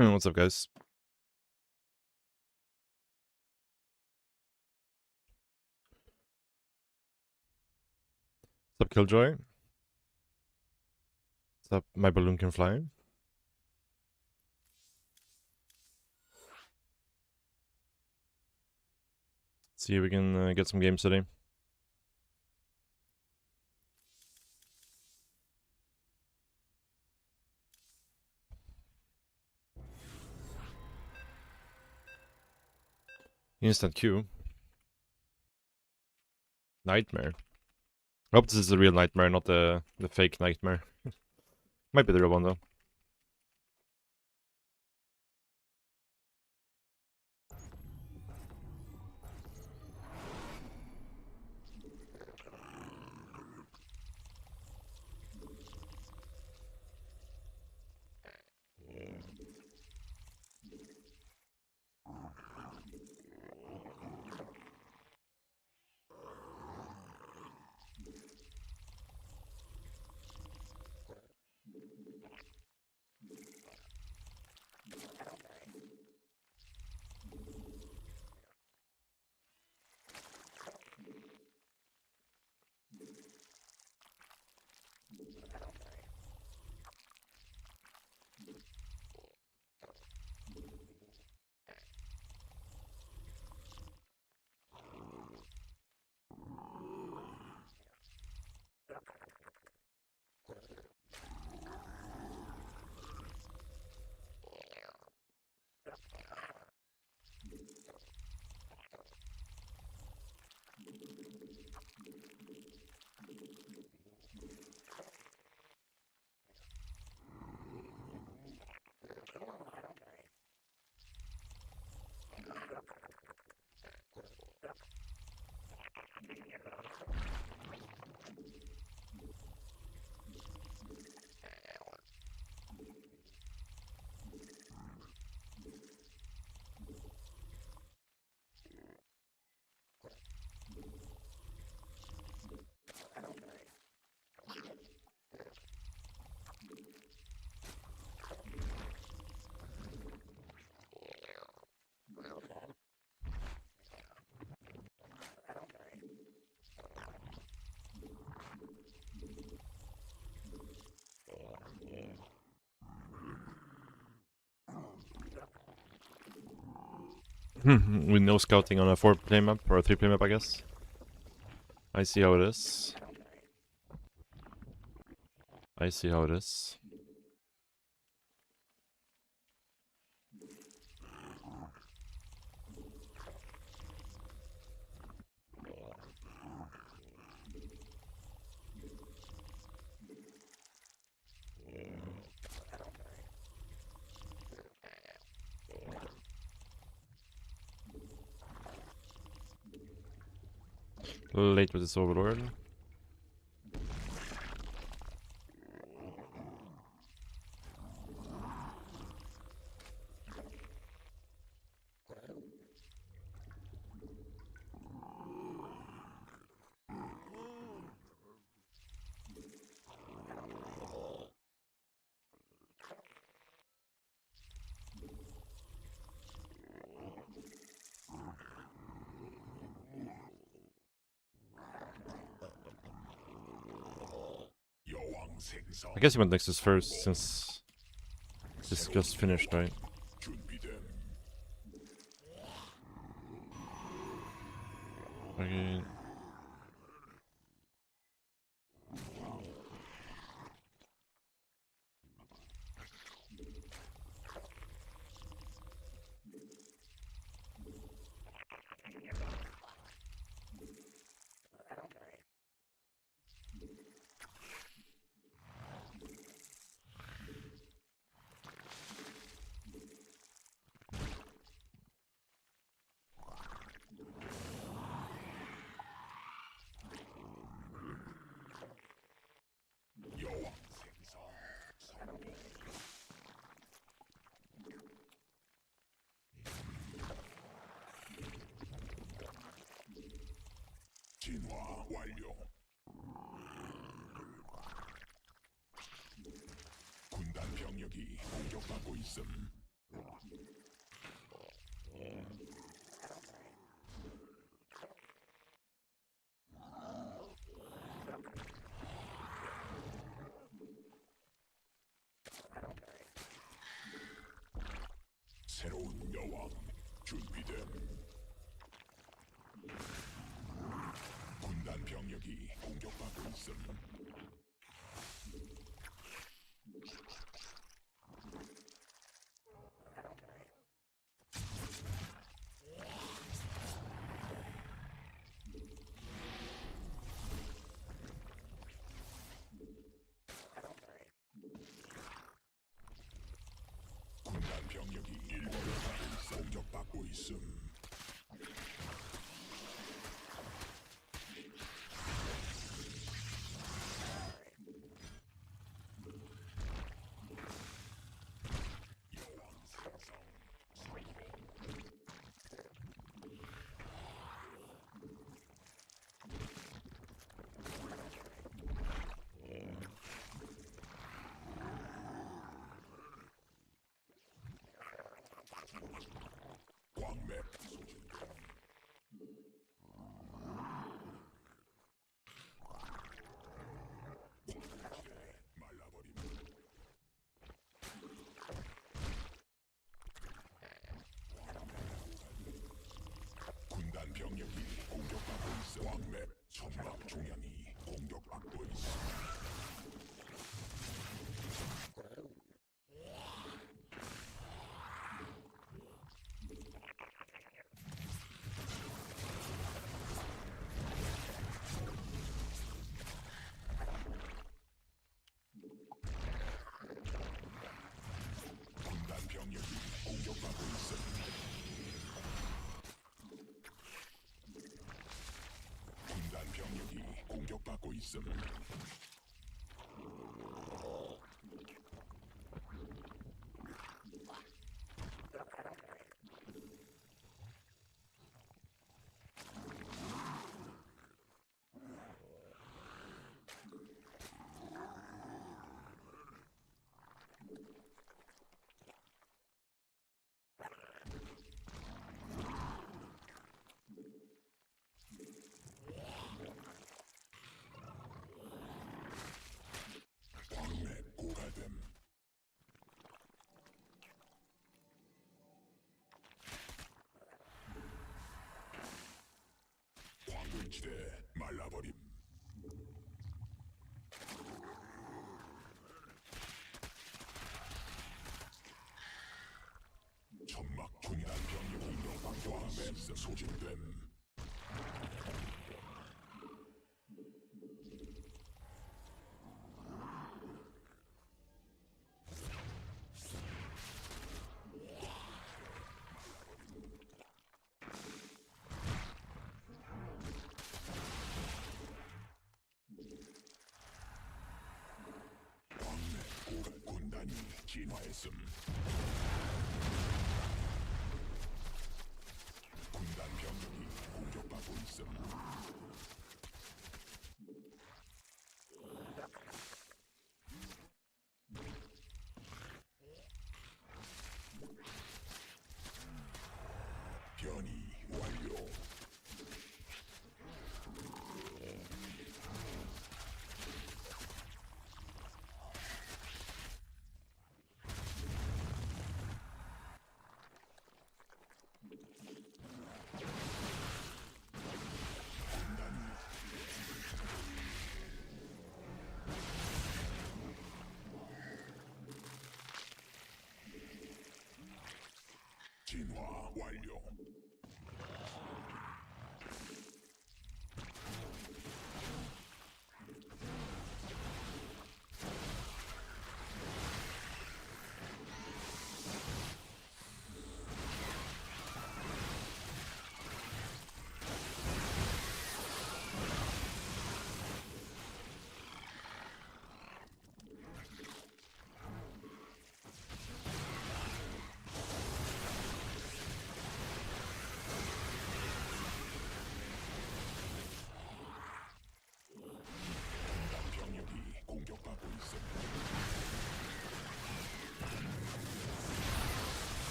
What's up, guys? What's up, Killjoy? What's up, my balloon can fly? See if we can get some games today. Instant Q. Nightmare. I hope this is the real nightmare, not the fake nightmare. Might be the real one, though. With no scouting on a 4-play map, or a 3-play map, I guess. I see how it is. I see how it is. A little late with this Overlord. I guess he went Nexus first, since this just finished, right? Okay. 진화 완료. 군단 병력이 공격받고 있음. 새로운 여왕 준비됨. 군단 병력이 공격받고 있음. 군단 병력이 일본을 공격받고 있음. 여왕 생성 광맥 소진 말라버림. 군단 병력이 공격받고 있어. 광맥 천막 중량이 공격받고 있어. 군단 병력이 공격받고 있어. 군단 병력이 공격받고 있음. 광맥 고갈됨. 광물지대 말라버림. 천막 중단 병력이 광맥 소진됨. 광맥 군단이 진화했음. 군단 병력이 공격받고 있음. 변이 완료. 진화 완료.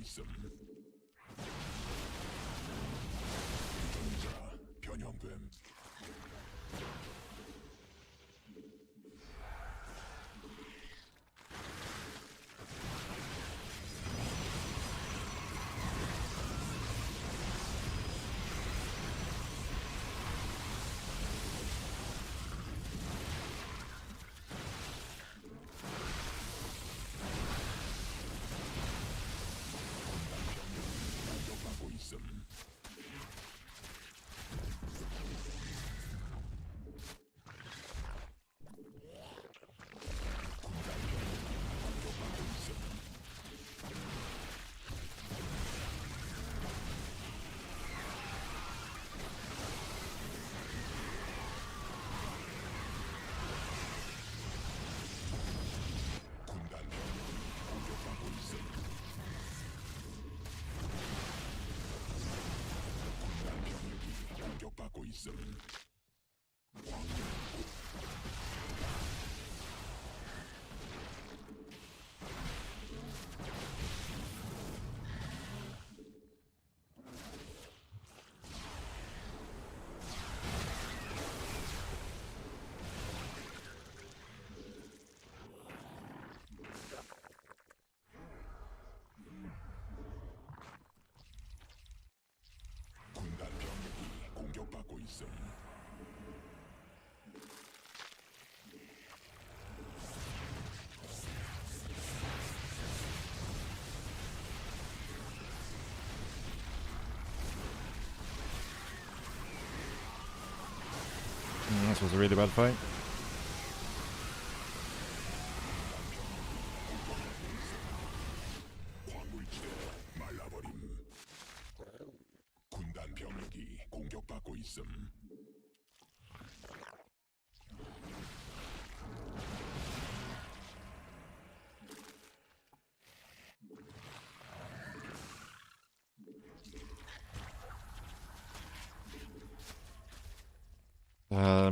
있음. 전자 변형됨. 공격받고 있음. 군단 공격받고 있음. 군단 병력이 공격받고 있음. 군단 병력이 공격받고 있음. This was a really bad fight. 광물지대 말라버림. 군단 병력이 공격받고 있음.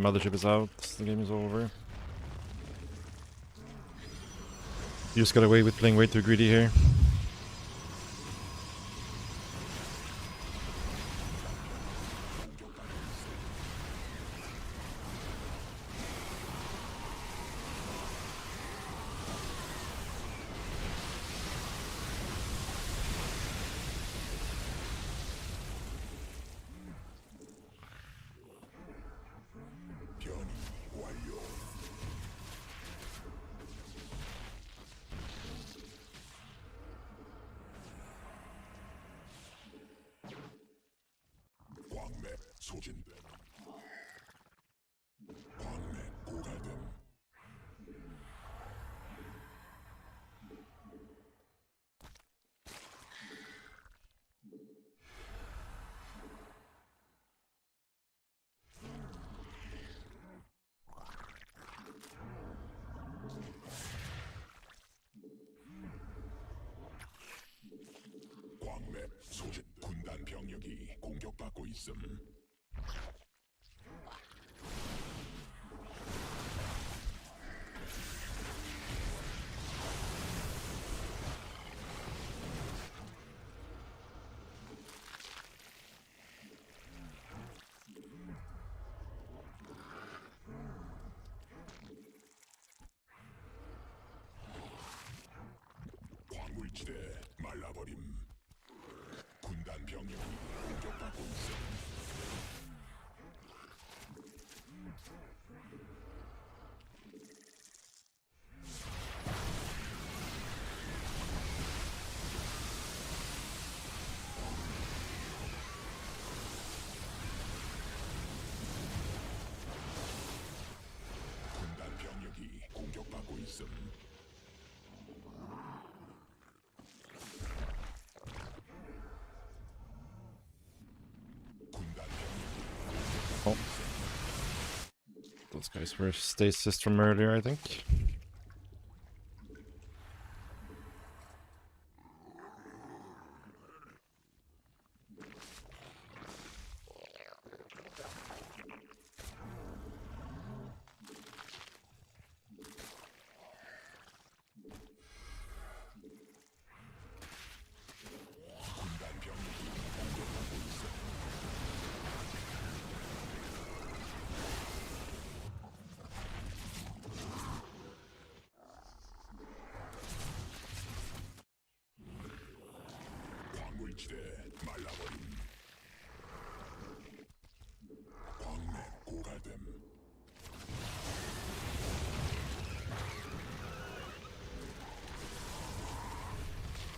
Mothership is out. The game is over. You just got away with playing way too greedy here. 변이 완료. 광맥 소진됨. 광맥 고갈됨. 광맥 소진. 군단 병력이 공격받고 있음. 광물지대 말라버림. 군단 병력이 공격받고 있음. 군단 병력이 공격받고 있음. 군단 병력이 Oh. Those guys were stasis from earlier, I think. 광물지대 말라버림. 광맥 고갈됨.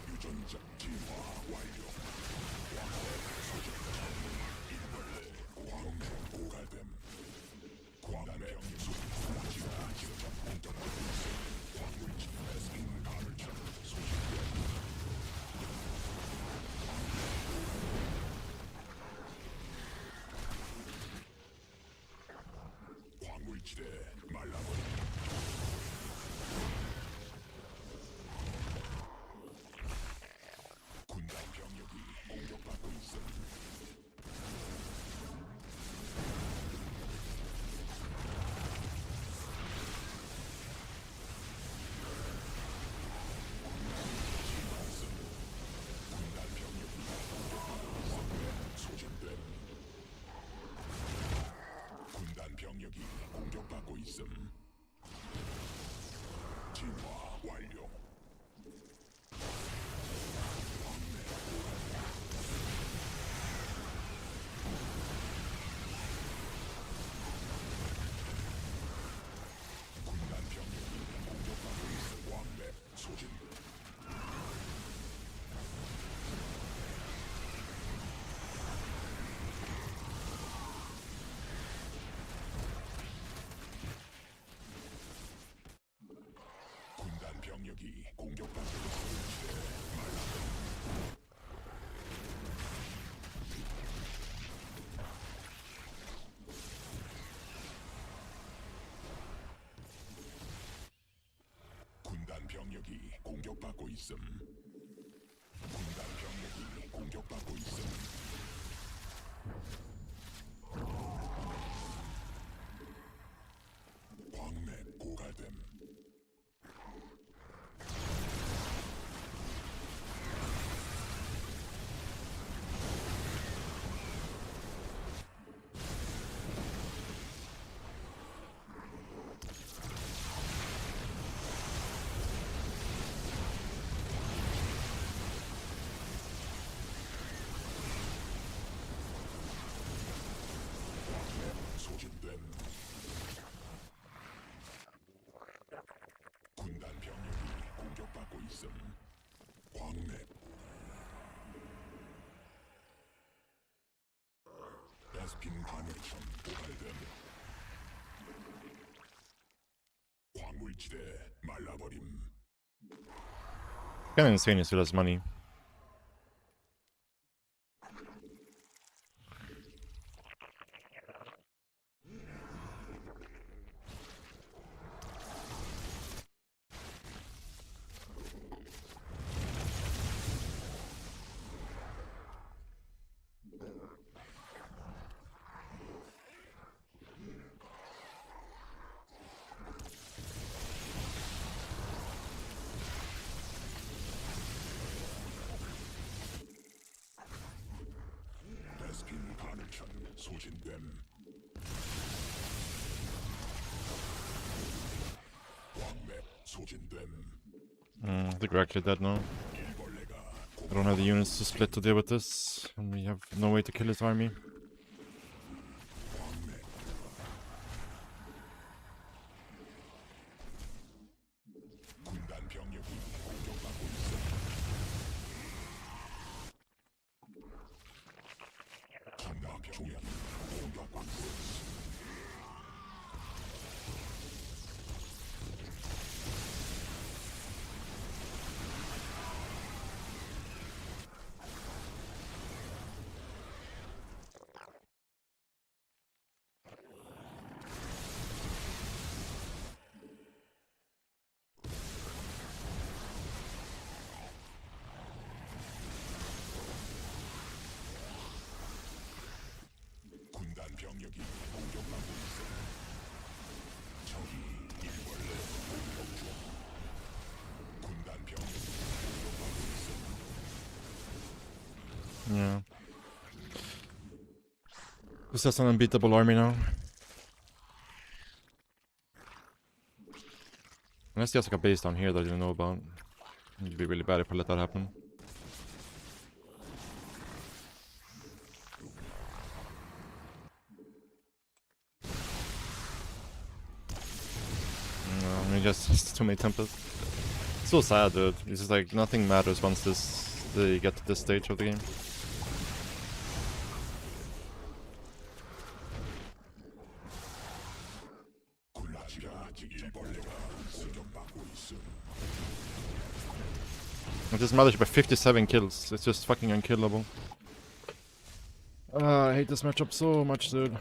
유전자 진화 완료. 광맥 고갈됨. 광맥 수지가 지점 공격받고 있어. 광물지대에서 가물처럼 소식되었다. 광물지대 말라버림. 군단 병력이 공격받고 있어. 군단 병력이 공격받고 있어. 소진됨. 군단 병력이 공격받고 있음. 진화 완료. 군단 병력이 공격받고 있음. 왕맥 소진. 군단 병력이 공격받고 있음. 군단 병력이 공격받고 있음. 군단 병력이 공격받고 있음. 광맥 고갈됨. 소진됨. 군단 병력이 공격받고 있음. 광맥. 베스핀 가능성 고갈됨. 광물지대 말라버림. Kinda insane he still has money. 베스핀 가능성 소진됨. 광맥 소진됨. I think we're actually dead now. 일벌레가 I don't have the units to split to deal with this, and we have no way to kill his army. 광맥. 군단 병력이 공격받고 있어. 군단 병력이 공격받고 있어. 군단 병력이 공격받고 있어. 적이 일벌레 공격 중. 군단 병력이 공격받고 있어. Yeah. This has an unbeatable army now. Unless he has like a base down here that I didn't know about. It'd be really bad if I let that happen. I just too many temples. So sad, dude. It's just like nothing matters once they get to this stage of the game. I just managed by 57 kills. It's just fucking unkillable. I hate this matchup so much, dude.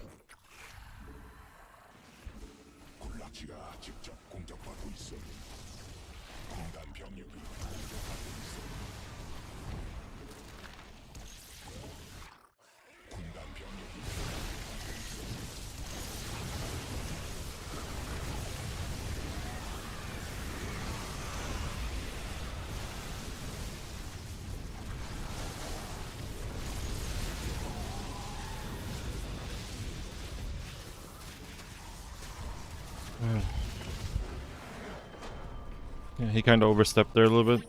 Yeah, he kind of overstepped there a little bit.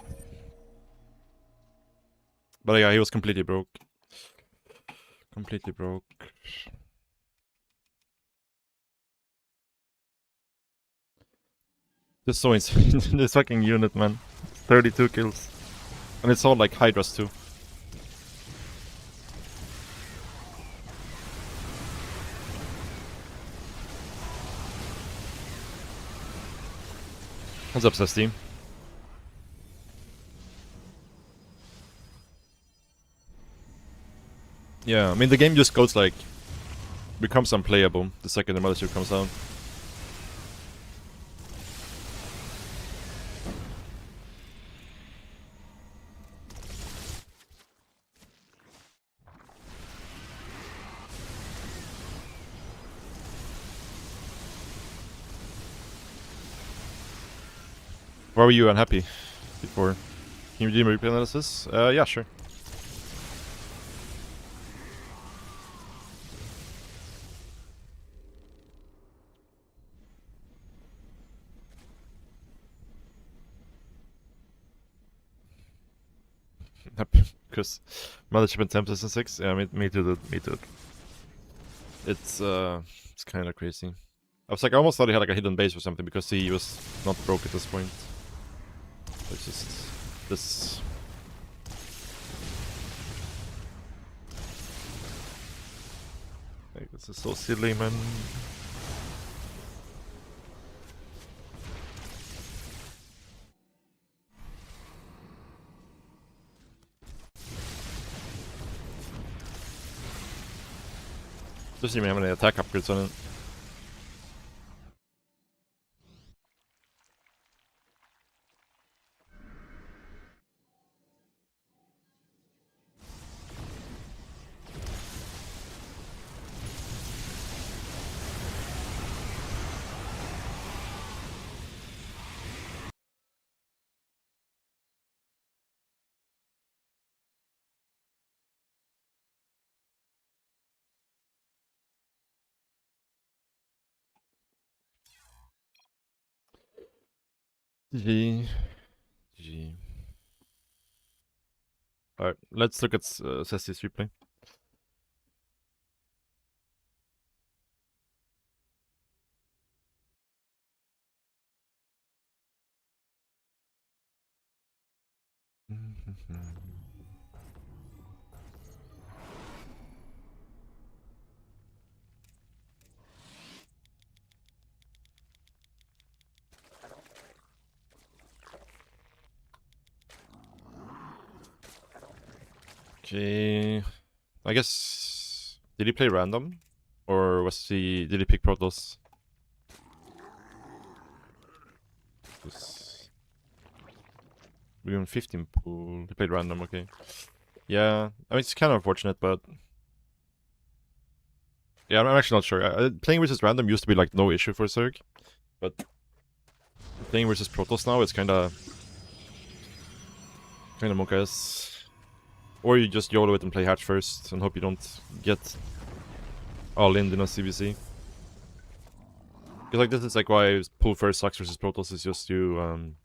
But yeah, he was completely broke. Completely broke. Just so insane. This fucking unit, man. 32 kills. And it's all like Hydras too. What's up, Steam? Yeah, I mean the game just goes like becomes unplayable the second the mothership comes out. Why were you unhappy before? Can you do replay analysis? Yeah, sure. Because mothership and temp season 6? Yeah, me too, dude. Me too. It's kind of crazy. I was like, I almost thought he had like a hidden base or something because he was not broke at this point. It's just this. Like, this is so silly, man. Doesn't even have any attack upgrades on it. GG. GG. Alright, let's look at Ceci's replay. Okay, I guess did he play random, or did he pick Protoss? We're on 15 pool. He played random, okay. Yeah, I mean it's kind of unfortunate, but yeah, I'm actually not sure. Playing versus random used to be like no issue for Zerg, but playing versus Protoss now it's kind of monkas. Or you just YOLO it and play hatch first and hope you don't get all in a CBC. Because like this is like why pool first sucks versus Protoss is just you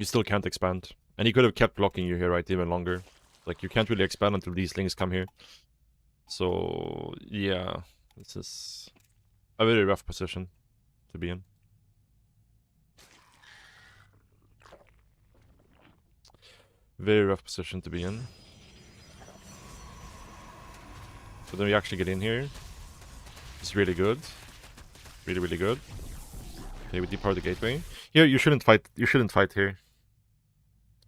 still can't expand. And he could have kept blocking you here, right, even longer. Like you can't really expand until these lings come here. So yeah, this is a very rough position to be in. Very rough position to be in. So then we actually get in here. It's really good. Really, really good. Okay, we depower the gateway. Here, you shouldn't fight. You shouldn't fight here.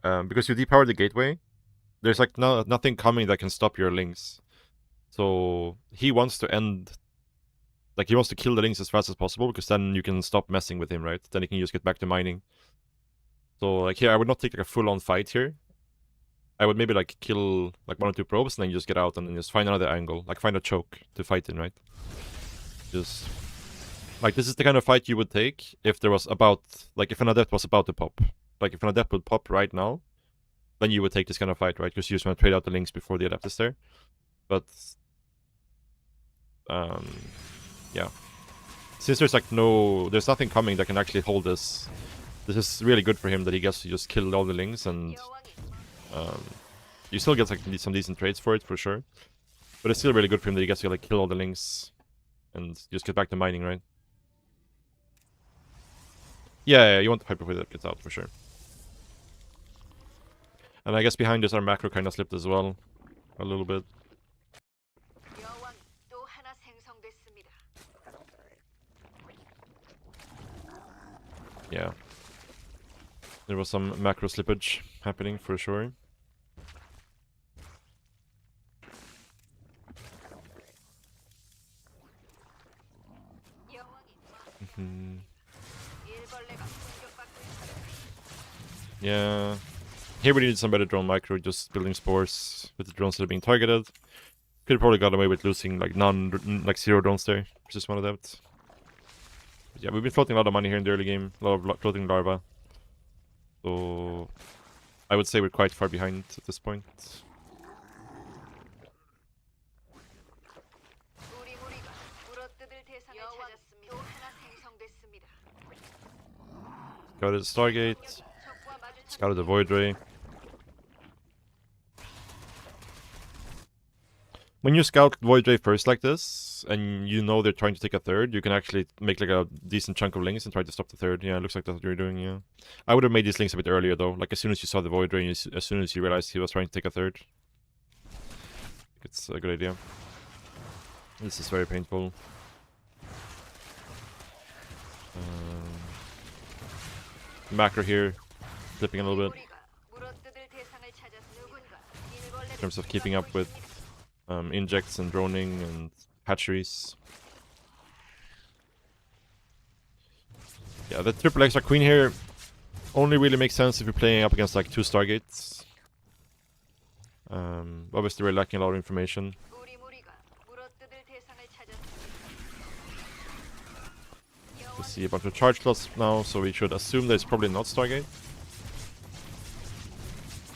Because you depower the gateway, there's like nothing coming that can stop your links. So he wants to end. Like, he wants to kill the links as fast as possible, because then you can stop messing with him, right? Then he can just get back to mining. So, like, here, I would not take like a full-on fight here. I would maybe like kill like 1 or 2 probes, and then you just get out and then just find another angle. Like, find a choke to fight in, right? Just like, this is the kind of fight you would take if there was about, like, if an adept was about to pop. Like, if an adept would pop right now, then you would take this kind of fight, right? Because you just want to trade out the links before the adept is there. But yeah, since there's like there's nothing coming that can actually hold this. This is really good for him that he gets to just kill all the links, and you still get like some decent trades for it for sure. But it's still really good for him that he gets to like kill all the links and just get back to mining, right? Yeah, you want the pipe before that gets out for sure. And I guess behind us our macro kind of slipped as well, a little bit. Yeah. There was some macro slippage happening for sure. Yeah. Here we needed some better drone micro, just building spores with the drones that are being targeted. Could have probably got away with losing like zero drones there, versus one of that. But yeah, we've been floating a lot of money here in the early game, a lot of floating larva. So I would say we're quite far behind at this point. Scouted the Stargate. Scouted the Void Ray. When you scout Void Ray first like this, and you know they're trying to take a third, you can actually make like a decent chunk of links and try to stop the third. Yeah, it looks like that's what you're doing, yeah. I would have made these links a bit earlier though, like as soon as you saw the Void Ray, as soon as you realized he was trying to take a third. It's a good idea. This is very painful. Macro here, flipping a little bit. In terms of keeping up with injects and droning and hatcheries. Yeah, the triple extra queen here only really makes sense if you're playing up against like 2 Stargates. Obviously we're lacking a lot of information. We see a bunch of charge slots now, so we should assume that it's probably not Stargate.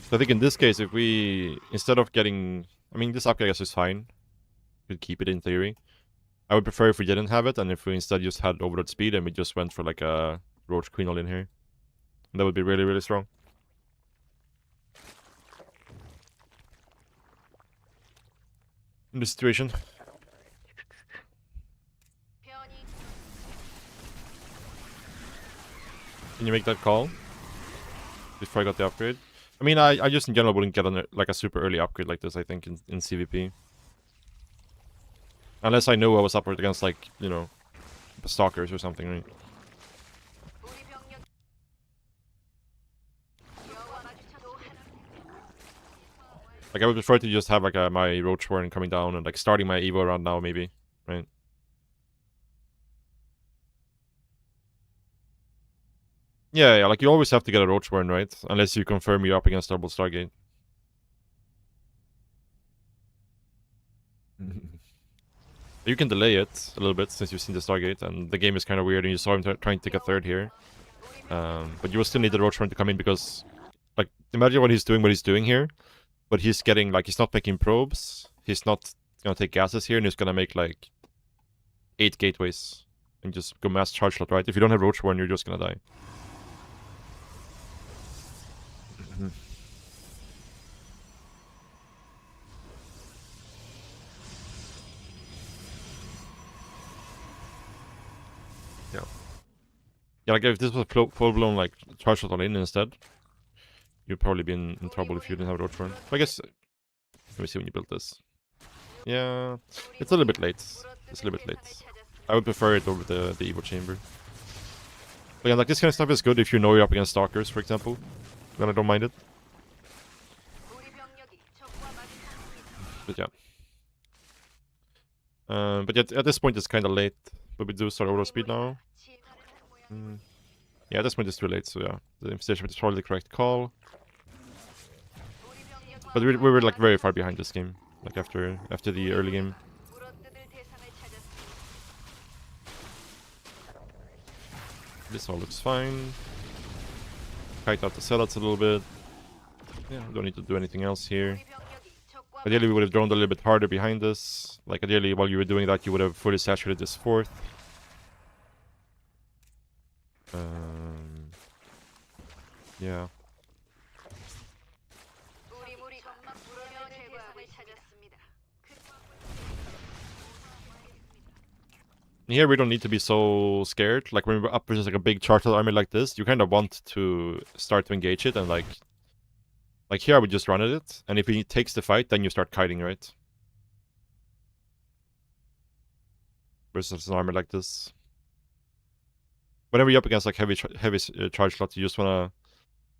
So I think in this case, if we, instead of getting, I mean, this upgrade I guess is fine. We could keep it in theory. I would prefer if we didn't have it, and if we instead just had overload speed and we just went for like a Roach Queen all in here. That would be really, really strong. In this situation. Can you make that call? Before I got the upgrade? I mean, I just in general wouldn't get like a super early upgrade like this, I think, in CVP. Unless I know I was up against, like, you know, stalkers or something, right? Like, I would prefer to just have, like, my Roach Warren coming down and, like, starting my Evo around now, maybe, right? Yeah, like, you always have to get a Roach Warren, right? Unless you confirm you're up against double Stargate. You can delay it a little bit since you've seen the Stargate, and the game is kind of weird, and you saw him trying to take a third here. But you will still need the Roach Warren to come in because, like, imagine what he's doing here. But he's getting, like, he's not making probes. He's not gonna take gases here, and he's gonna make, like, 8 gateways. And just go mass charge slot, right? If you don't have Roach Warren, you're just gonna die. Yeah. Yeah, like, if this was a full-blown, like, charge slot all in instead, you'd probably be in trouble if you didn't have a Roach Run. But I guess, let me see when you built this. Yeah, it's a little bit late. It's a little bit late. I would prefer it over the Evo Chamber. But yeah, like this kind of stuff is good if you know you're up against Stalkers, for example. Then I don't mind it. But yeah. But yet at this point it's kind of late. But we do start auto speed now. Yeah, at this point it's too late, so yeah. The Infestation is probably the correct call. But we were like very far behind this game. Like after the early game. This all looks fine. Kite out the sellouts a little bit. Yeah, don't need to do anything else here. Ideally we would have droned a little bit harder behind this. Like ideally while you were doing that you would have fully saturated this fourth. Yeah. Here we don't need to be so scared. Like when we're up versus like a big chartered army like this, you kind of want to start to engage it and like here I would just run at it, and if he takes the fight, then you start kiting, right? Versus an army like this. Whenever you're up against like heavy charge slots, you just wanna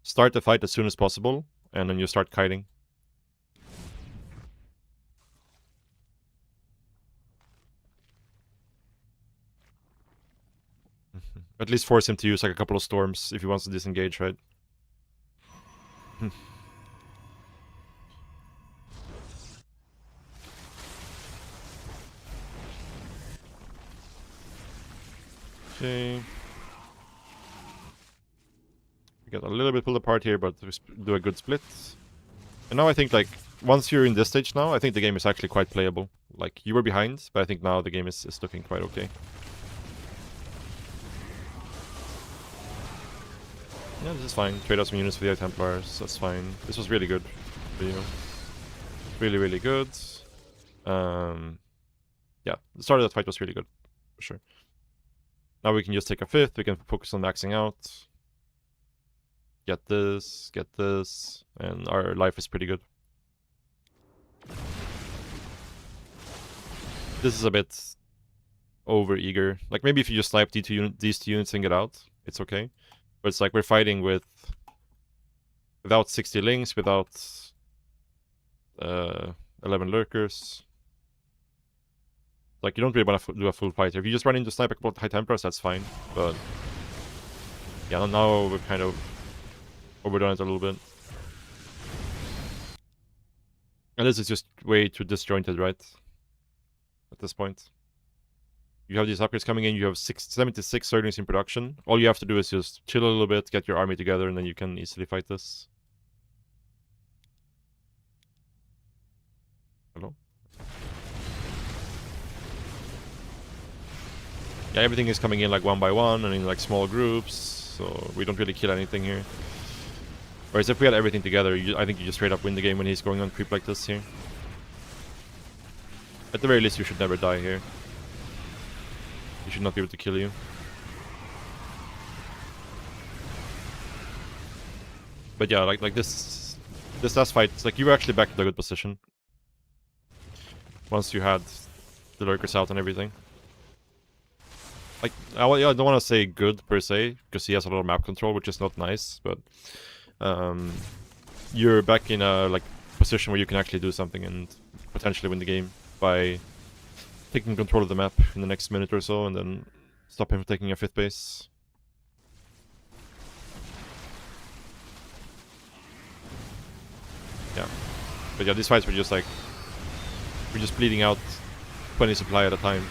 start the fight as soon as possible, and then you start kiting. At least force him to use like a couple of storms if he wants to disengage, right? Okay. We got a little bit pulled apart here, but we do a good split. And now I think like once you're in this stage now, I think the game is actually quite playable. Like you were behind, but I think now the game is looking quite okay. Yeah, this is fine. Trade out some units for the Templars. That's fine. This was really good for you. Really, really good. Yeah, the start of that fight was really good, for sure. Now we can just take a fifth. We can focus on maxing out. Get this, and our life is pretty good. This is a bit over eager. Like maybe if you just snipe these two units and get out, it's okay. But it's like we're fighting without 60 links, without 11 lurkers. Like you don't really want to do a full fight. If you just run into snipe a couple of High Templars, that's fine. But yeah, now we're kind of overdone it a little bit. And this is just way too disjointed, right? At this point. You have these upgrades coming in, you have 76 Zerglings in production. All you have to do is just chill a little bit, get your army together, and then you can easily fight this. Hello? Yeah, everything is coming in like one by one and in like small groups, so we don't really kill anything here. Whereas if we had everything together, I think you just straight up win the game when he's going on creep like this here. At the very least, you should never die here. He should not be able to kill you. But yeah, like this last fight, like you were actually back in a good position. Once you had the lurkers out and everything. Like, I don't want to say good per se, because he has a lot of map control, which is not nice, but you're back in a like position where you can actually do something and potentially win the game by taking control of the map in the next minute or so, and then stop him from taking a 5th base. Yeah. But yeah, these fights were just like... we're just bleeding out 20 supply at a time.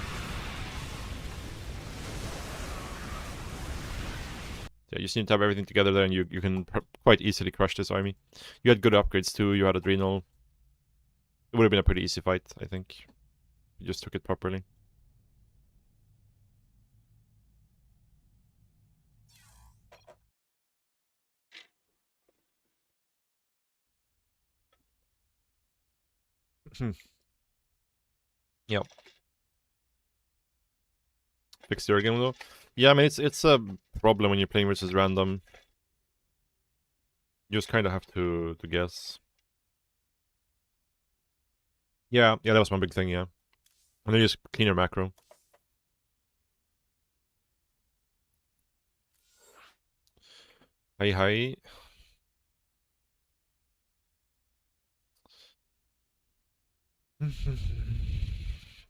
Yeah, you just need to have everything together there, and you can quite easily crush this army. You had good upgrades too, you had Adrenal. It would have been a pretty easy fight, I think. You just took it properly. Yep. Fixed your game though. Yeah, I mean it's a problem when you're playing versus random. You just kind of have to guess. Yeah, that was one big thing, yeah. And then just clean your macro. Hi.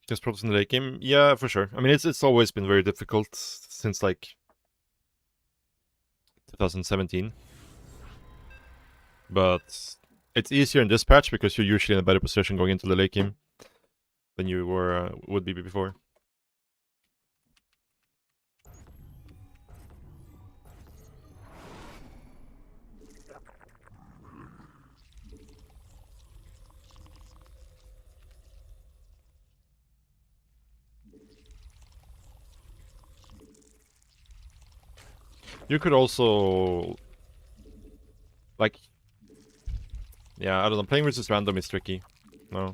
Just problems in the late game? Yeah, for sure. I mean, it's always been very difficult since, like, 2017. But it's easier in this patch because you're usually in a better position going into the late game than you would be before. You could also, like, yeah, I don't know. Playing versus random is tricky. No.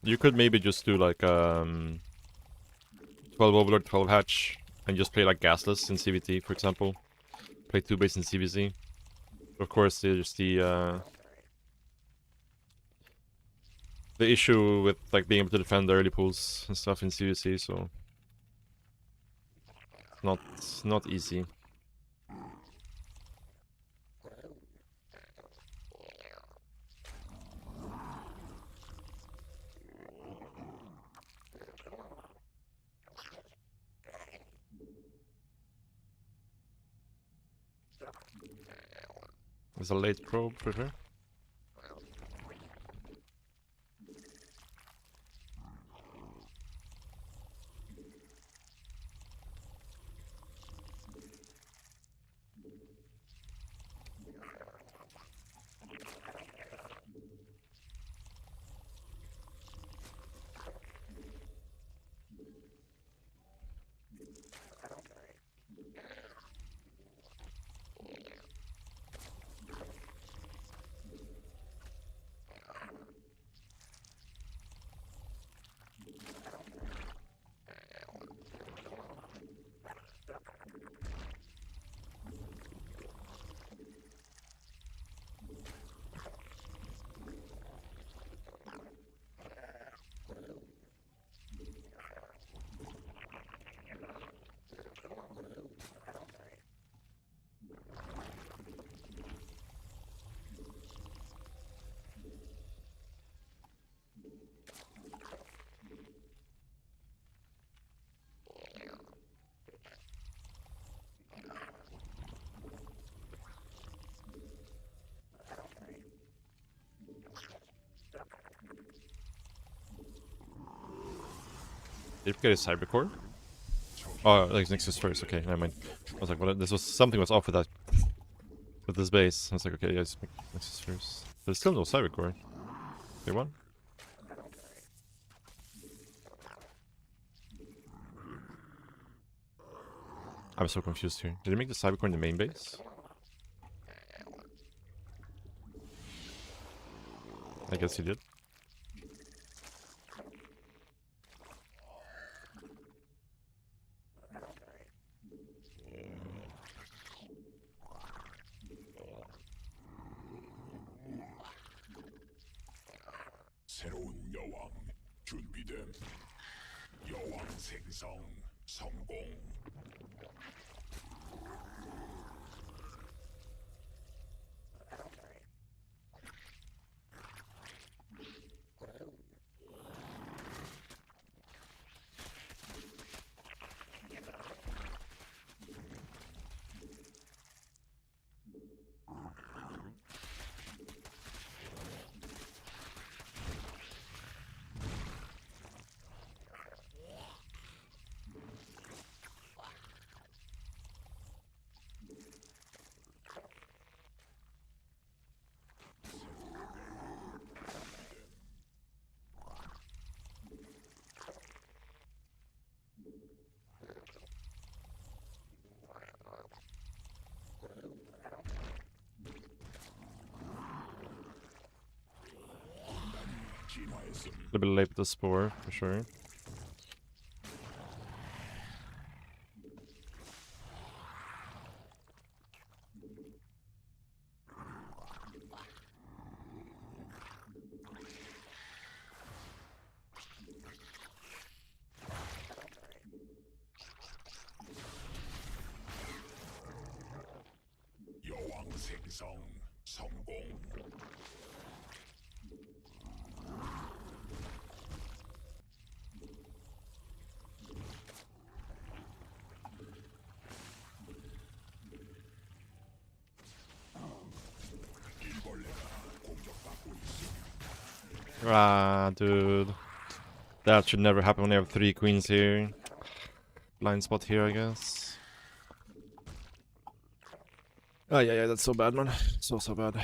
You could maybe just do like 12 Overlord, 12 Hatch, and just play like Gasless in CVT, for example. Play 2 base in CVC. Of course, there's the issue with like being able to defend the early pools and stuff in CVC, so it's not easy. It's a late probe for sure. Did you get his Cybercore? Oh, like Nexus first. Okay, never mind. I was like, what? This was something was off with that, with this base. I was like, okay, yeah, just make Nexus first. There's still no Cybercore. They won. I'm so confused here. Did they make the Cybercore in the main base? I guess he did. 새로운 여왕 준비됨. 여왕 생성 성공. 진화했음. A little bit late with the Spore, for sure. 생성 성공. Ah, dude. That should never happen when you have 3 queens here. Blind spot here, I guess. Oh, yeah, that's so bad, man. So bad.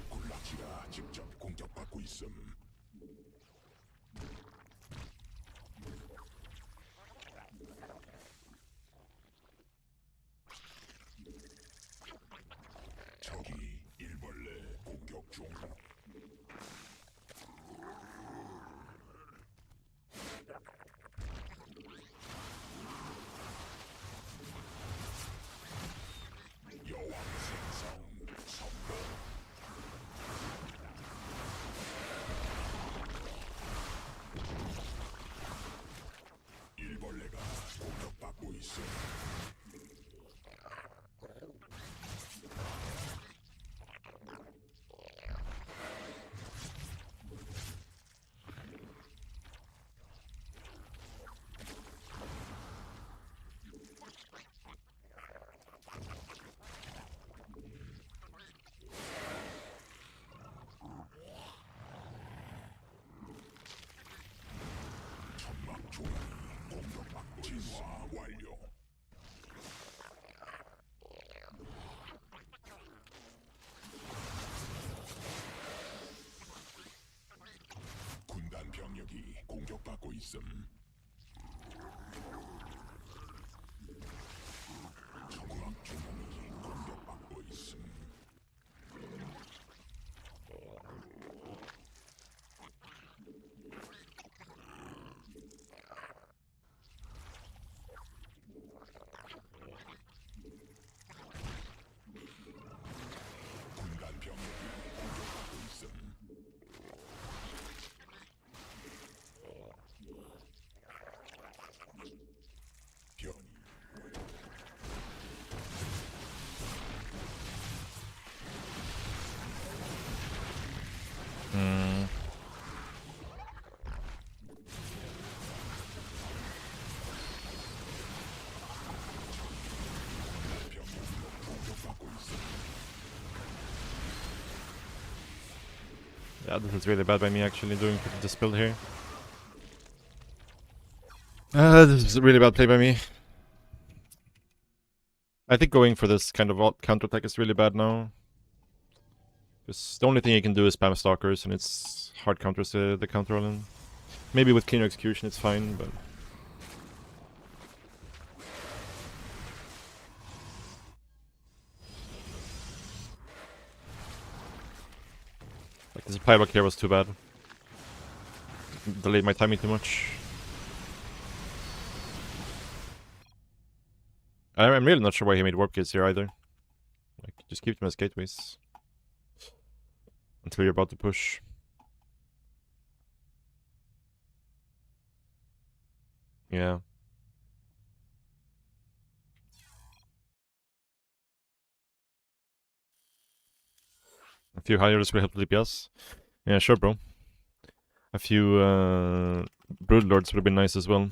굴락시가 직접 공격받고 있음. 적이 일벌레 공격 중. 여왕 생성 성공. 일벌레가 공격받고 있음. 천막 조이 공격받고 진화 완료. 군단 병력이 공격받고 있음. 천막 조이 공격받고 있음. 군단 병력이 공격받고 있음. 변이 공격받고 있음. Yeah, this is really bad by me actually doing this build here. This is a really bad play by me. I think going for this kind of counter-attack is really bad now. Because the only thing you can do is spam stalkers, and it's hard counters the counter rolling. Maybe with cleaner execution it's fine, but... Like, this supply block here was too bad. Delayed my timing too much. I'm really not sure why he made warp gates here either. Like, just keep them as gateways. Until you're about to push. Yeah. A few higher will help the DPS. Yeah, sure, bro. A few Brood Lords would have been nice as well.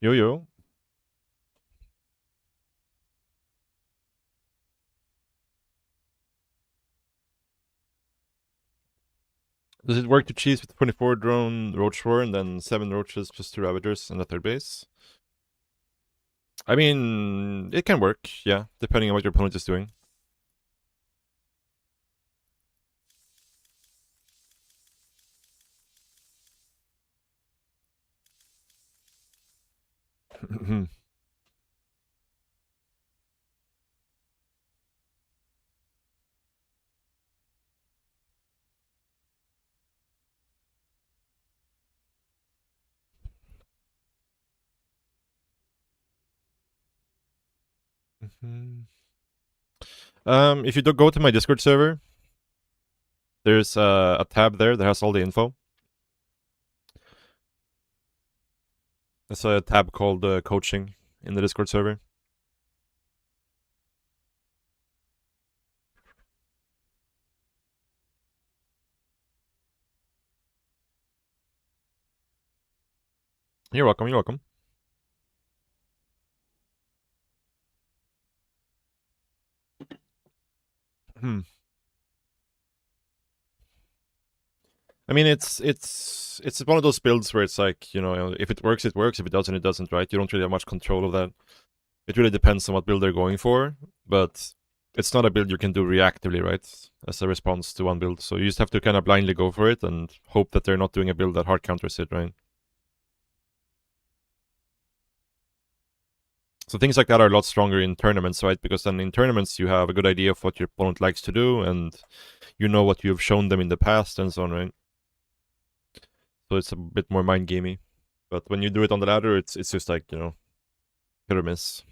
Yo yo. Does it work to cheese with 24 drone roach war and then 7 roaches plus 2 ravagers and a third base? I mean, it can work, yeah, depending on what your opponent is doing. If you do go to my Discord server, there's a tab there that has all the info. There's a tab called coaching in the Discord server. You're welcome, you're welcome. I mean, it's one of those builds where it's like, you know, if it works, it works. If it doesn't, it doesn't, right? You don't really have much control of that. It really depends on what build they're going for, but it's not a build you can do reactively, right? As a response to one build. So you just have to kind of blindly go for it and hope that they're not doing a build that hard counters it, right? So things like that are a lot stronger in tournaments, right? Because then in tournaments you have a good idea of what your opponent likes to do and you know what you've shown them in the past and so on, right? So it's a bit more mind gamey. But when you do it on the ladder, it's just like, you know, hit or miss.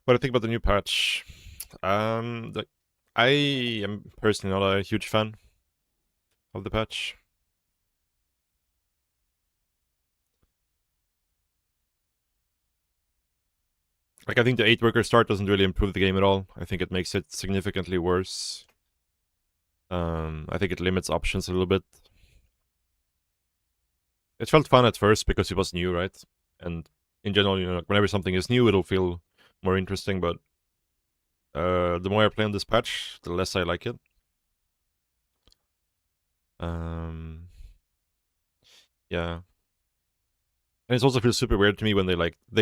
What I think about the new patch? I am personally not a huge fan of the patch. Like, I think the 8-worker start doesn't really improve the game at all. I think it makes it significantly worse. I think it limits options a little bit. It felt fun at first because it was new, right? And in general, you know, whenever something is new, it'll feel more interesting, but the more I play on this patch, the less I like it. Yeah. And it also feels super weird to me when they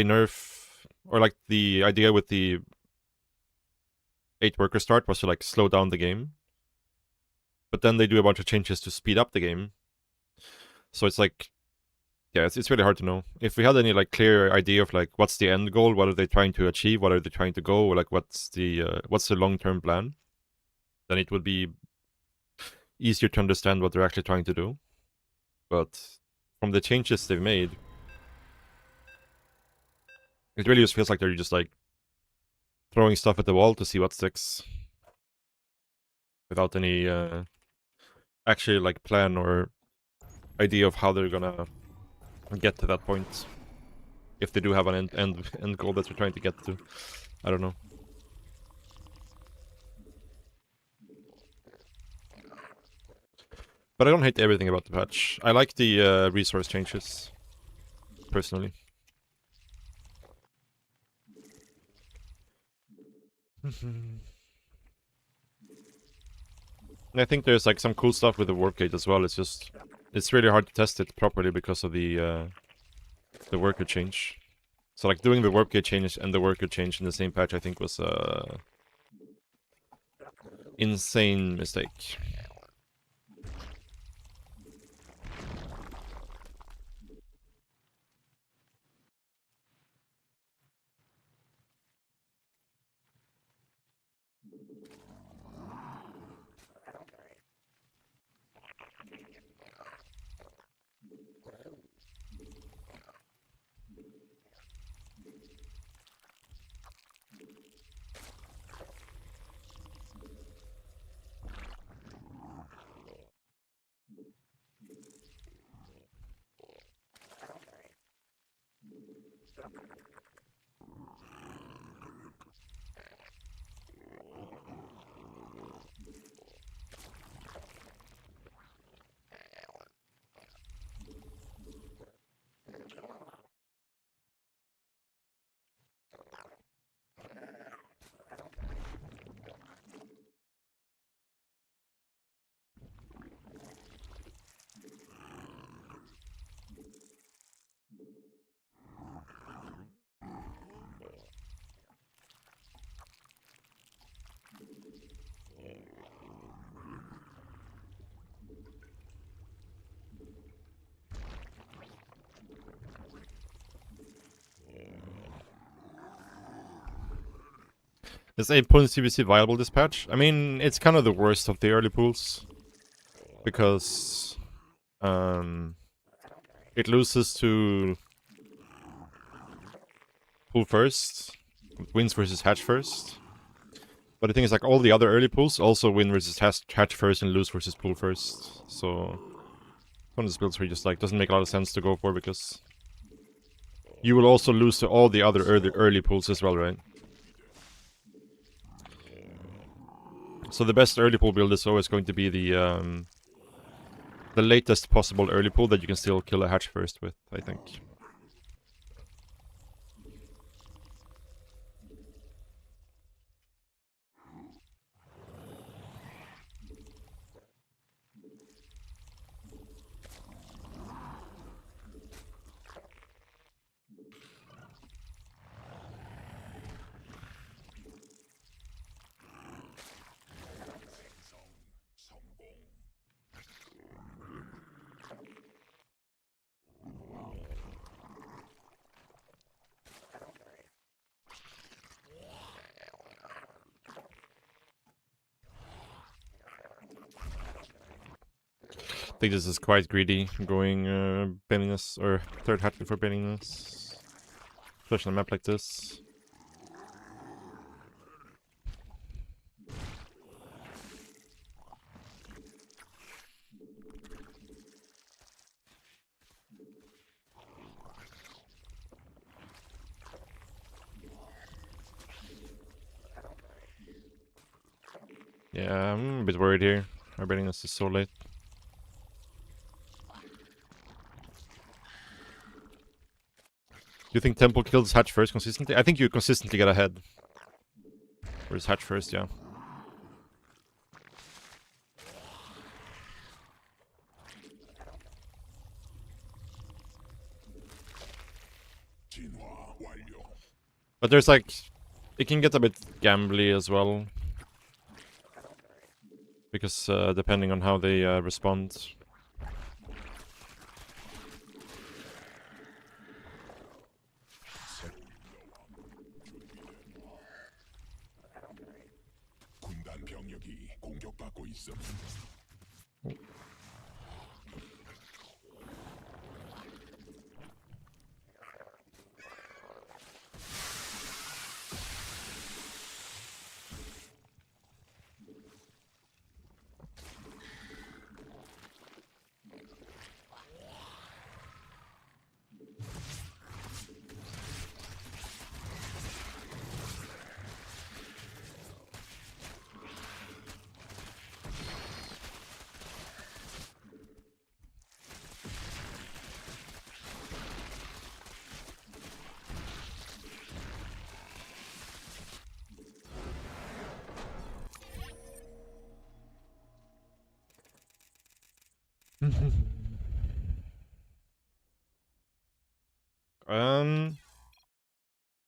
nerf, or like the idea with the 8-worker start was to like slow down the game. But then they do a bunch of changes to speed up the game. So it's like, yeah, it's really hard to know. If we had any like clear idea of like what's the end goal, what are they trying to achieve, what are they trying to go, or like what's the long-term plan, then it would be easier to understand what they're actually trying to do. But from the changes they've made, it really just feels like they're just like throwing stuff at the wall to see what sticks, without any actually like plan or idea of how they're gonna get to that point. If they do have an end goal that they're trying to get to, I don't know. But I don't hate everything about the patch. I like the resource changes, personally. And I think there's like some cool stuff with the warp gate as well. It's really hard to test it properly because of the worker change. So like doing the warp gate change and the worker change in the same patch, I think was a insane mistake. Is 8 points CVC viable this patch? I mean, it's kind of the worst of the early pools. Because it loses to pool first, wins versus hatch first. But the thing is, like, all the other early pools also win versus hatch first and lose versus pool first. So one of those builds where you just like doesn't make a lot of sense to go for, because you will also lose to all the other early pools as well, right? So the best early pool build is always going to be the latest possible early pool that you can still kill a hatch first with, I think. I think this is quite greedy, going banning this, or third hatch before banning this. Especially on a map like this. Yeah, I'm a bit worried here. Our banning this is so late. Do you think Temple kills hatch first consistently? I think you consistently get ahead. Whereas hatch first, yeah. But there's like, it can get a bit gambly as well. Because depending on how they respond. 군단 병력이 공격받고 있어.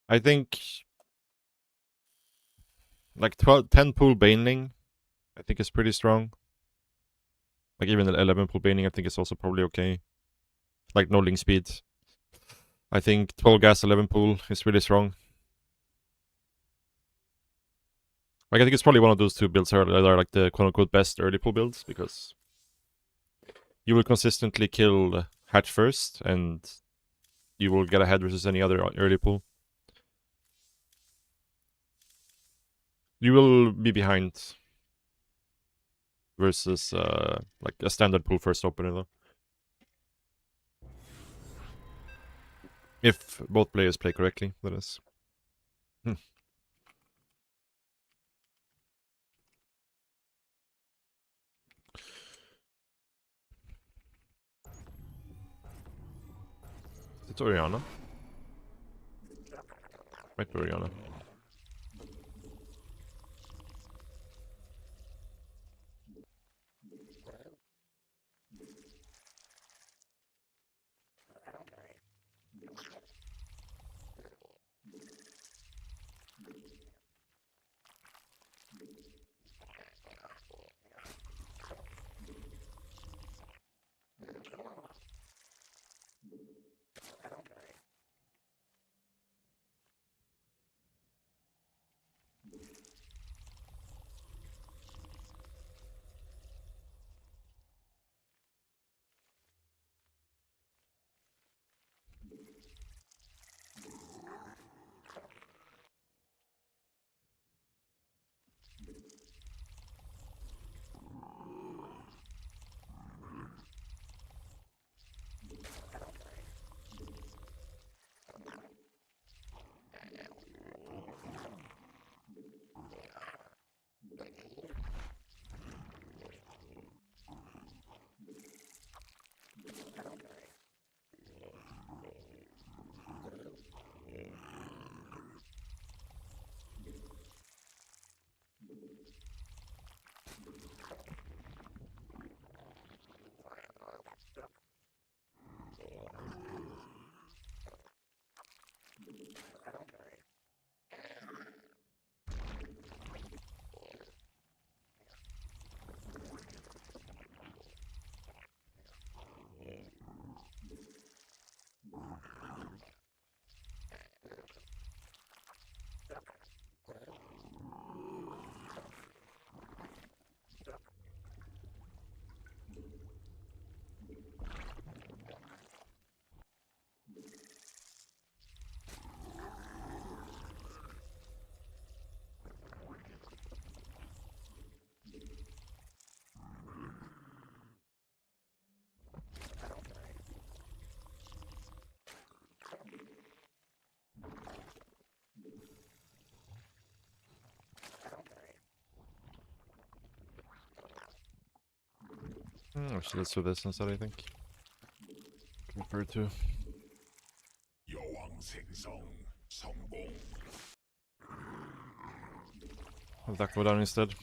I think like 10 pool baning, I think is pretty strong. Like even the 11 pool baning, I think is also probably okay. Like no link speed. I think 12 gas 11 pool is really strong. Like I think it's probably one of those two builds that are like the quote unquote best early pool builds, because you will consistently kill hatch first and you will get ahead versus any other early pool. You will be behind versus like a standard pool first opener though. If both players play correctly, that is. It's Oriana. Might be Oriana. Actually, let's do this instead, I think. Compared to. Have that go down instead.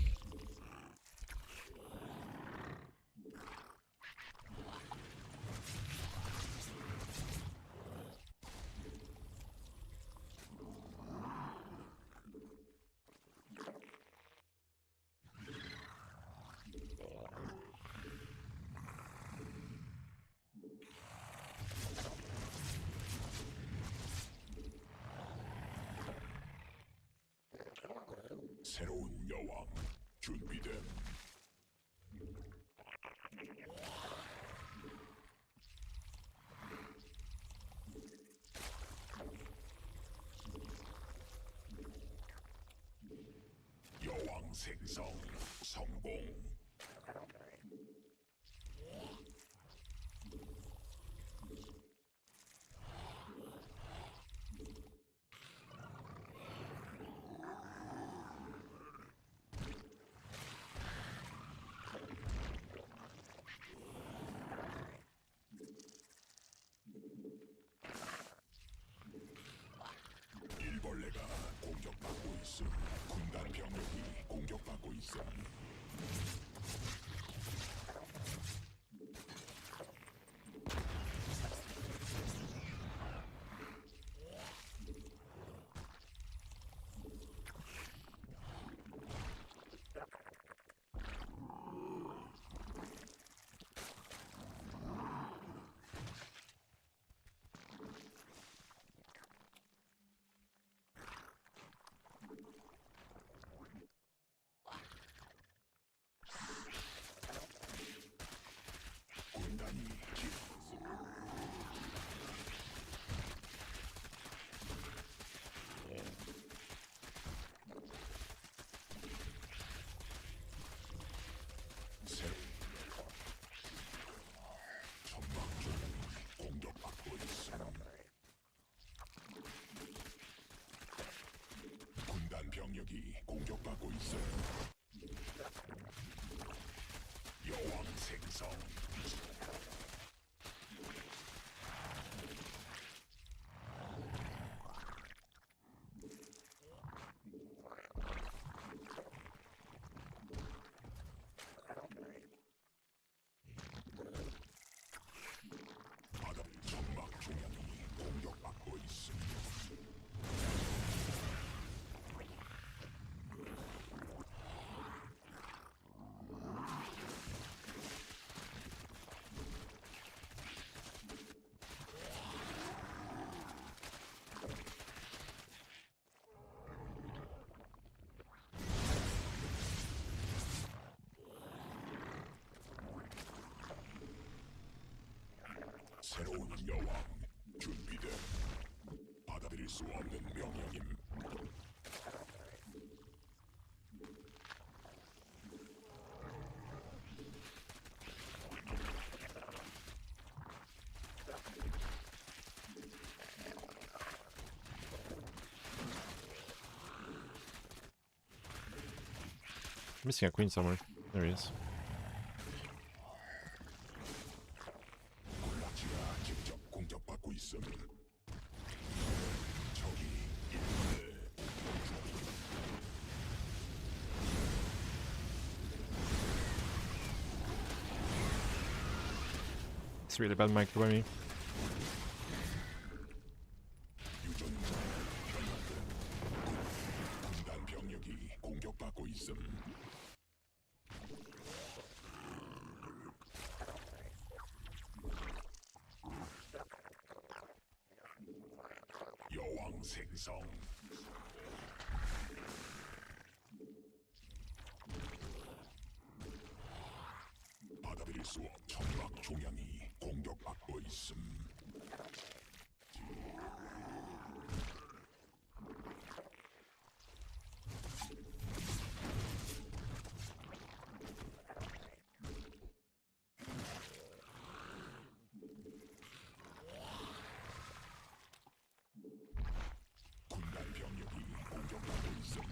새로운 여왕 준비됨. 여왕 생성 성공. 일벌레가 공격받고 있음. 군단 병력이 공격받고 있음. 병력이 공격받고 있어. 여왕 생성. 바다 점막 중량이 공격받고 있어. 새로운 여왕 준비돼. 받아들일 수 없는 명령임. Missing a queen somewhere. There he is. 콜라치가 직접 공격받고 있음. 적이 있네. It's really bad micro by me. 유전자 군단 병력이 공격받고 있음. 여왕 생성. 받아들일 수 없. 천막 종양이 공격받고 있음. 군단 병력이 공격받고 있음.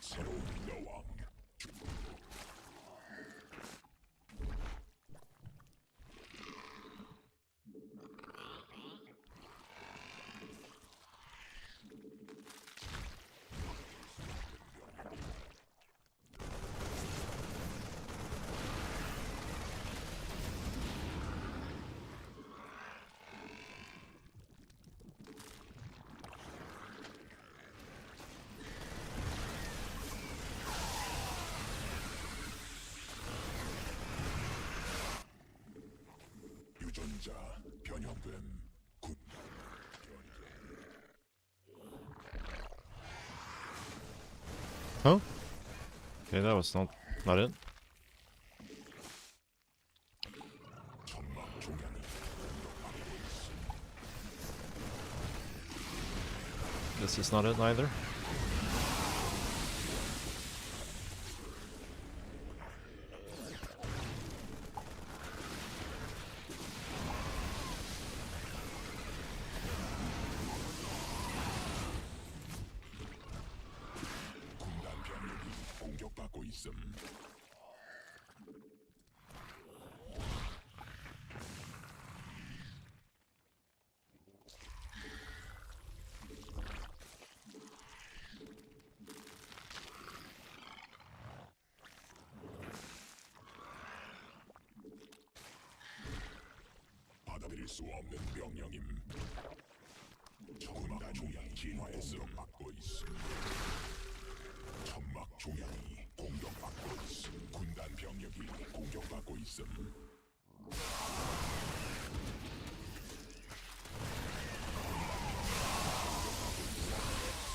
새로운 여왕. 유전자 변형됨. 군. Huh? Okay, that was not it. 천막 종양이 공격받고 있음. This is not it either. 군단 병력이 공격받고 있음. 받아들일 수 없는 명령임. 천막 종양이 진화해서 받고 있음. 천막 종양이 공격받고 있음. 군단 병력이 공격받고 있음.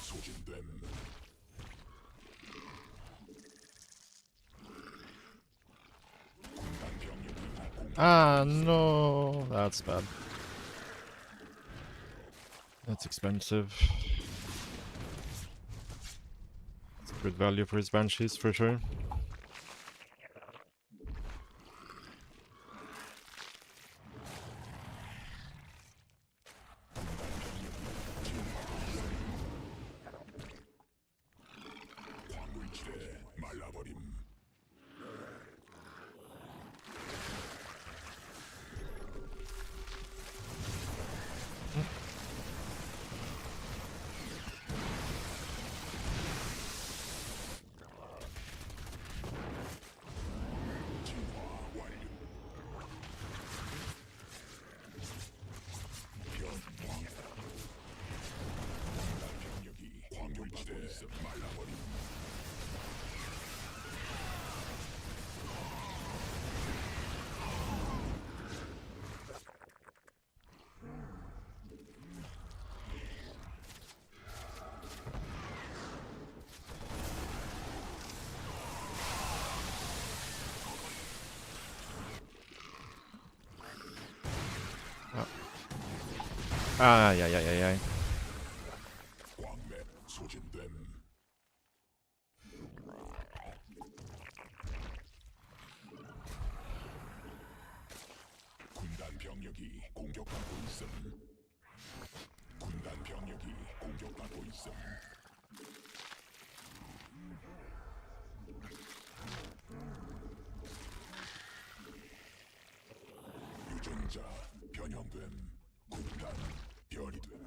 소집 Ah, no. That's bad. That's expensive. It's good value for his banshees for sure. 광물지대 말라버림. 진화 완료. 변광. 병력이 광물지대 말라버림. Ai. 광맥 소진됨. 군단 병력이 공격받고 있음. 군단 병력이 공격받고 있음. 유전자 변형됨. 군단 별이 됨.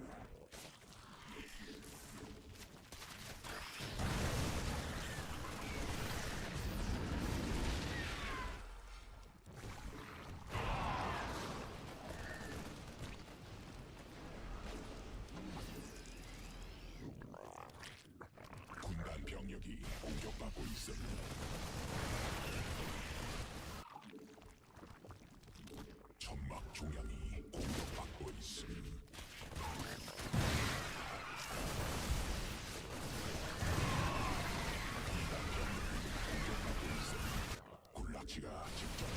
군단 병력이 공격받고 있음. 천막 중량이 공격받고 있음. 군단 병력이 공격받고 있음. 군락지가 직접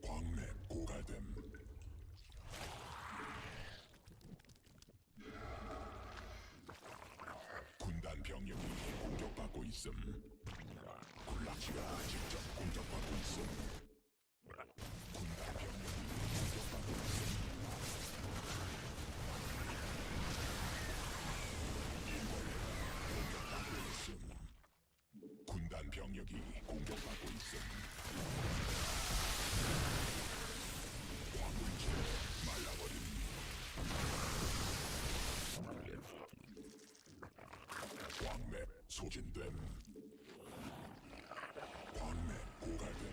광맥 고갈됨. 군단 병력이 공격받고 있음. 군락지가 직접 공격받고 있음. 군단 병력이 공격받고 있음. 공격받고 있음. 군단 병력이 공격받고 있음. 광물질 말라버림. 광맥 소진됨. 광맥 고갈됨.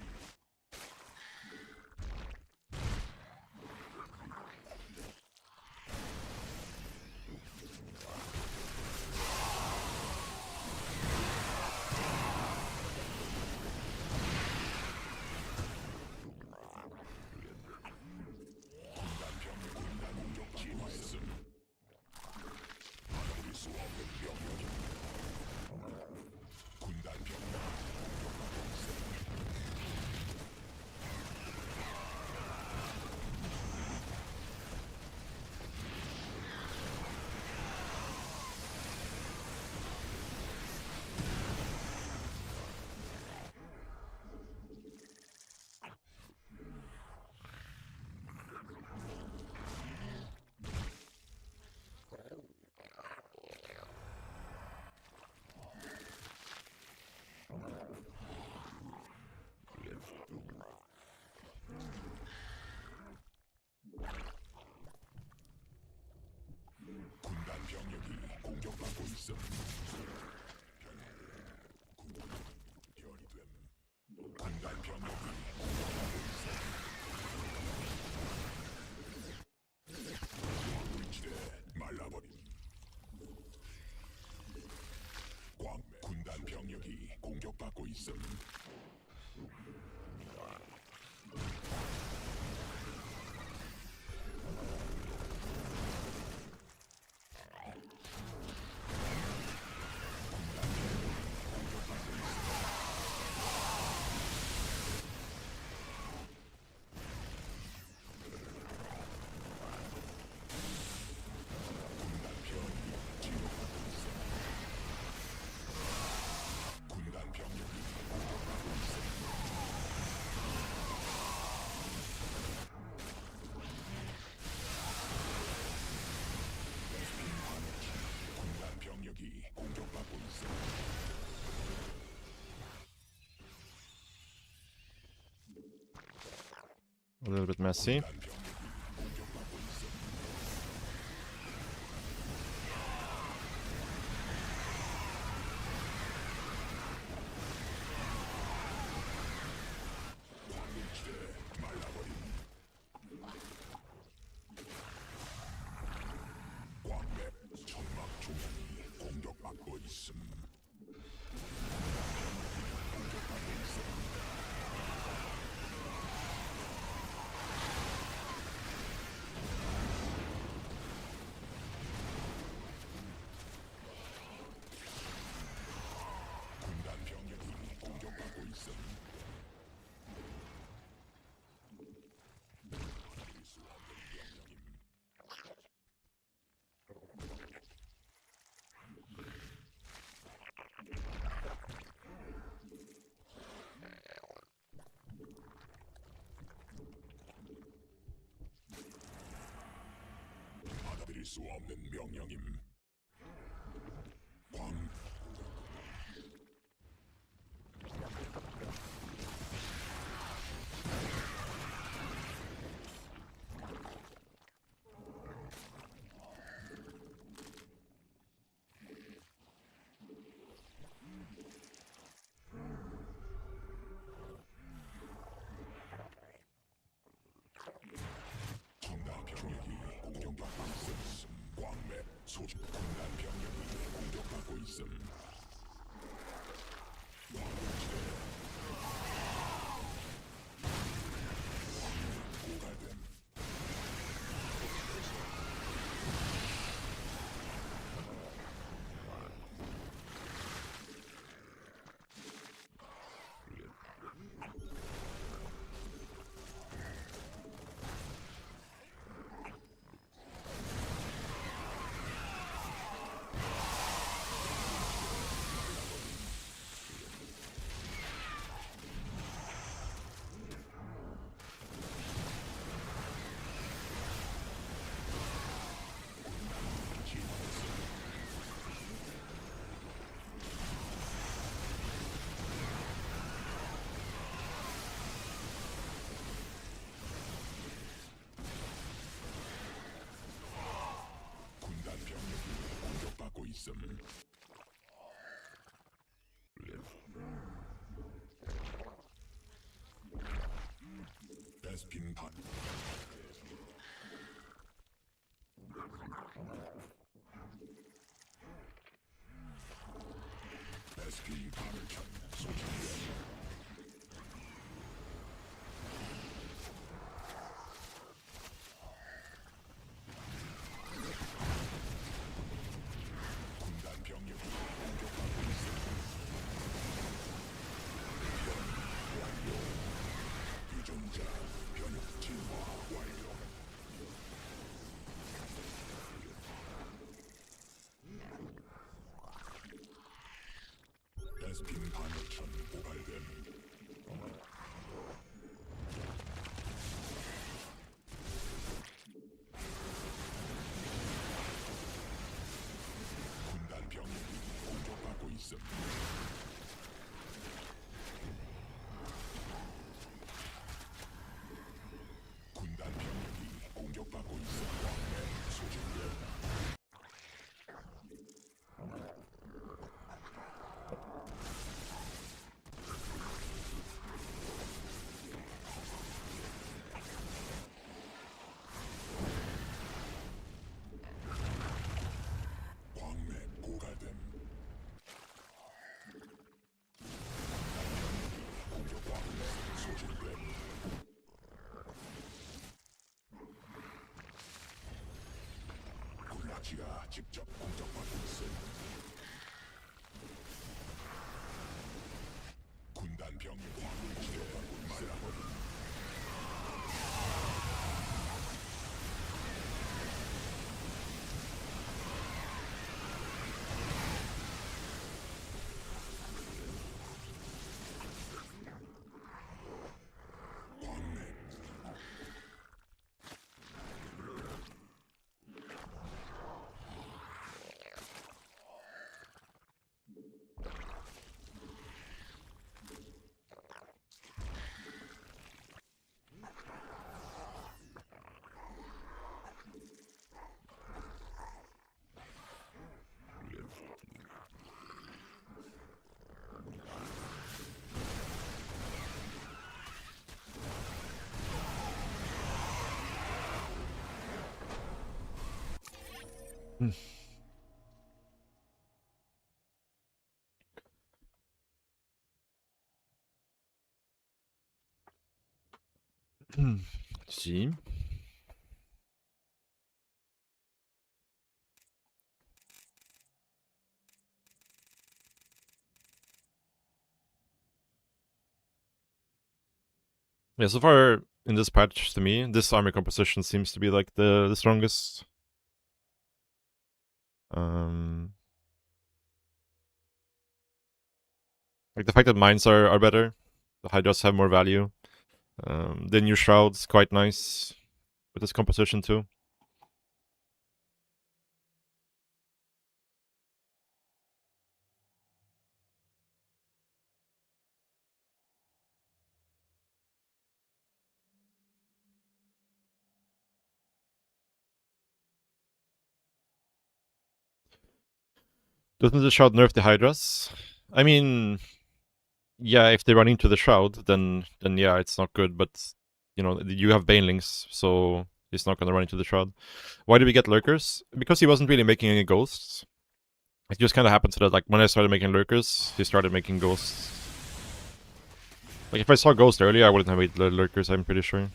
군단 병력 군단 공격 진화했음. 막을 수 없는 병력이. 군단 병력 공격받고 있음. 군단 병력이 공격받고 있음. 별이 됨. 군단 병력이 공격받고 있음. 광물지대 말라버림. 군단 병력이 공격받고 있음. A little bit messy. 광맥 천막 중앙이 공격받고 있음. 군단 병력이 공격받고 있음. 받을 수 없는 명령임. 받아들일 수 없는 명령임. 광 군단 병력이 공격받고 있음. 광맥 소집 군단 병력이 공격받고 있음. 고갈됨. 군단 병력이 공격받고 있음. 베스핀 반 베스핀 반천 소진된 군단 병력이 공격받고 있음. 완료. 유전자 변형 진화 완료. 베스핀 반역천 고갈됨. 군단 병력이 공격받고 있음. 군단 병력이 공격받고 있음. 광맥 소진됨. 광맥 고갈됨. 공격 광맥 소진됨. 군라치가 직접 공격받고 있음. 군단 병력이 공격받고 있음. 광맥 See. Yeah, so far in this patch, to me, this army composition seems to be like the strongest. Like the fact that mines are better, the Hydras have more value. The new Shroud's quite nice with this composition too. Doesn't the Shroud nerf the Hydras? I mean, yeah, if they run into the Shroud, then yeah, it's not good. But you know, you have Banelings, so he's not gonna run into the Shroud. Why did we get Lurkers? Because he wasn't really making any ghosts. It just kind of happened so that like when I started making Lurkers, he started making ghosts. Like if I saw Ghost earlier, I wouldn't have made Lurkers. I'm pretty sure.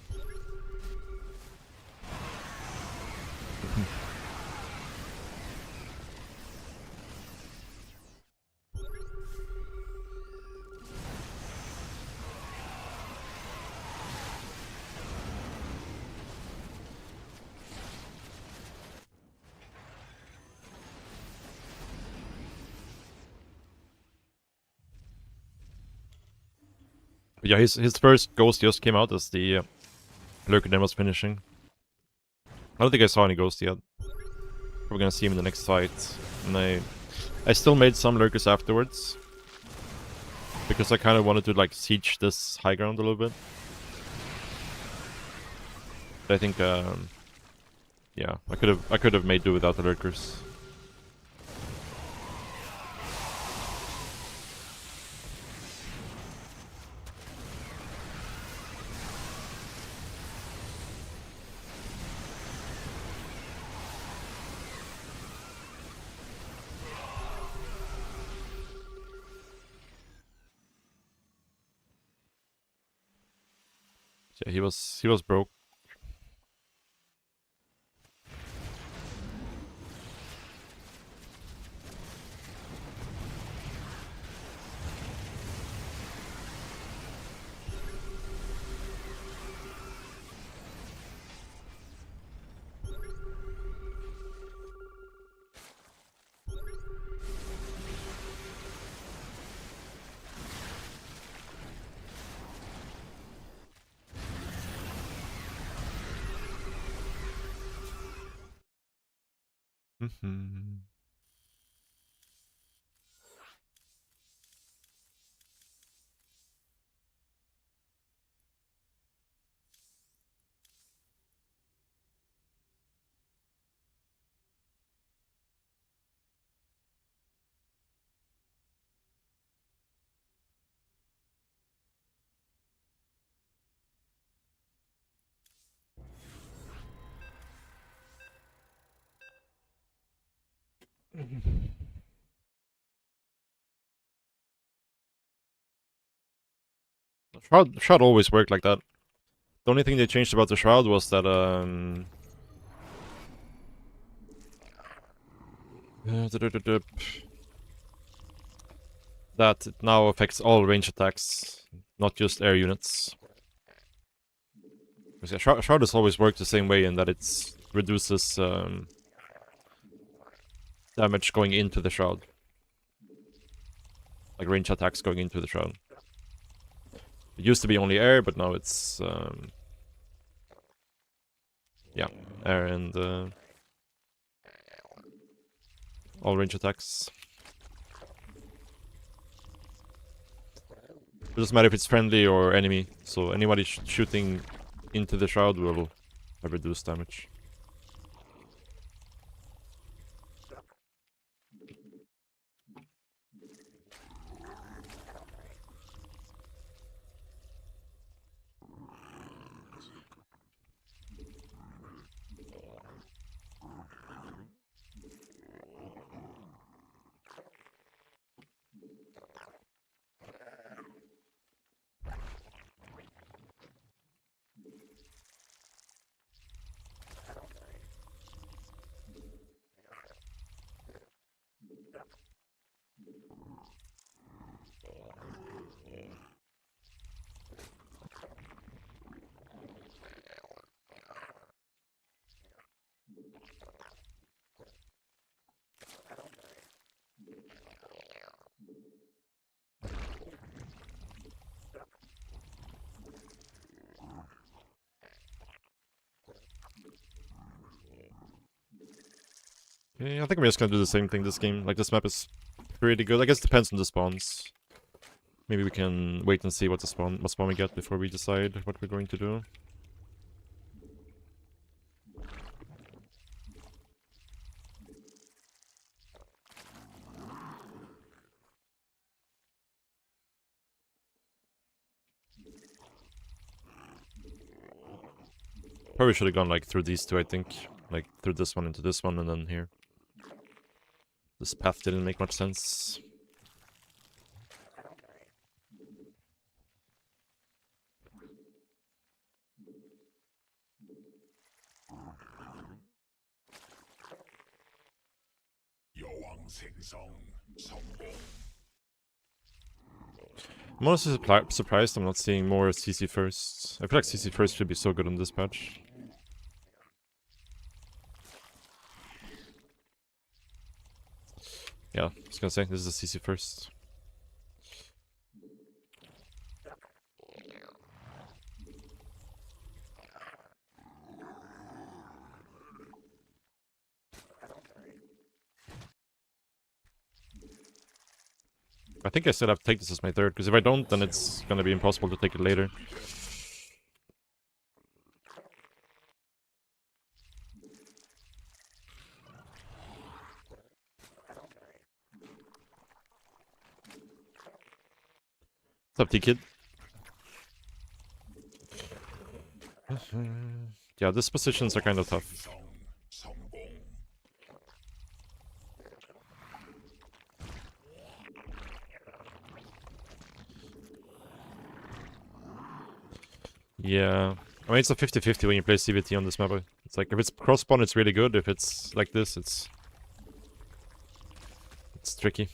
Yeah, his first ghost just came out as the Lurker then was finishing. I don't think I saw any ghosts yet. We're gonna see him in the next fight. And I still made some Lurkers afterwards. Because I kind of wanted to like siege this high ground a little bit. But I think, yeah, I could have made do without the Lurkers. Yeah, he was broke. Shroud always worked like that. The only thing they changed about the Shroud was that that it now affects all range attacks, not just air units. Because yeah, Shroud has always worked the same way in that it reduces damage going into the Shroud. Like range attacks going into the Shroud. It used to be only air, but now it's yeah, air and all range attacks. It doesn't matter if it's friendly or enemy, so anybody shooting into the Shroud will have reduced damage. Okay, I think I'm just gonna do the same thing this game. Like, this map is pretty good. I guess it depends on the spawns. Maybe we can wait and see what spawn we get before we decide what we're going to do. Probably should have gone like through these two, I think. Like through this one into this one and then here. This path didn't make much sense. 여왕 생성 성공. I'm honestly surprised I'm not seeing more CC first. I feel like CC first should be so good on this patch. Yeah, I was gonna say, this is a CC first. I think I still have to take this as my third, because if I don't, then it's gonna be impossible to take it later. What's up, T-Kid? Yeah, these positions are kind of tough. Yeah. I mean, it's a 50-50 when you play CVT on this map. It's like, if it's cross-spawn, it's really good. If it's like this, it's tricky.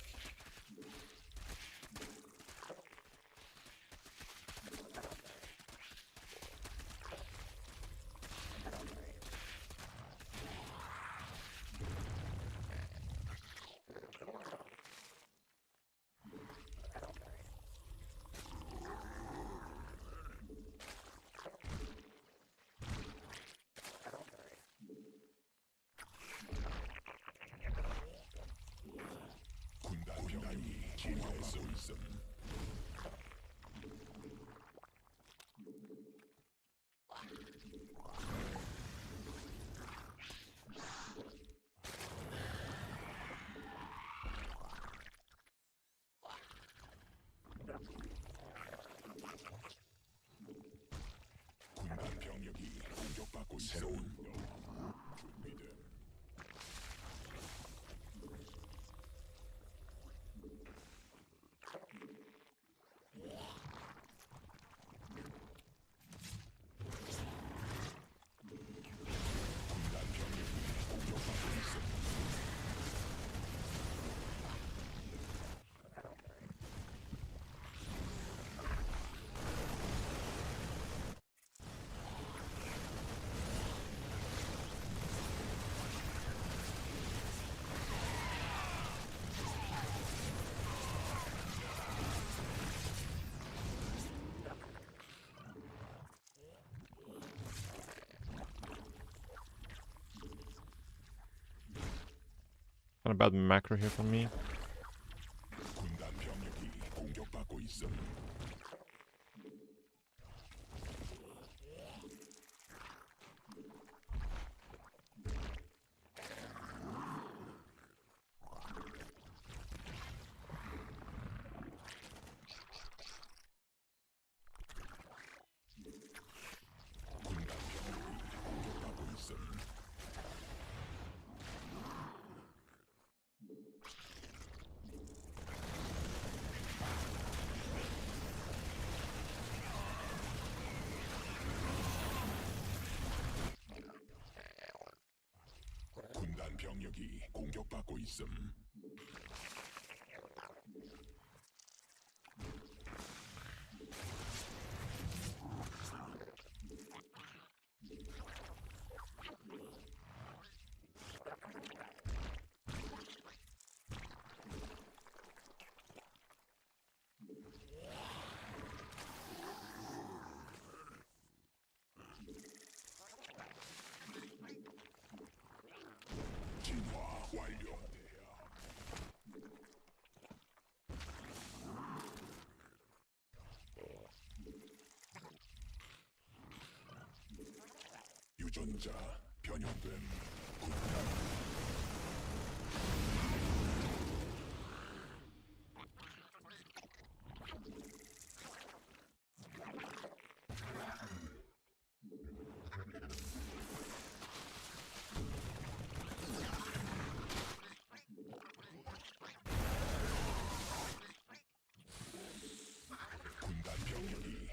군단이 진화할 수 있음. 군단 병력이 공격받고 새로운 준비됨. 군단 병력이 공격받고 있음. Kind of bad macro here from me. 군단 병력이 공격받고 있음. 군단 병력이 공격받고 있음. 군단 병력이 공격받고 있음. 진화 완료. 유전자 변형된 군단. 군단 병력이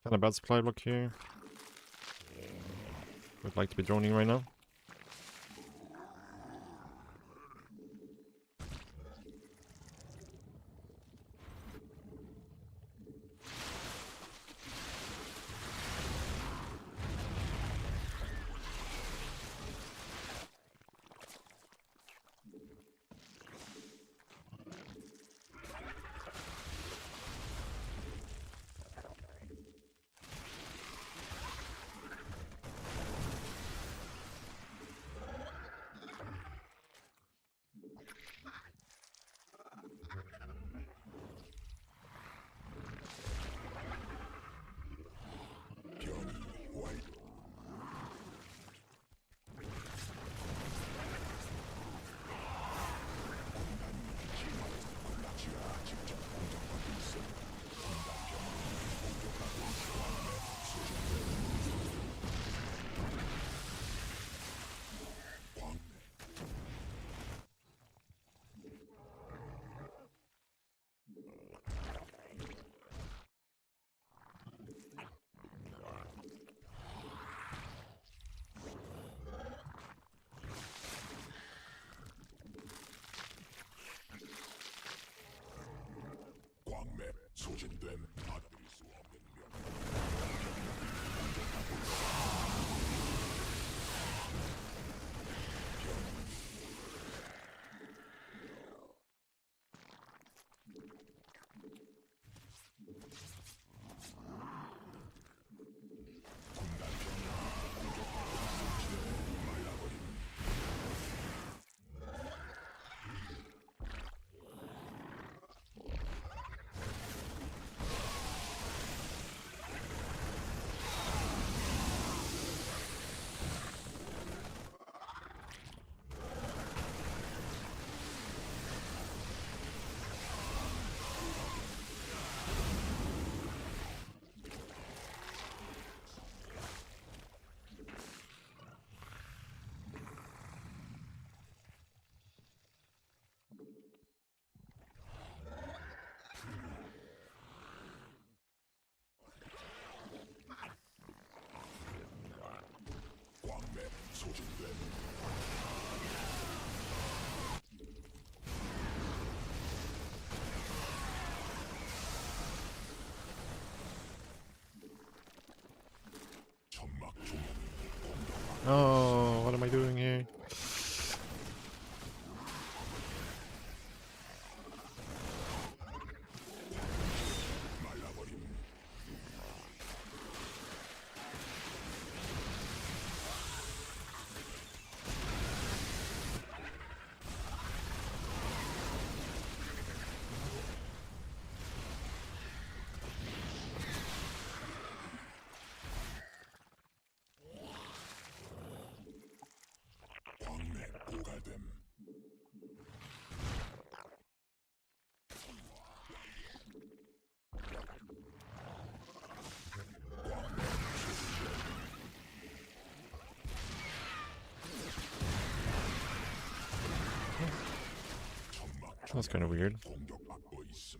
Kind of bad supply block here. Would like to be droning right now. 변이 완료. 군단지가 직접 공격받고 있어. 군단 병력이 공격하고 있어. 광 광맥 소진된 받아들일 수 없는 명. 광맥 소진된 천막 중 Oh, what am I doing here? That's kind of weird. 공격받고 있음.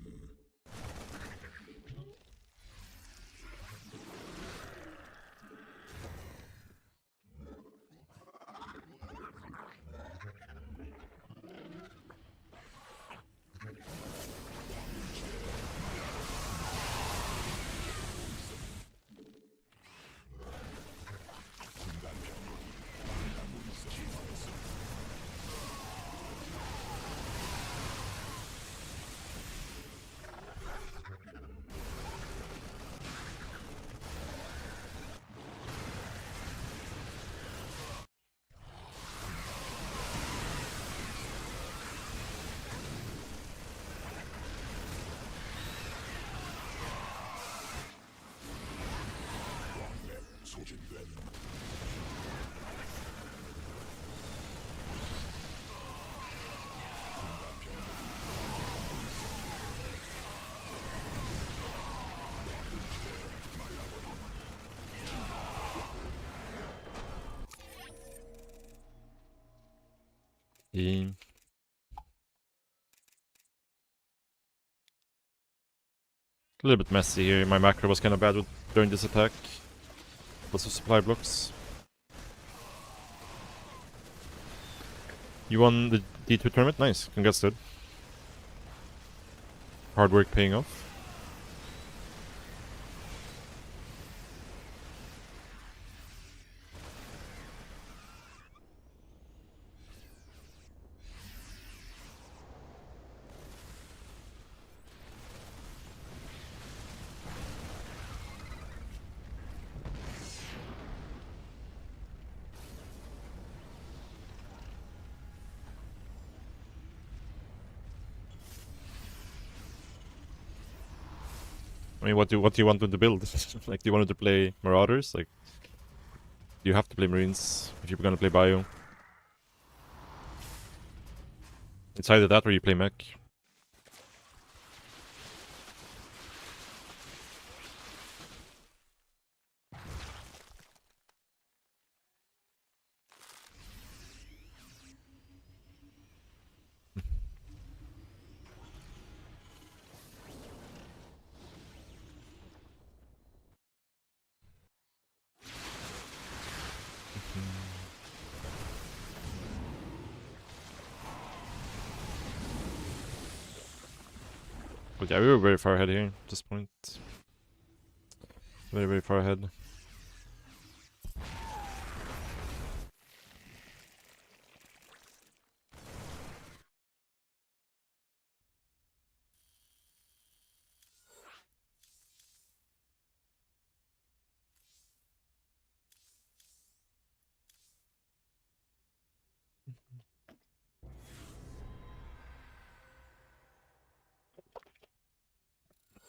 소진된 E. A little bit messy here. My macro was kind of bad during this attack. Lots of supply blocks. You won the D2 tournament? Nice. Congrats, dude. Hard work paying off. I mean, what do you want them to build? Like, do you want them to play Marauders? Like, you have to play Marines if you're gonna play Bio. It's either that or you play Mech. But yeah, we were very far ahead here at this point. Very, very far ahead.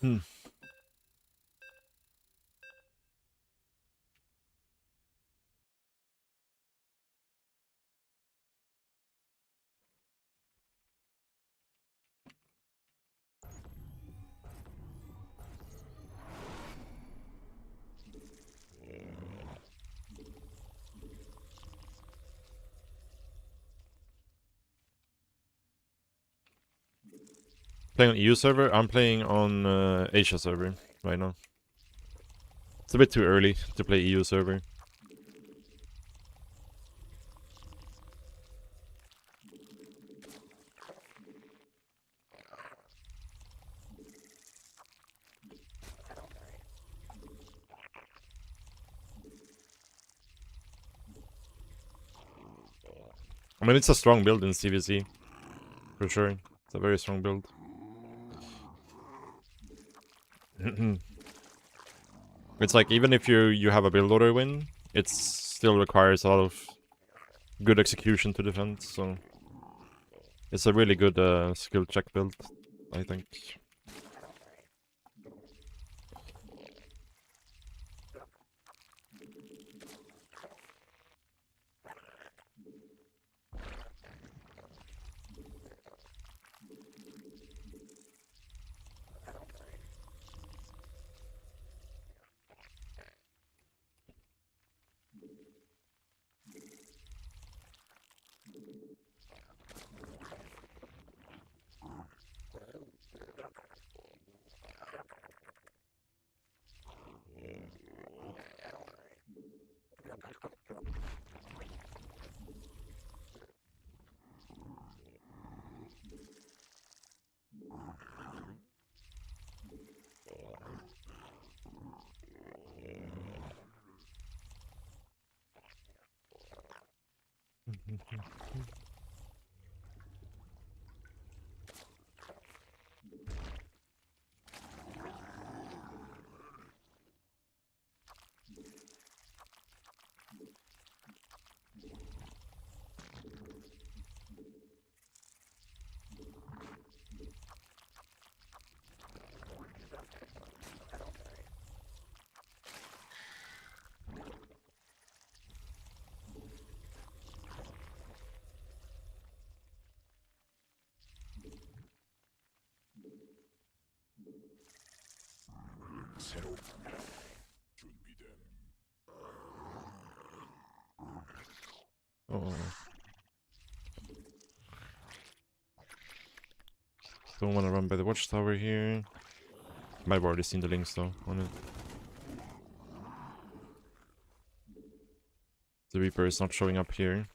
Hmm. Playing on EU server? I'm playing on Asia server right now. It's a bit too early to play EU server. I mean, it's a strong build in CVC. For sure. It's a very strong build. It's like, even if you have a build order win, it still requires a lot of good execution to defend, so it's a really good skill check build, I think. 새로운 준비됨. Oh. Don't want to run by the watchtower here. Might have already seen the links though on it. The Reaper is not showing up here.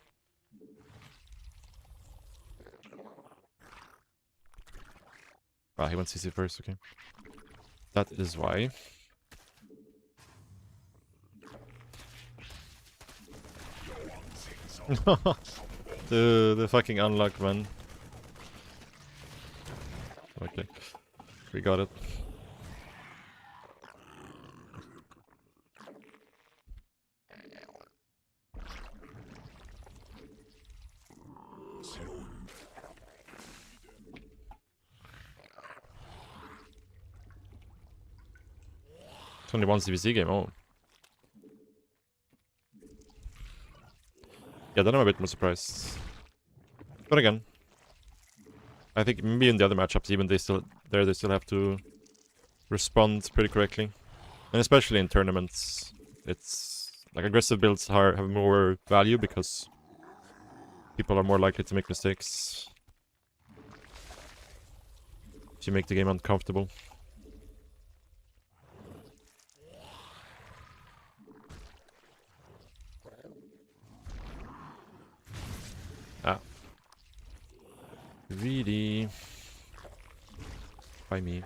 Ah, he went CC first, okay. That is why. the fucking unlock, man. Okay. We got it. 새로운 It's only one CVC game, oh. Yeah, then I'm a bit more surprised. But again, I think maybe in the other matchups, even they still have to respond pretty correctly, and especially in tournaments, it's like aggressive builds have more value because people are more likely to make mistakes. To make the game uncomfortable. Ah. Really? By me.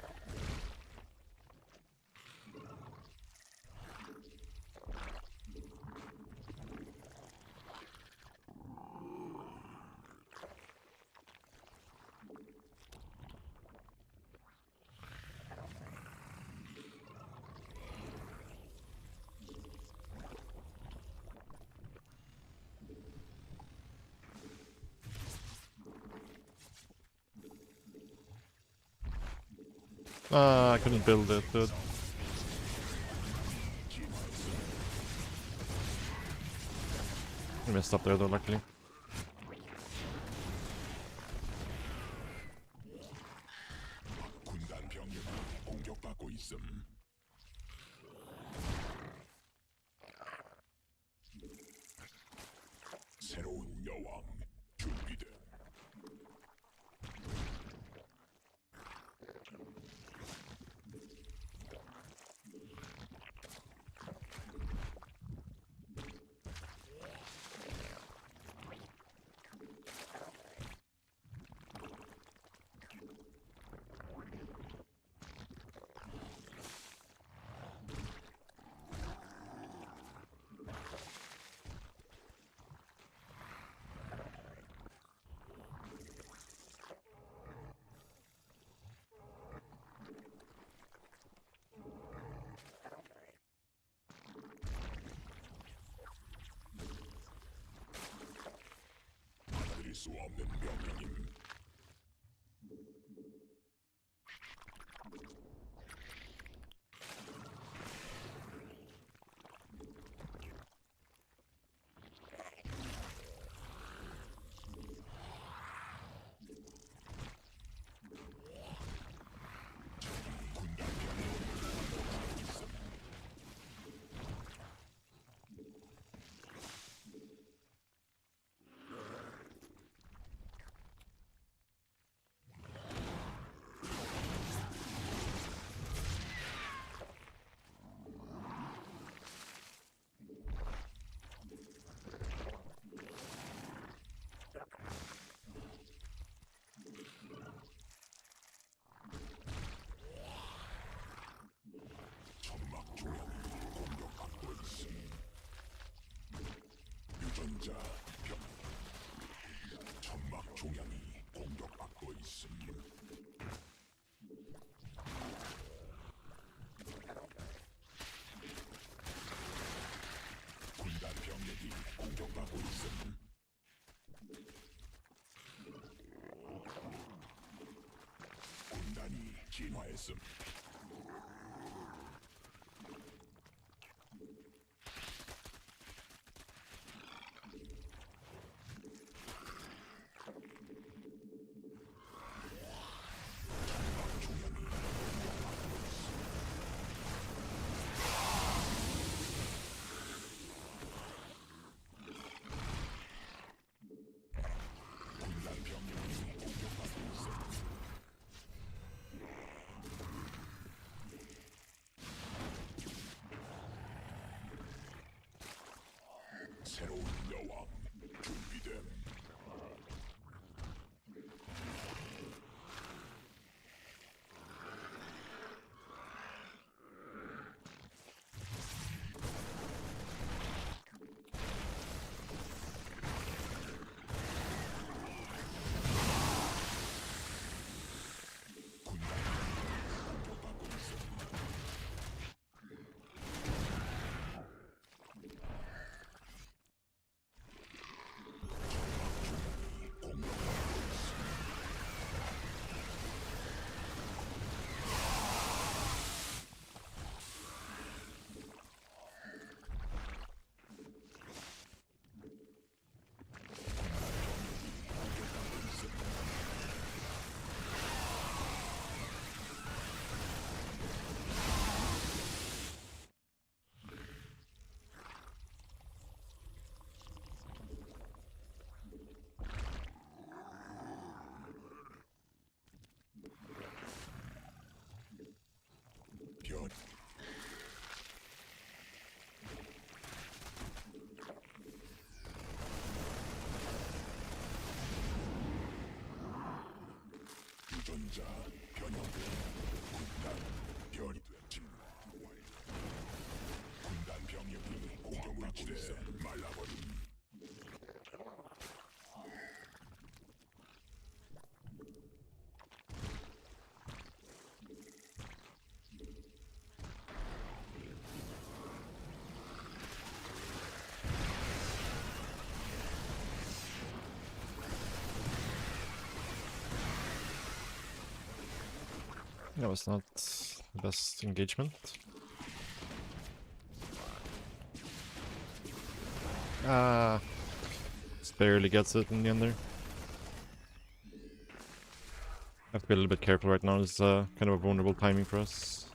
Ah, I couldn't build it, dude. I messed up there though, luckily. 군단 병력이 공격받고 있음. 새로운 여왕 준비됨. 받아들일 수 없는 명령임. 군단 병력이 공격받고 있음. 천막 조약이 공격받고 있음. 유전자 병. 천막 종양이 공격받고 있음. 군단 병력이 공격받고 있음. 군단이 진화했음. 새로운 여왕 준비됨. 공격받고 있음. 변 유전자 변형됨. 군단 변이 됨. 진화 완료. 군단 병력이 공격받고 있어. 말라버림. That was not the best engagement. Ah, just barely gets it in the end there. Have to be a little bit careful right now. It's kind of a vulnerable timing for us.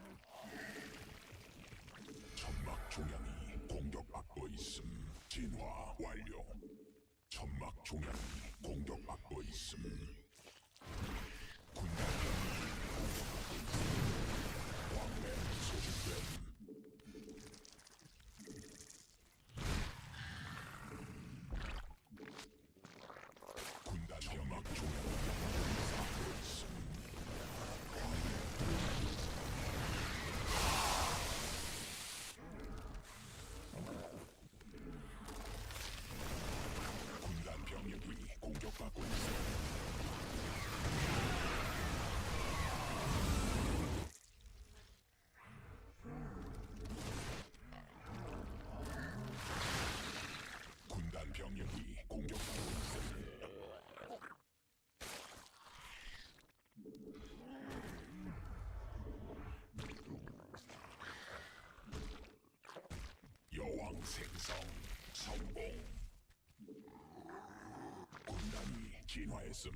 천막 종양이 공격받고 있음. 진화 완료. 천막 종양이 공격받고 있음. 군단 병력이 공격받고 있음. 왕래 소집됨. 군단 병력 종양이 공격받고 있음. 군단 병력이 공격받고 있음. 군단 병력이 공격받고 있음. 여왕 생성 성공. 군단이 진화했음.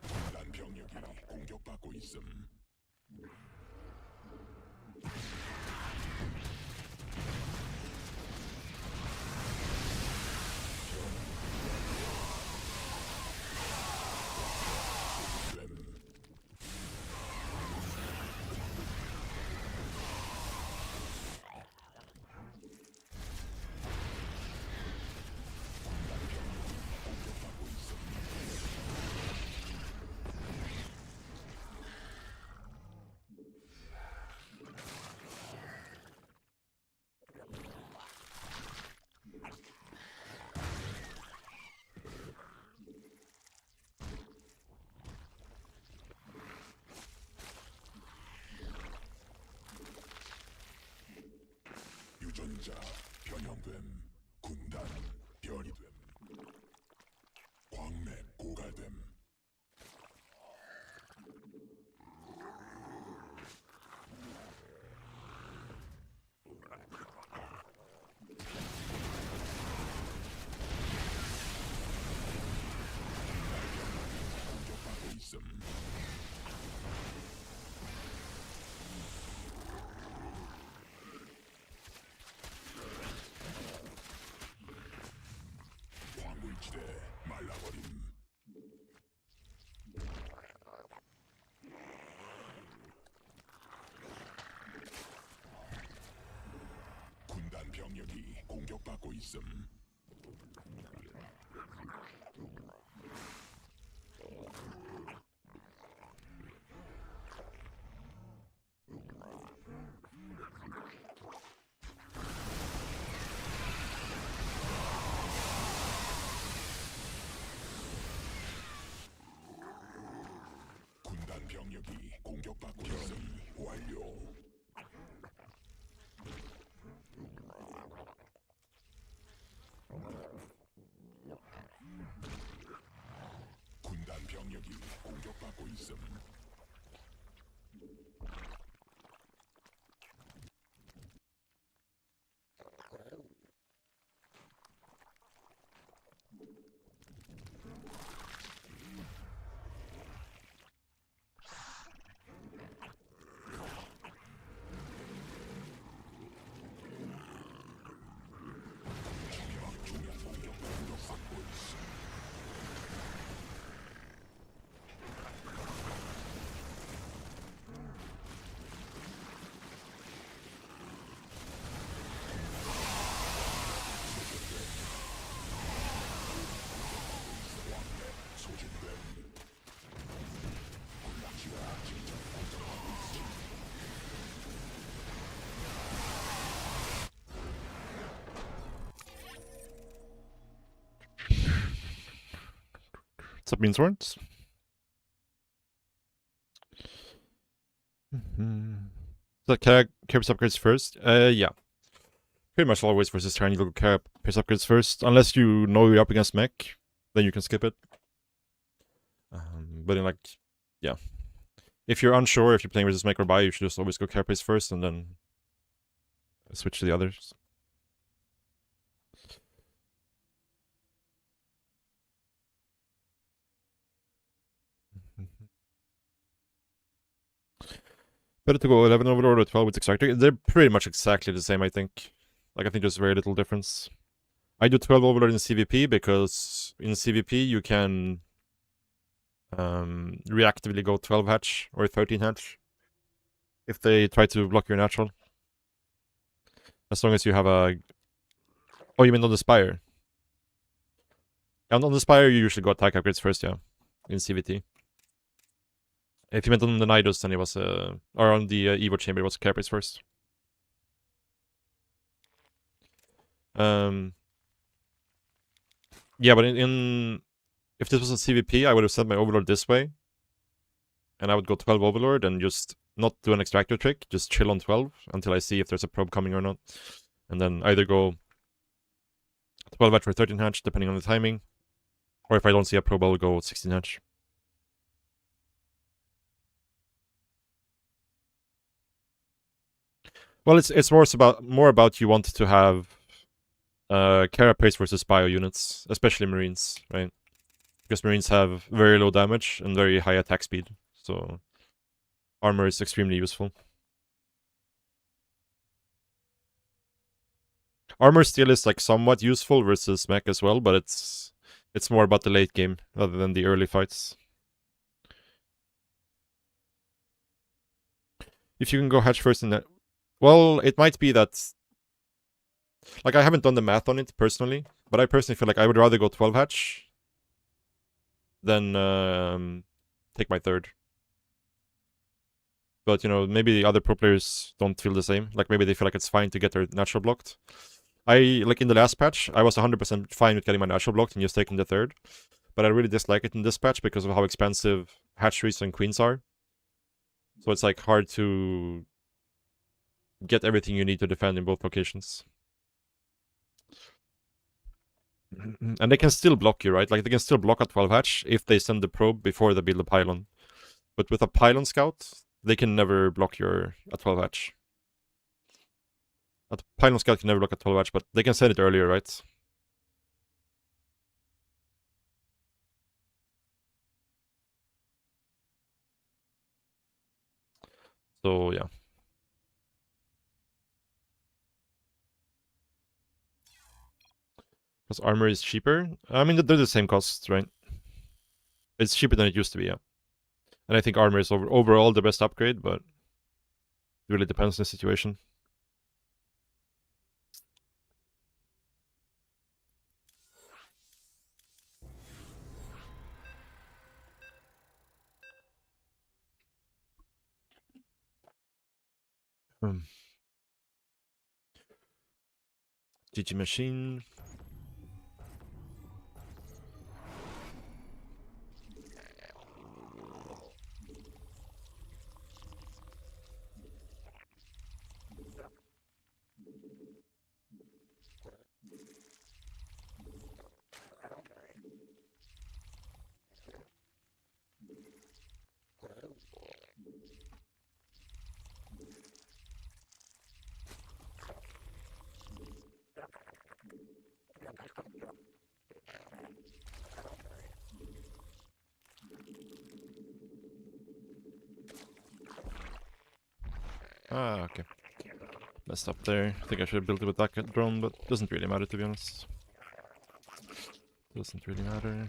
군단 병력이 공격받고 있음. 됨. 군단 병력이 공격받고 있음. 유전자 변형됨. 군단 변이 됨. 광맥 고갈됨. 공격받고 있음. 있음. 군단 병력이 공격받고 있음. 완료. 군단 병력이 공격받고 있음. 중요한 공격받고 있음. 소진됨. 군락지가 직접 공격하고 있음. What's up, Beanswords? So Carib's upgrades first? Yeah. Pretty much always versus Tyranny, you go Carib's upgrades first. Unless you know you're up against mech, then you can skip it. But in like, yeah. If you're unsure if you're playing versus mech or buy, you should just always go Carib's first and then switch to the others. Better to go 11 Overlord or 12 with Extractor. They're pretty much exactly the same, I think. Like, I think there's very little difference. I do 12 Overlord in CVP because in CVP you can reactively go 12 hatch or 13 hatch if they try to block your natural. As long as you have a... Oh, you mean on the Spire? And on the Spire you usually go attack upgrades first, yeah. In CVT. If you meant on the Nidus, then it was or on the Evo Chamber, it was Carapace first. Yeah, but in if this was a CVP, I would have set my Overlord this way. And I would go 12 Overlord and just not do an Extractor trick, just chill on 12 until I see if there's a probe coming or not. And then either go 12 hatch or 13 hatch, depending on the timing. Or if I don't see a probe, I'll go 16 hatch. Well, it's more about you want to have Carapace versus bio units, especially Marines, right? Because Marines have very low damage and very high attack speed, so armor is extremely useful. Armor still is like somewhat useful versus mech as well, but it's more about the late game rather than the early fights. If you can go hatch first in that... Well, it might be that... Like, I haven't done the math on it personally, but I personally feel like I would rather go 12 hatch than take my third. But, you know, maybe the other pro players don't feel the same. Like, maybe they feel like it's fine to get their natural blocked. Like, in the last patch, I was 100% fine with getting my natural blocked and just taking the third. But I really dislike it in this patch because of how expensive hatcheries and queens are. So it's, like, hard to get everything you need to defend in both locations. And they can still block you, right? Like, they can still block a 12 hatch if they send the probe before they build a pylon. But with a pylon scout, they can never block your a 12 hatch. A pylon scout can never block a 12 hatch, but they can send it earlier, right? So, yeah. Because armor is cheaper. I mean, they're the same costs, right? It's cheaper than it used to be, yeah. And I think armor is overall the best upgrade, but it really depends on the situation. GG machine. Ah, okay. Messed up there. I think I should have built it with that drone, but doesn't really matter, to be honest. Doesn't really matter.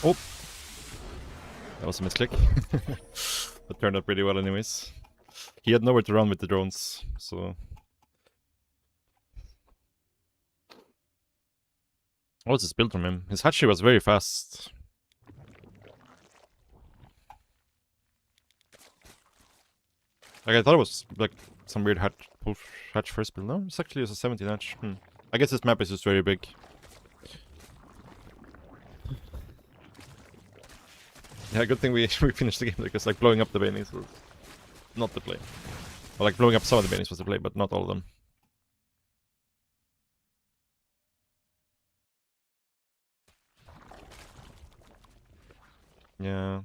Oh! That was a misclick. That turned out pretty well anyways. He had nowhere to run with the drones, so... What's his build from him? His hatchery was very fast. Like, I thought it was like some weird hatch first build. No, it's actually just a 17 hatch. I guess this map is just very big. Yeah, good thing we finished the game, because like blowing up the banelings was not the play. Or like blowing up some of the banelings was the play, but not all of them. Yeah.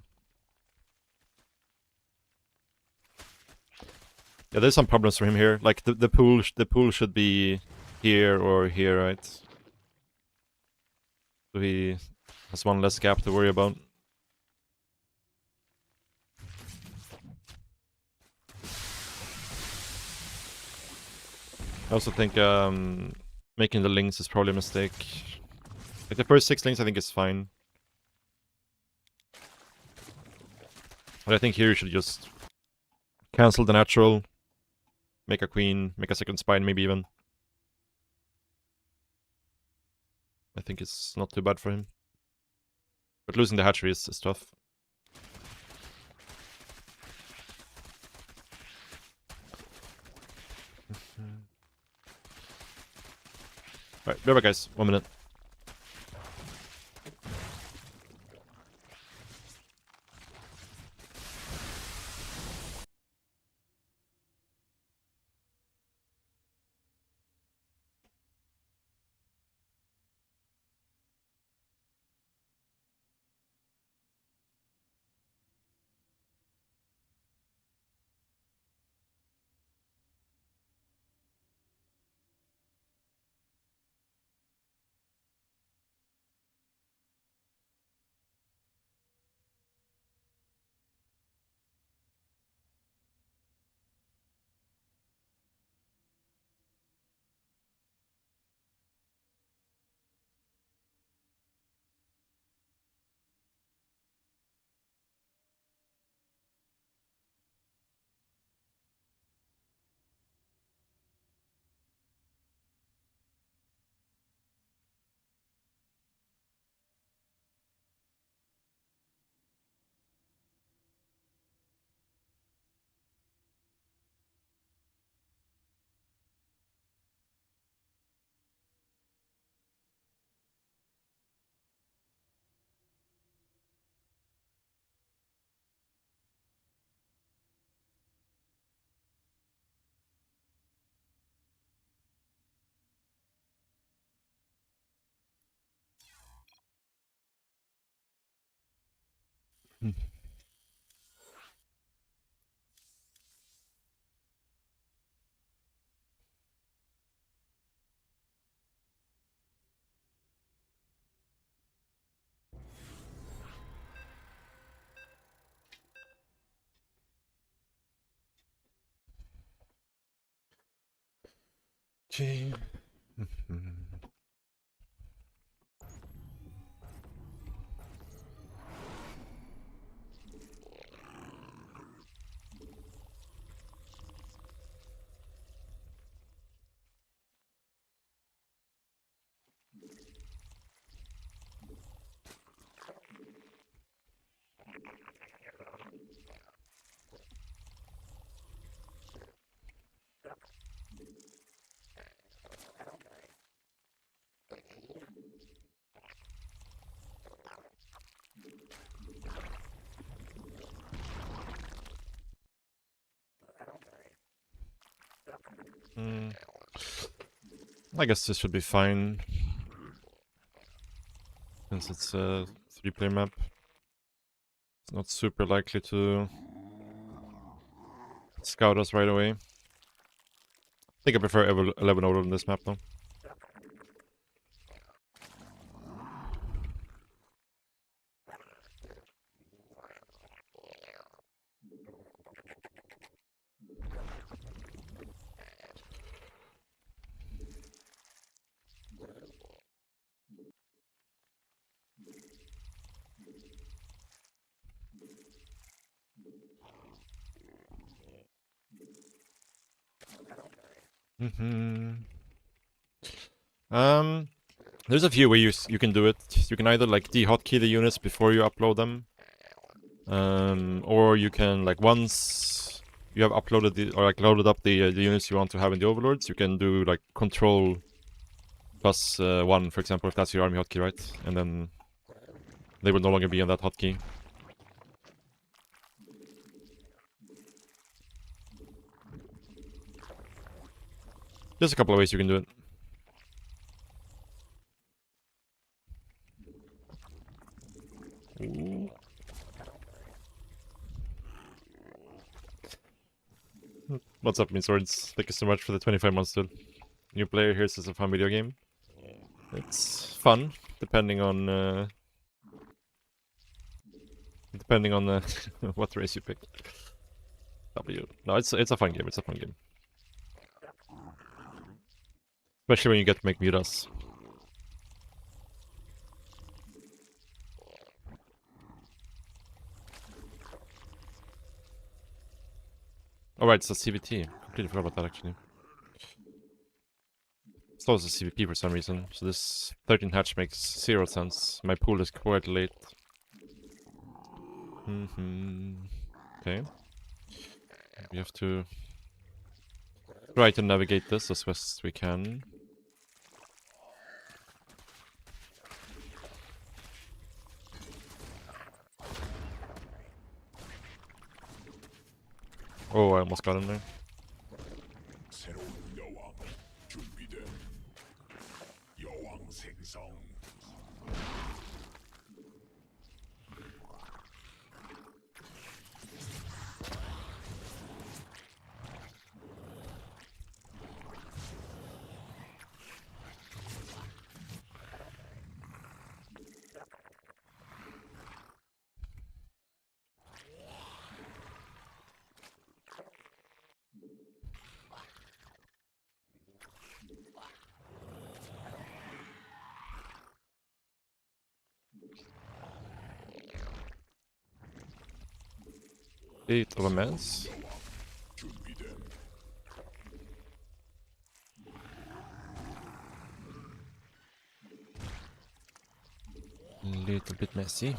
Yeah, there's some problems for him here. Like the pool should be here or here, right? So he has one less gap to worry about. I also think making the links is probably a mistake. Like the first 6 links I think is fine. But I think here you should just cancel the natural, make a queen, make a second spine maybe even. I think it's not too bad for him. But losing the hatchery is tough. Alright, be right back, guys. 1 minute. Okay. I guess this should be fine. Since it's a 3-player map. It's not super likely to scout us right away. I think I prefer 11 Olo on this map though. There's a few ways you can do it. You can either like de-hotkey the units before you upload them, or you can like once you have uploaded or like loaded up the units you want to have in the overlords, you can do like control +1, for example, if that's your army hotkey, right? And then they will no longer be on that hotkey. There's a couple of ways you can do it. Ooh. What's up, Mean Swords? Thank you so much for the 25 months, dude. New player, here's a fun video game. It's fun, depending on what race you pick. W. No, it's a fun game. It's a fun game. Especially when you get to make mutas. Alright, it's a CVT. Completely forgot about that actually. It's always a CVP for some reason, so this 13 hatch makes 0 sense. My pool is quite late. Okay. We have to try to navigate this as best we can. Oh, I almost got him there. 새로운 여왕 준비됨. 여왕 생성. Eight of a mess. 준비됨. Little bit messy.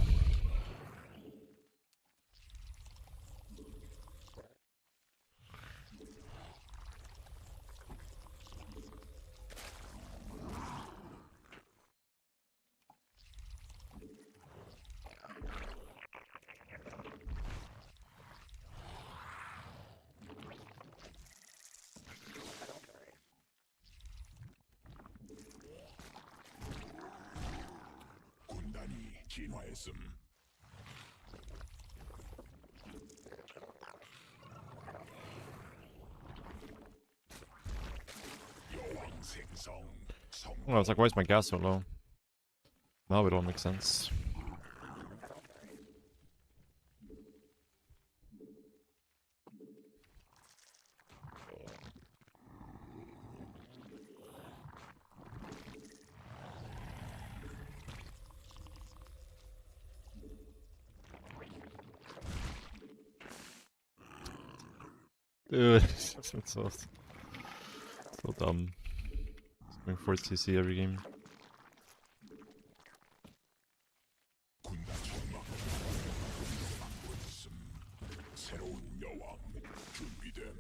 군단이 진화했음. 여왕 생성. Oh, I was like, why is my gas so low? Now it all makes sense. Dude, this is so dumb. Going 4 CC every game. 군단 전막. 막고 있음. 새로운 여왕 준비됨.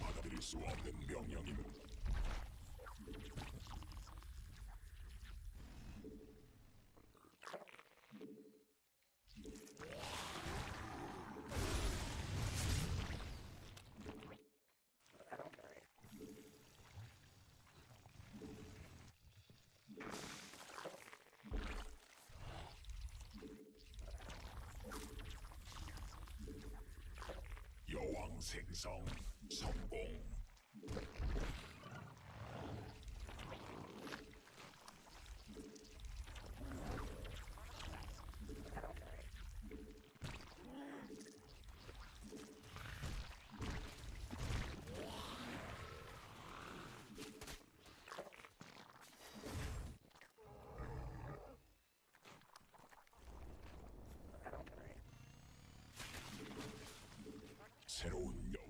받아들일 수 없는 명령임. 여왕 생성 성공. 새로운 여왕.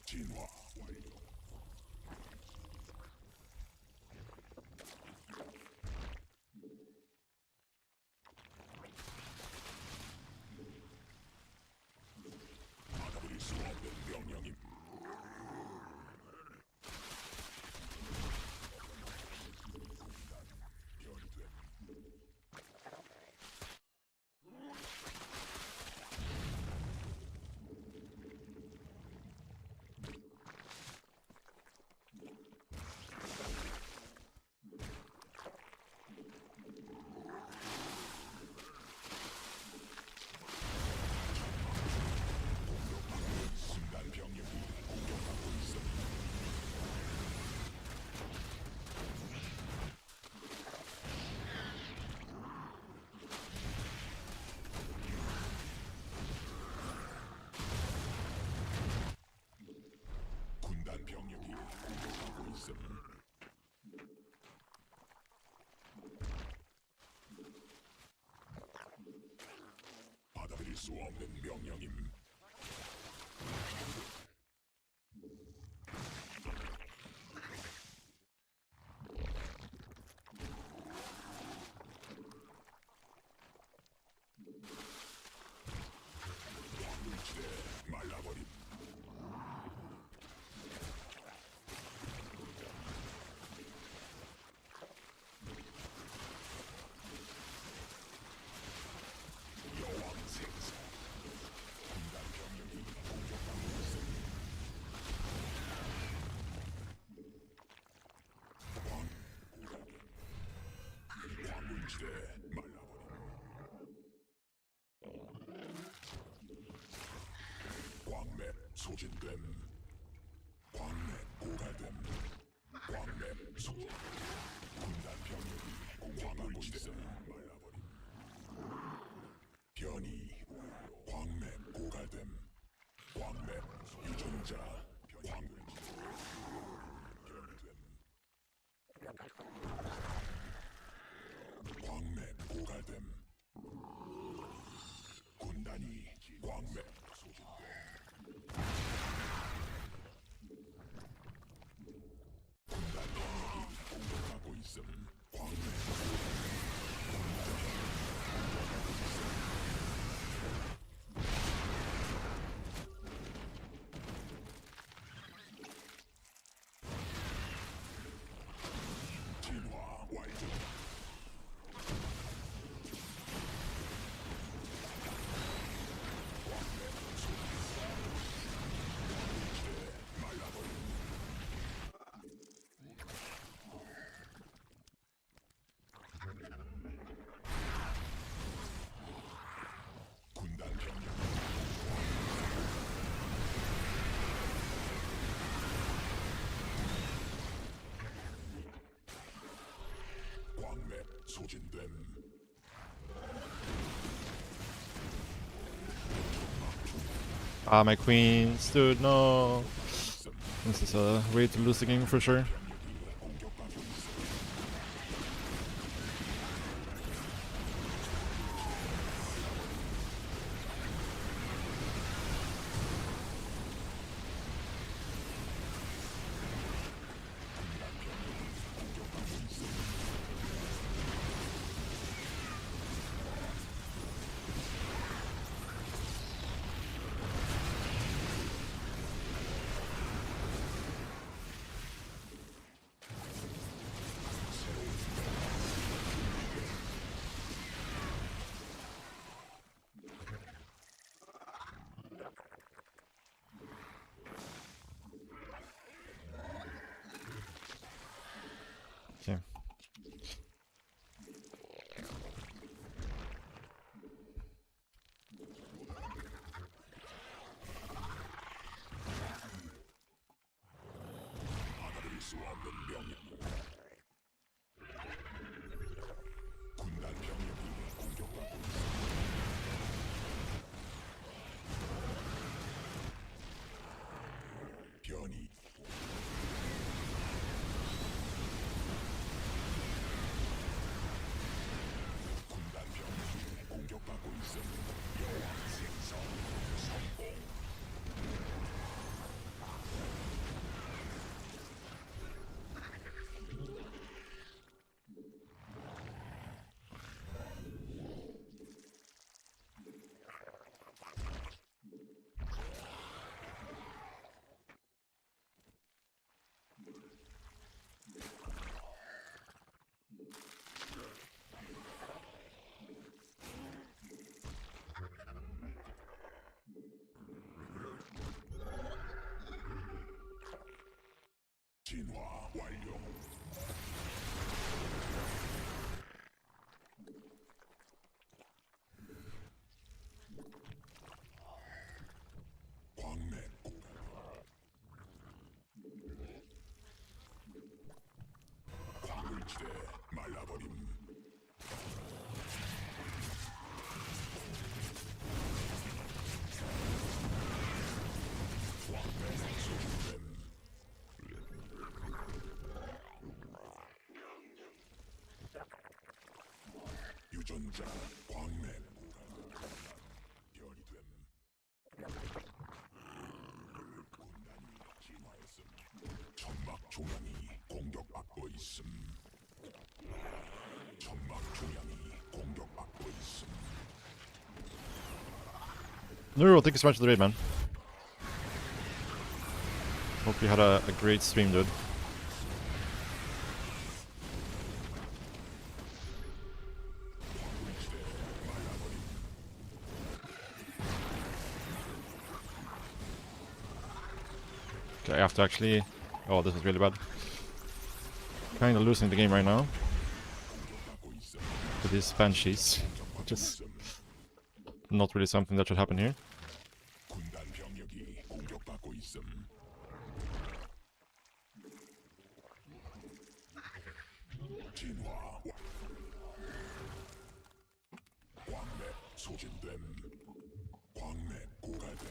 진화 완료. 받아들일 수 없는 명령임. 변됨. 순간 병력이 공격받고 있음. 군단 병력이 공격하고 있음. 명령임. 황무지대 말라버림. 여왕 생사. 군단 병력이 공격받고 있음. 황무지대 말라버림. 광맥 소진됨. 광맥 고갈됨. 광맥 소진. 군단 병력이 공격받고 있음. 말라버림. 변이 광맥 고갈됨. 광맥 유전자 광맥 변됨. 광맥 고갈됨. 군단이 광맥 소진됨. 군단 병력이 공격하고 있음. 광맥 진화 완료. 말라버림. 군단 병력. 광맥 소진됨. Ah, my queens, dude, no. This is a way to lose the game for sure. 공격받고 있음. Okay. 받아들일 수 없는 명령. 군단 병력이 공격받고 있음. 변이. 군단 병력이 공격받고 있음. 여왕 생성 성공. 진화 완료. 광맥 고갈. 광물지대 말라버림. 광맥 소진됨. 유전자 광맥 고갈. 변이 됨. No, thank you so much for the raid, man. Hope you had a great stream, dude. Okay, I have to actually... Oh, this is really bad. Kinda losing the game right now. To these banshees. Which is not really something that should happen here. 군단 병력이 공격받고 있음. 진화. 광맥 소진됨. 광맥 고갈됨.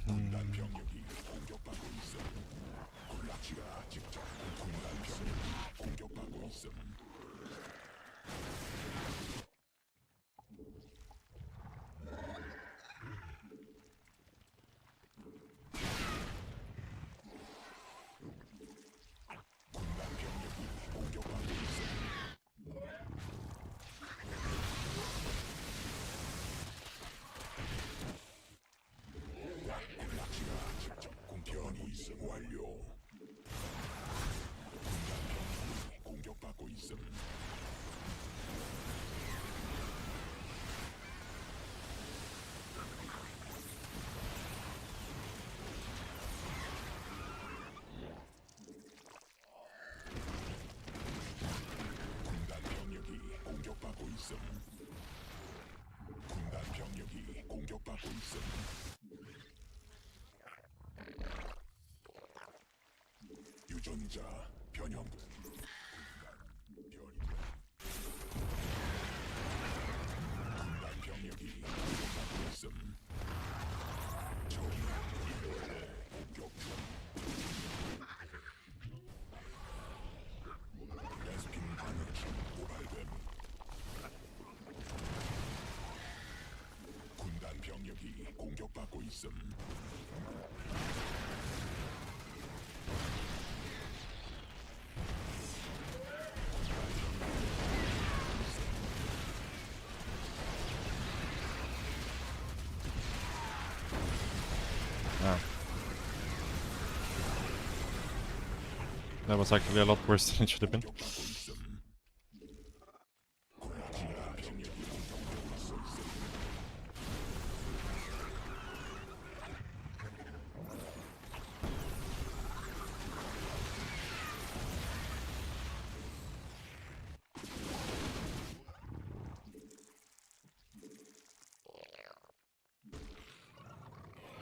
군단 병력이 공격받고 있음. 군락지가 직접 군단 병력이 공격받고 있음. 군단 병력이 공격받고 있음. 군락지가 직접 공격이 있음. 완료. 군단 병력이 공격받고 있음. 군단 병력이 공격받고 있음. 군단 병력이 공격받고 있음. 유전자 변형. 군단 변이. 군단 병력이 공격받고 있음. 적이 공격 중. 레스핀 반응충 고발됨. 군단 병력이 공격받고 있음. Ah. That was actually a lot worse than it should have been. 공격받고 있음.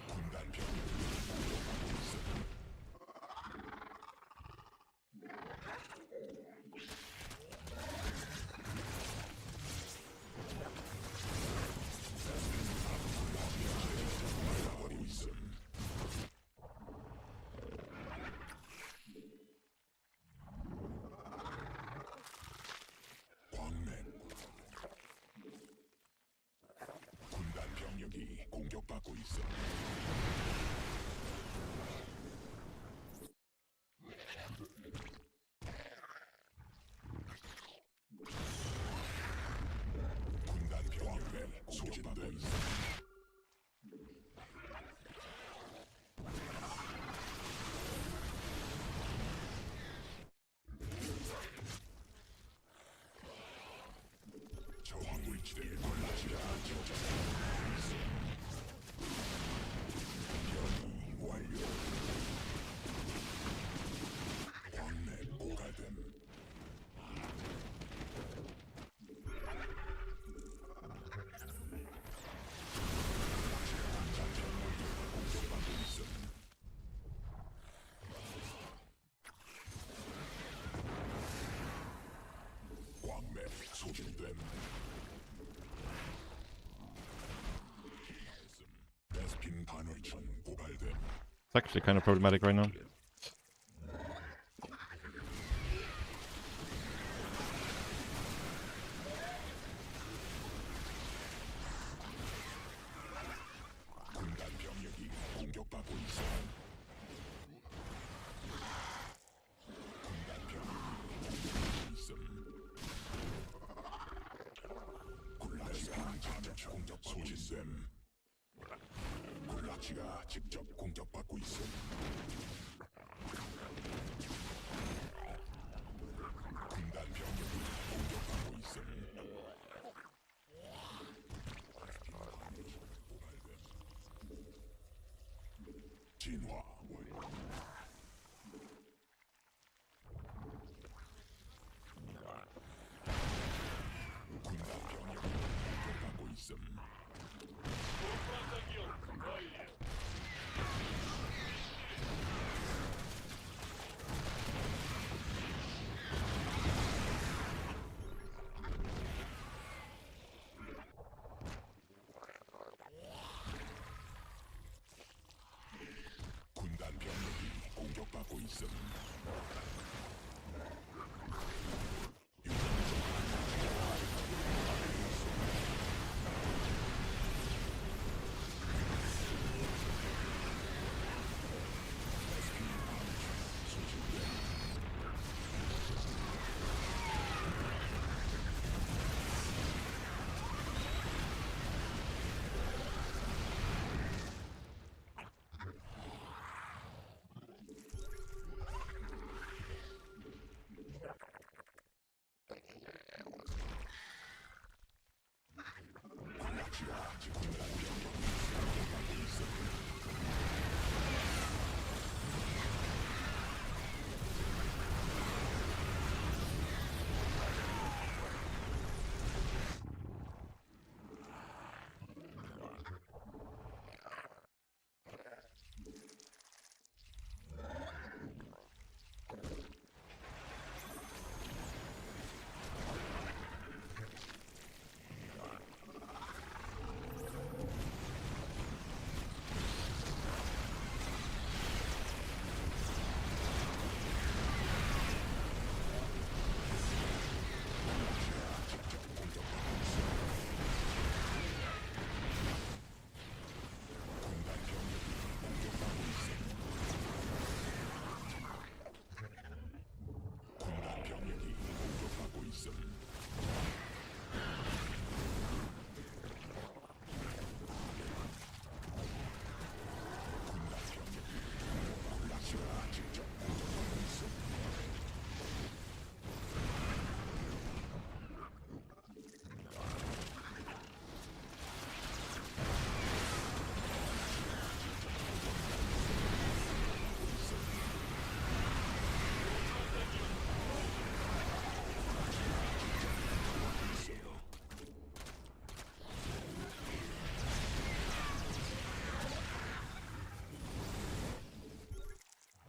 군단 병력이 공격받고 있음. 군단 병력이 공격받고 있음. 말아버리고 있음. 광맥. 군단 병력이 공격받고 있음. 군단 병력이 소진받고 있음. 저항물질을 걸라지라 직접 변이 완료. 광맥 고갈됨. 공격받고 있음. 광맥 소진됨. 레스핀 반응충 고갈됨. It's actually kind of problematic right now. 군단 병력이 공격받고 있어. 군단 병력이 공격받고 있음. 직접 공격받고 있음. 군단 병력이 공격받고 있음. 진화 완료. 군단 병력이 공격받고 있음. 군단 병력이 공격받고 있음. 군단 병력이 공격받고 있음. 군단 병력이 군락지가 직접 공격받고 있음.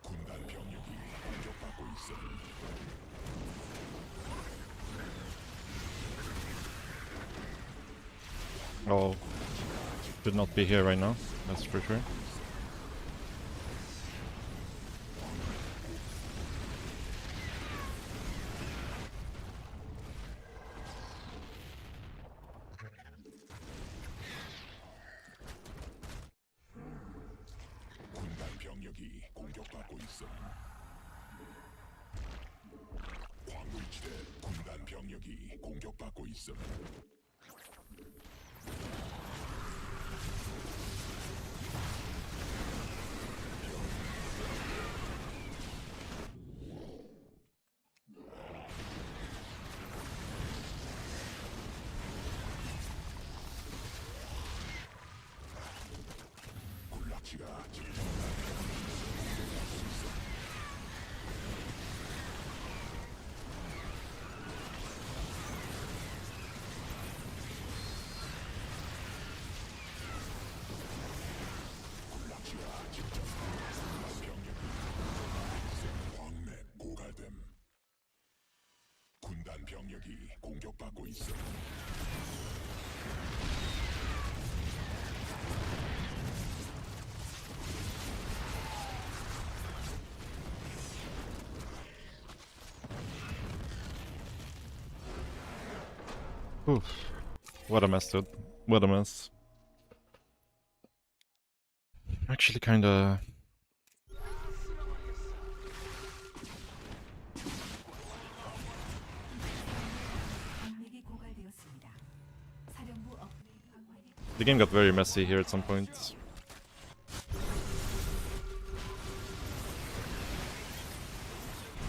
군단 병력이 공격받고 있음. Oh, should not be here right now. That's for sure. 군단 병력이 공격받고 있음. 광물지대 군단 병력이 공격받고 있음. 군락지가 직접 광맥 고갈됨. 군단 병력이 공격받고 있음. Oof. What a mess, dude. What a mess. Actually kinda... 광맥이 고갈되었습니다. 사령부 업그레이드 광맥이 The game got very messy here at some point.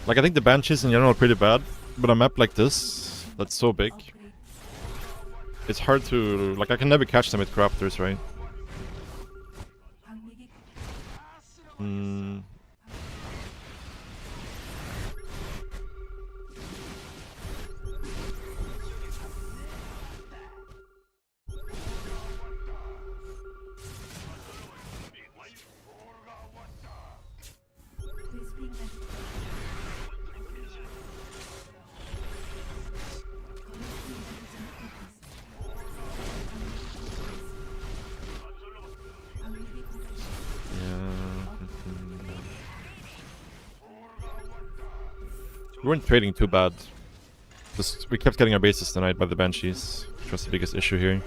Like, I think the Banshees in general are pretty bad, but a map like this, that's so big, 업그레이드 it's hard to... Like, I can never catch them with Corruptors, right? 광맥이 Hmm. 베스핀 가스 광맥이 고갈되었습니다. Yeah. We weren't trading too bad. Just, we kept getting our bases denied by the Banshees, which was the biggest issue here.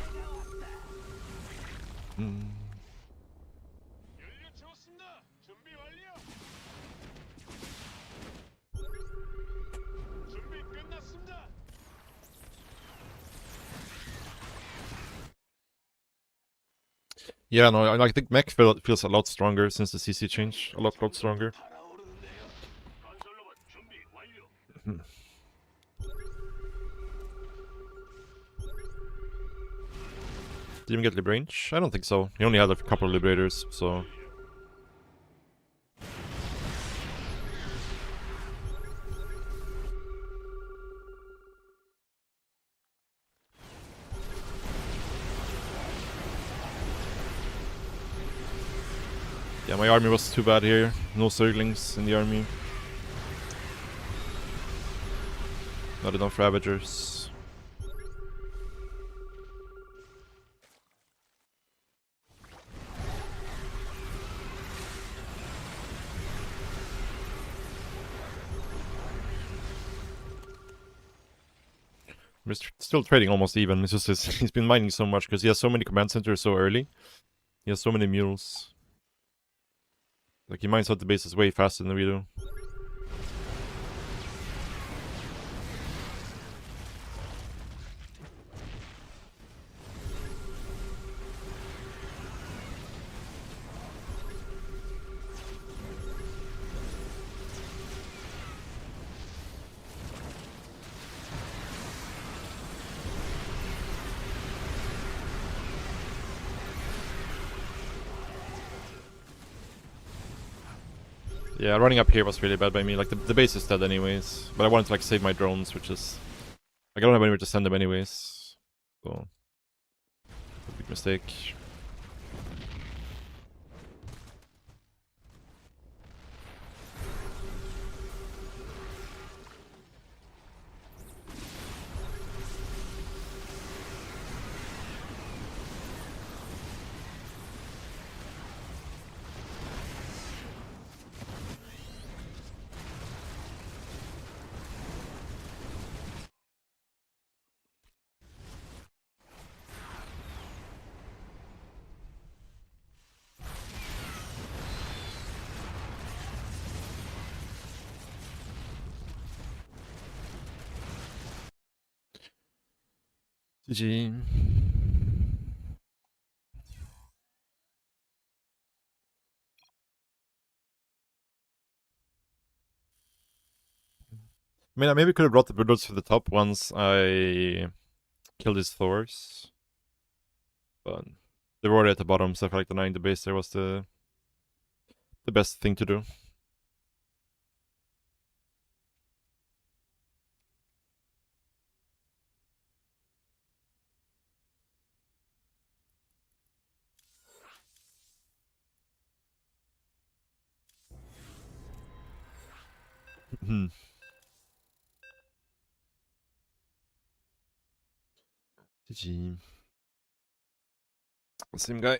Hmm. Yeah, no, I think mech feels a lot stronger since the CC change. A lot stronger. Did you even get Librange? I don't think so. He only had a couple of Liberators, so... Yeah, my army was too bad here. No Zerglings in the army. Not enough Ravagers. We're still trading almost even. It's just he's been mining so much because he has so many command centers so early. He has so many mules. Like, he mines out the bases way faster than we do. Yeah, running up here was really bad by me. Like, the base is dead anyways. But I wanted to, like, save my drones, which is... Like, I don't have anywhere to send them anyways. So... Big mistake. GG. I mean, I maybe could have brought the Bulldogs to the top once I killed his Thors. But they were already at the bottom, so I felt like denying the base there was the best thing to do. GG. Same guy.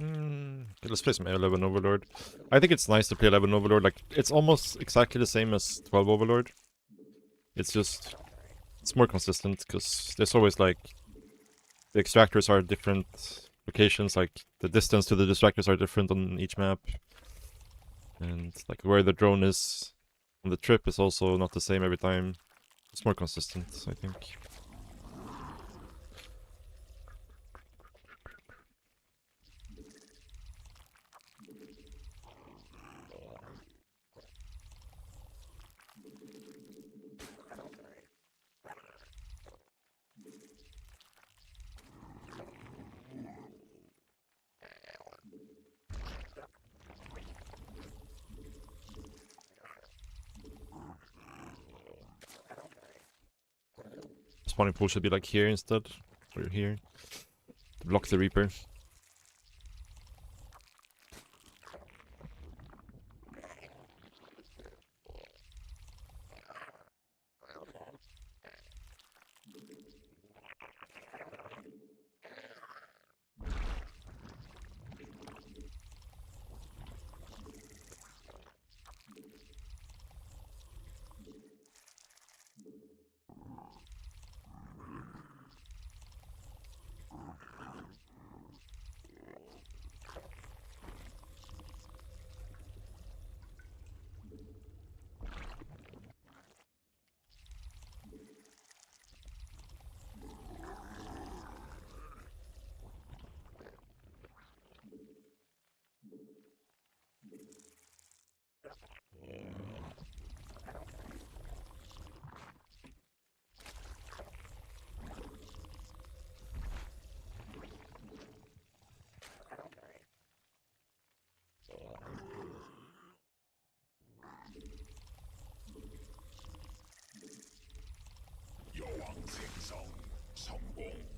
Okay, let's play some 11 Overlord. I think it's nice to play 11 Overlord. Like, it's almost exactly the same as 12 Overlord. It's just It's more consistent because there's always like the extractors are different locations, like the distance to the distractors are different on each map. And like where the drone is on the trip is also not the same every time. It's more consistent, I think. Spawning pool should be like here instead, or here, to block the Reaper. 여왕 생성 성공.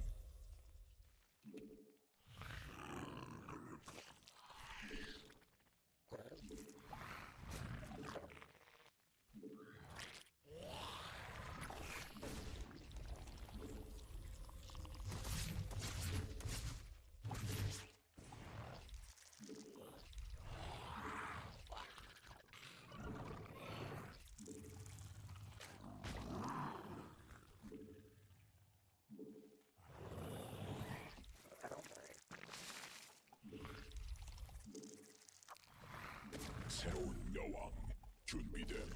새로운 여왕 준비됨.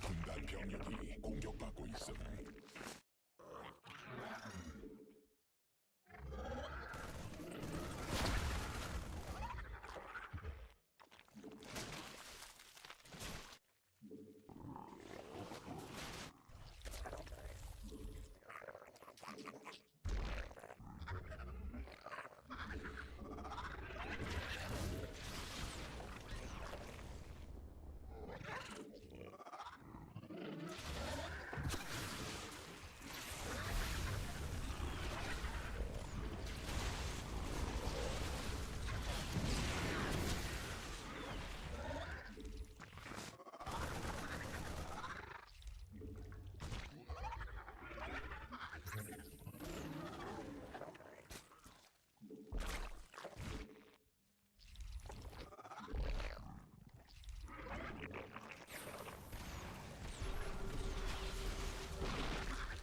군단 병력이 공격받고 있음.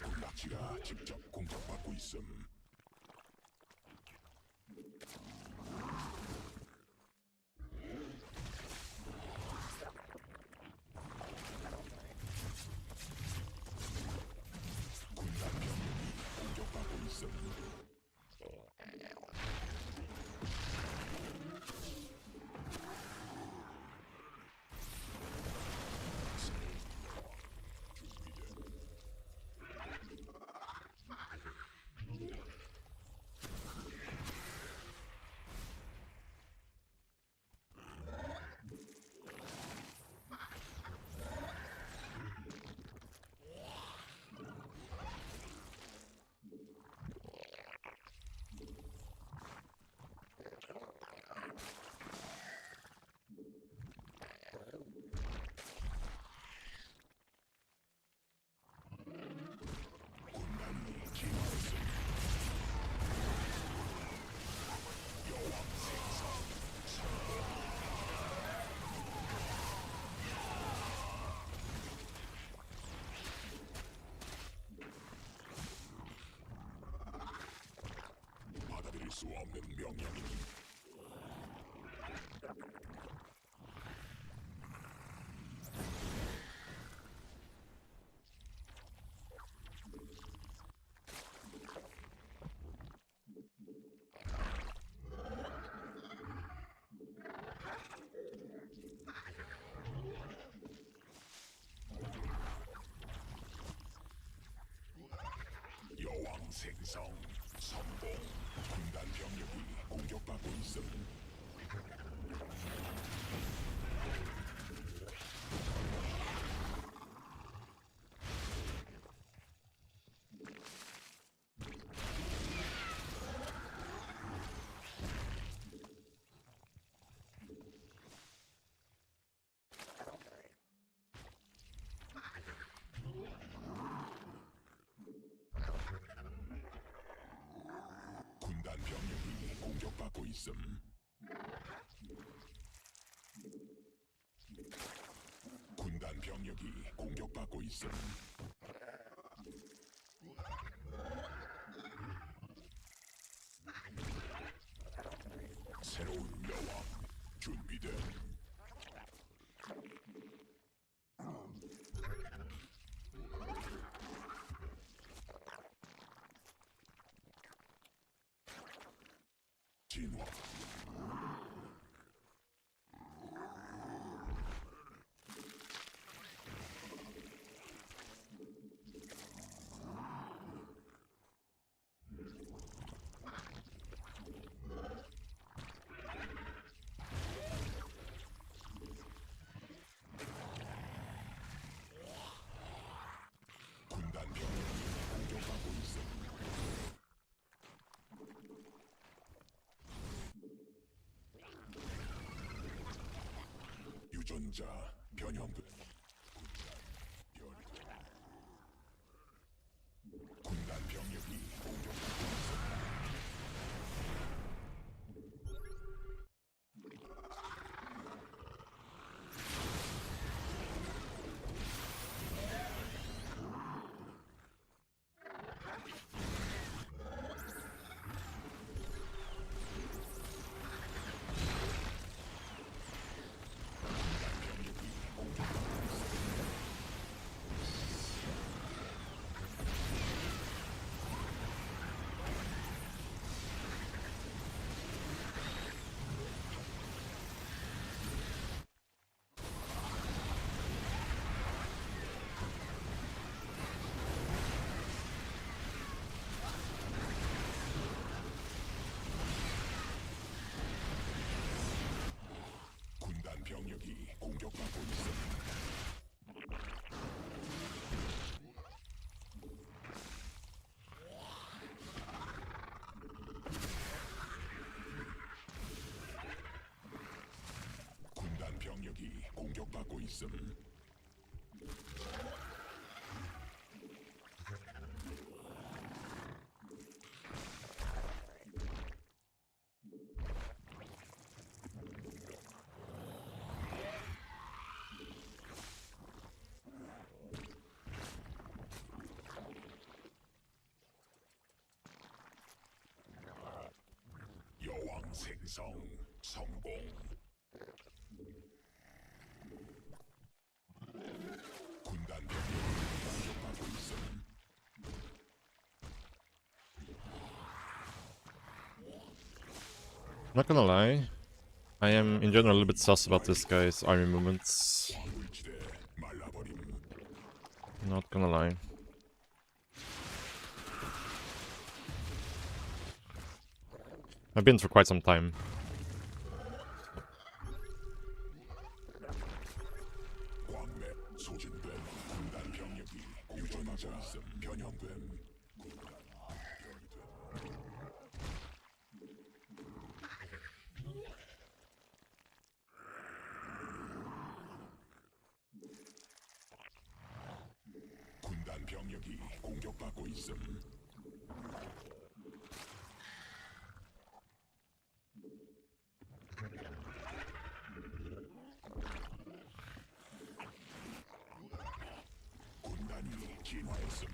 군락지가 직접 공격받고 있음. 군단 병력이 공격받고 있음. 수 없는 명령이니 여왕 생성 성공. 군단 병력이 공격받고 있음. 군단 병력이 공격받고 있음. 군단 병력이 공격받고 있음. 새로운 여왕 준비됨. 진화. 군단 병력이 공격받고 있음. 유전자 변형돼. 군단 병력이 공격받고 있음. 군단 병력이 공격받고 있음. 군단 병력이 공격받고 있음. 여왕 생성 성공. 군단 병력이 공격받고 있음. Not gonna lie, I am in general a little bit sus about this guy's army movements. 황물지대 말라버림. Not gonna lie. I've been for quite some time. 광맥 소진됨. 군단 병력이 유전자 있음. 변형됨. 군단 병력이 공격받고 있음. 군단이 진화했음.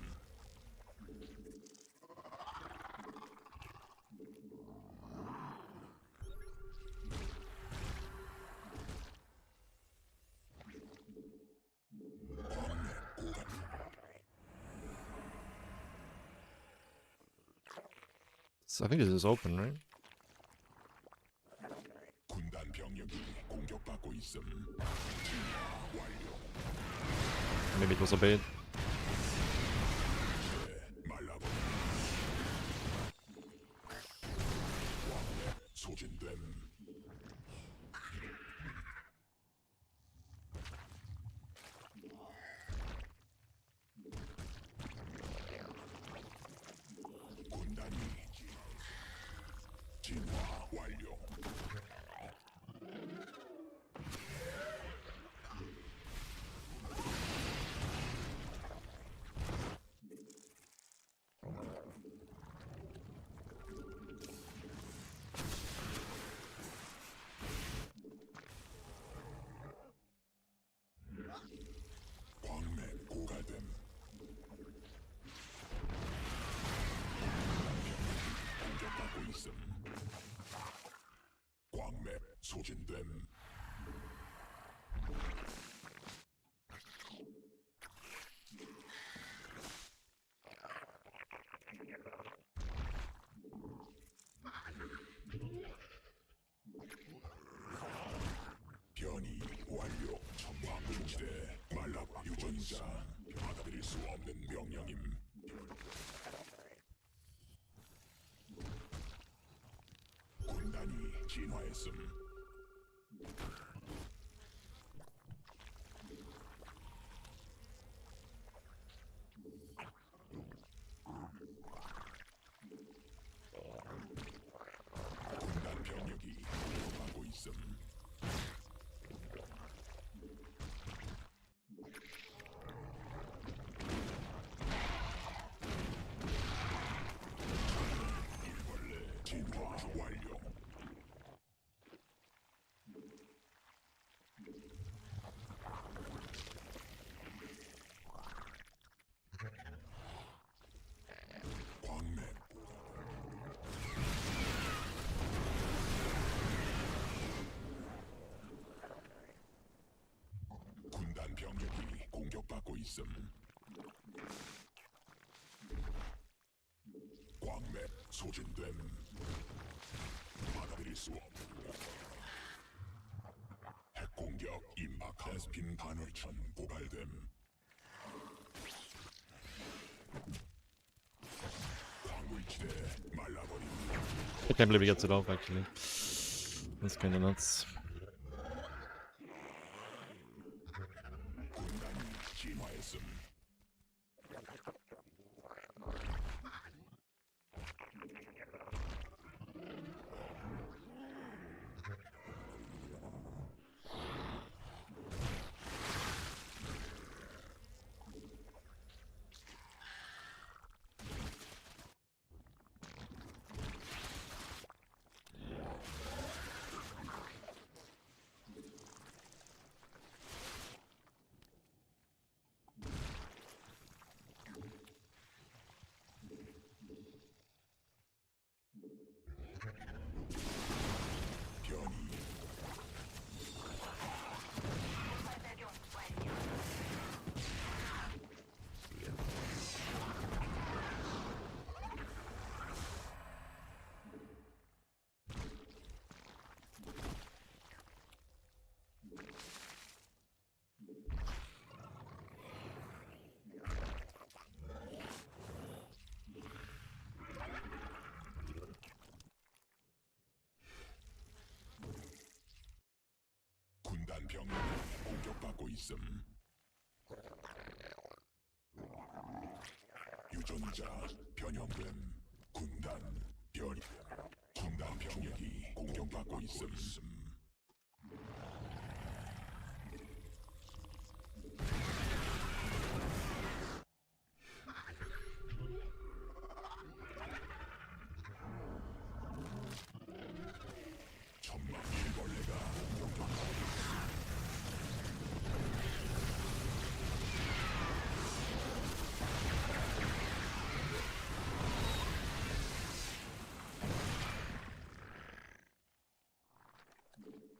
I think this is open, right? 군단 병력이 공격받고 있음. 진화 완료. Maybe it was a bait. 말라버. 왕래 소진됨. 군단이 진화 완료. 광맥 고갈됨. 공격받고 있음. 광맥 소진됨. 변이 완료. 전방 중지대 말라바 유전자. 받아들일 수 없는 명령임. 군단이 진화했음. 군단 병력이 공격받고 있음. 일벌레 진화 완료. 광맥 군단 병력이 공격받고 있음. 광맥 소진됨. 받아들일 수 없. 핵공격 임박. 에스핀 반월천 고갈됨. 광물지대 말라버림. I can't believe he gets it off, actually. That's kinda nuts. 군단이 진화했음. 변이 군단 병력이 공격받고 있음. 유전자 변형됨. 군단 변이. 군단 병력이 공격받고 있음. 천막 일벌레가 공격받고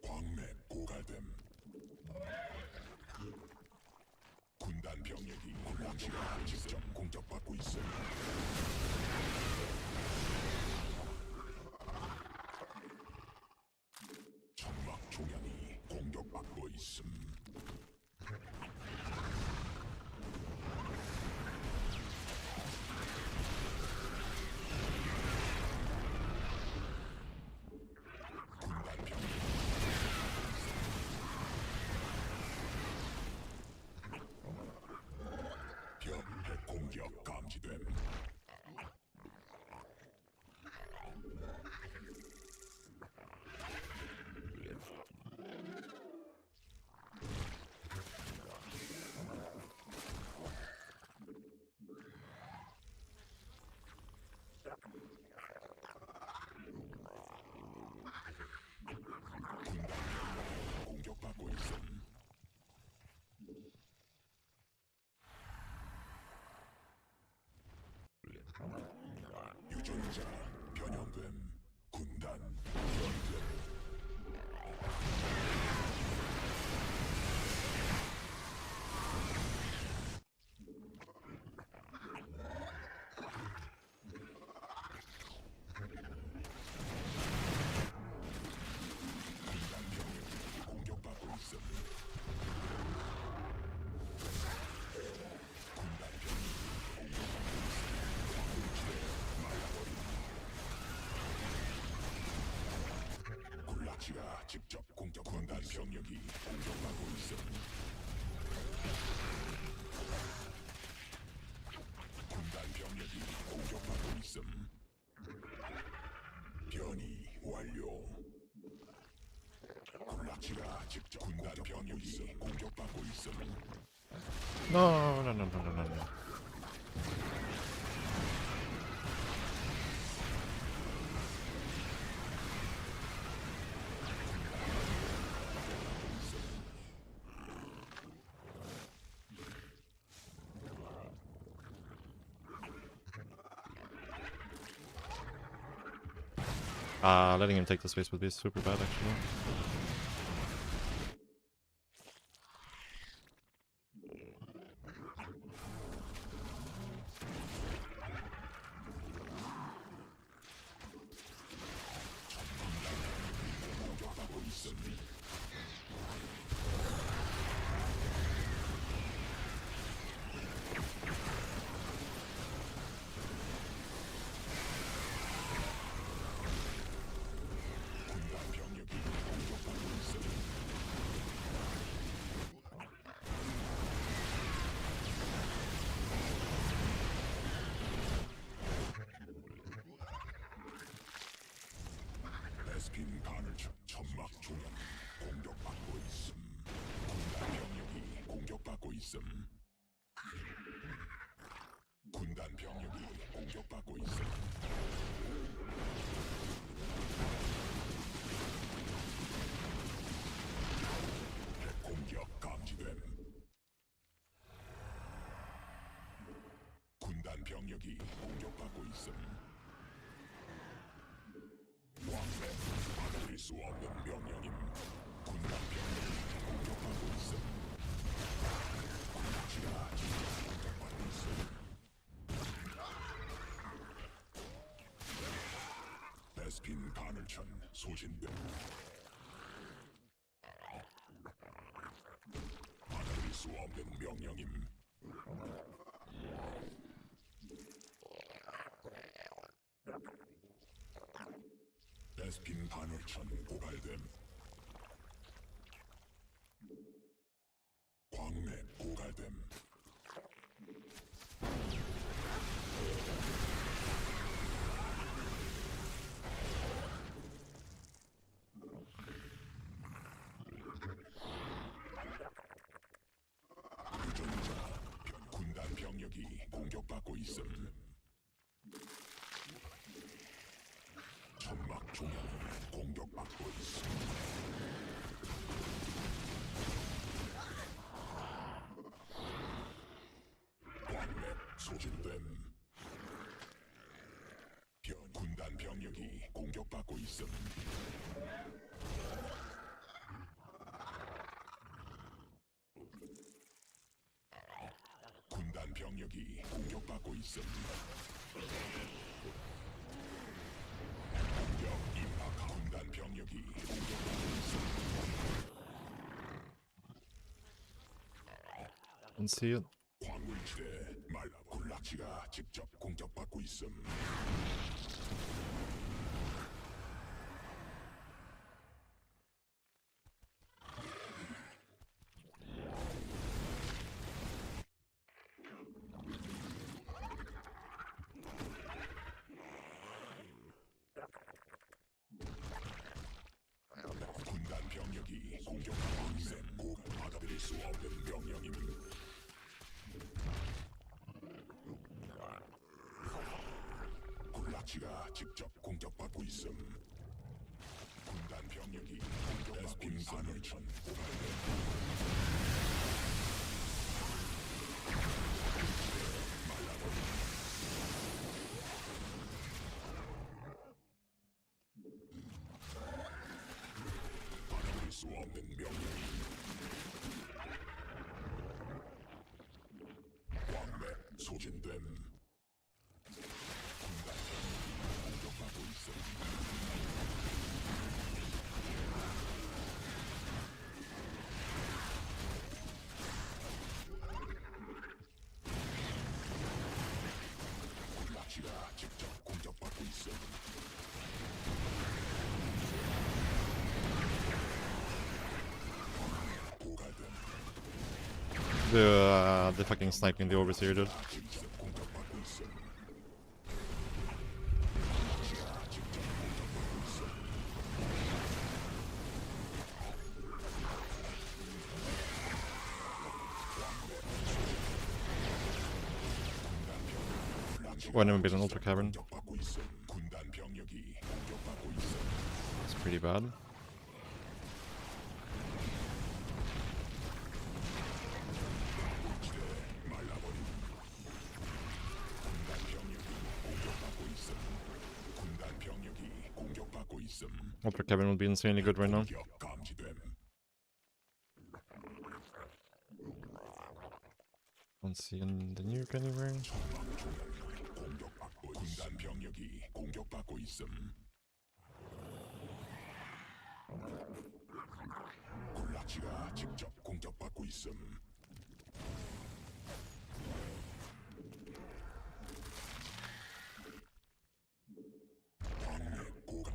광맥 고갈됨. 군단 병력이 군단지가 직접 공격받고 있음. 고갈됨. 공격받고 있음. 유전자 변형됨. 군단 변됨. 군단 병력이 공격받고 있음. 군단 병력이 굴락시가 직접 공격. 군단 병력이 공격받고 있음. 군단 병력이 공격받고 있음. 변이 완료. 굴락시가 직접 군단 병력이 공격받고 있음. No, no, no, no, no, no, no. Letting him take the space would be super bad, actually. 공격받고 있음. 군단 병력이 공격받고 있음. 베스핀 가늘처 천막 중앙 공격받고 있음. 군단 병력이 공격받고 있음. 군단 병력이 공격받고 있음. 공격 감지됨. 군단 병력이 공격받고 있음. 왕래 받아들일 수 없는 명령임. 군단 병력이 공격받고 있음. 군락지가 공격받고 있음. 베스핀 가늘천 소진됨. 받아들일 수 없는 명령임. 베스핀 바늘천 고갈됨. 광맥 고갈됨. 유전자 군단 병력이 공격받고 있음. 천막 중앙이 공격받고 있음. 광맥 소진됨. 군단 병력이 공격받고 있음. 군단 병력이 공격받고 있음. 공격 임박. 군단 병력이 공격받고 있음. Don't see it. 광물지대 말라 굴락지가 직접 공격받고 있음. 공격하고 있음. 꼭 받아들일 수 없는 명령임. 굴라치가 직접 공격받고 있음. 군단 병력이 공격받고 있음. 천 받아들일 수 없는 명령이. 왕매 소진됨. 군단 병력이 공격받고 있음. 굴라치가 직접 공격받고 있음. 고갈됨. The fucking sniping the overseer, dude. 직접 공격받고 있음. One of them been an ultra cavern. 공격받고 있음. 군단 병력이 공격받고 있음. It's pretty bad. 말라버림. 군단 병력이 공격받고 있음. 군단 병력이 공격받고 있음. Ultra cavern would be insanely good right now. 공격 감지됨. Don't see the nuke anywhere. 공격받고 군단 병력이 공격받고 있음. 굴라치가 직접 공격받고 있음. 왕의 고갈.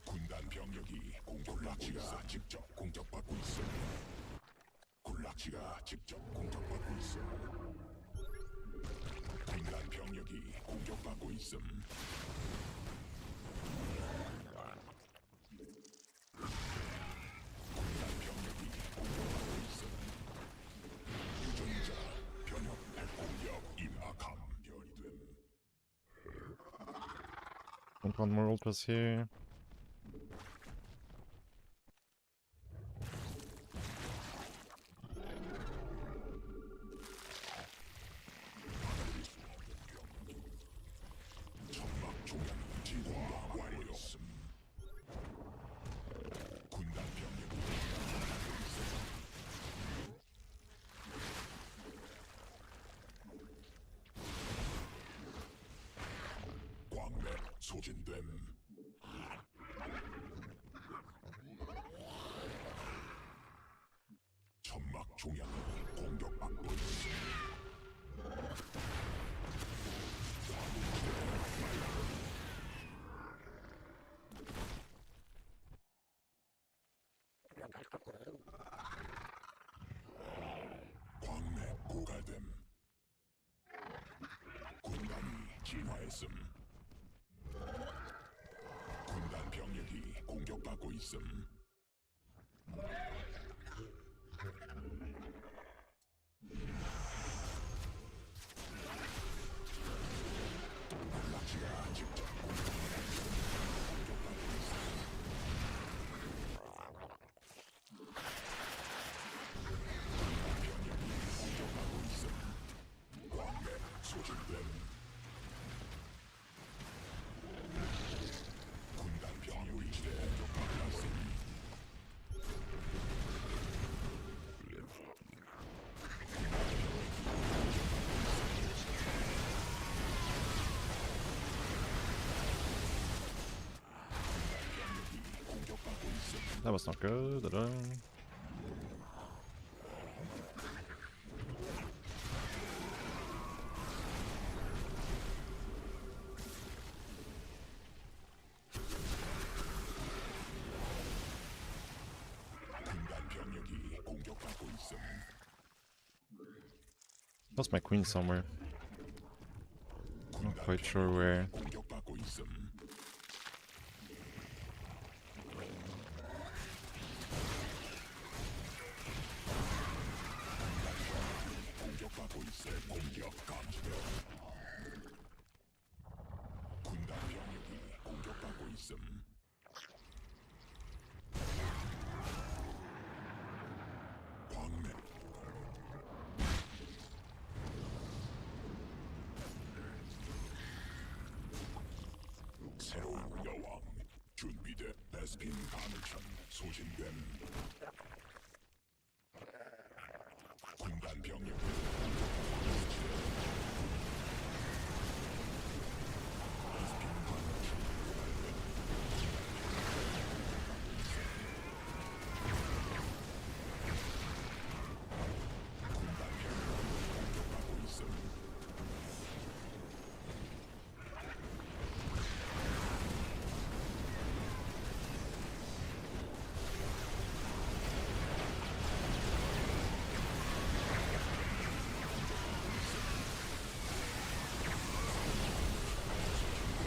군단 병력이 굴라치가 직접 공격받고 있음. 굴라치가 직접 공격받고 있음. 군단 병력이 공격받고 있음. 군단 병력이 공격받고 있음. 유전자 변형 핵공격 임하감 별이됨. Want one more ultras here. 천막 조약 진화 완료. 군단 병력이 공격받고 있음. 광맥 소진됨. 천막 종양이 공격받고 있음. 광맥 고갈됨. 군단이 진화했음. 군단 병력이 공격받고 있음. 굴라치가 직접 공격받고 있음. 병력이 공격받고 있음. 광맥 소진됨. 군단 병력이 공격받고 있음. That was not good at all. 군단 병력이 공격받고 있음. Lost my queen somewhere. Not quite sure where. 공격받고 있음. 공격받고 있음. 공격 감지되어. 군단 병력이 공격받고 있음. 광맥 새로운 여왕 준비돼. 베스핀 가능천 소진됨. 군단 병력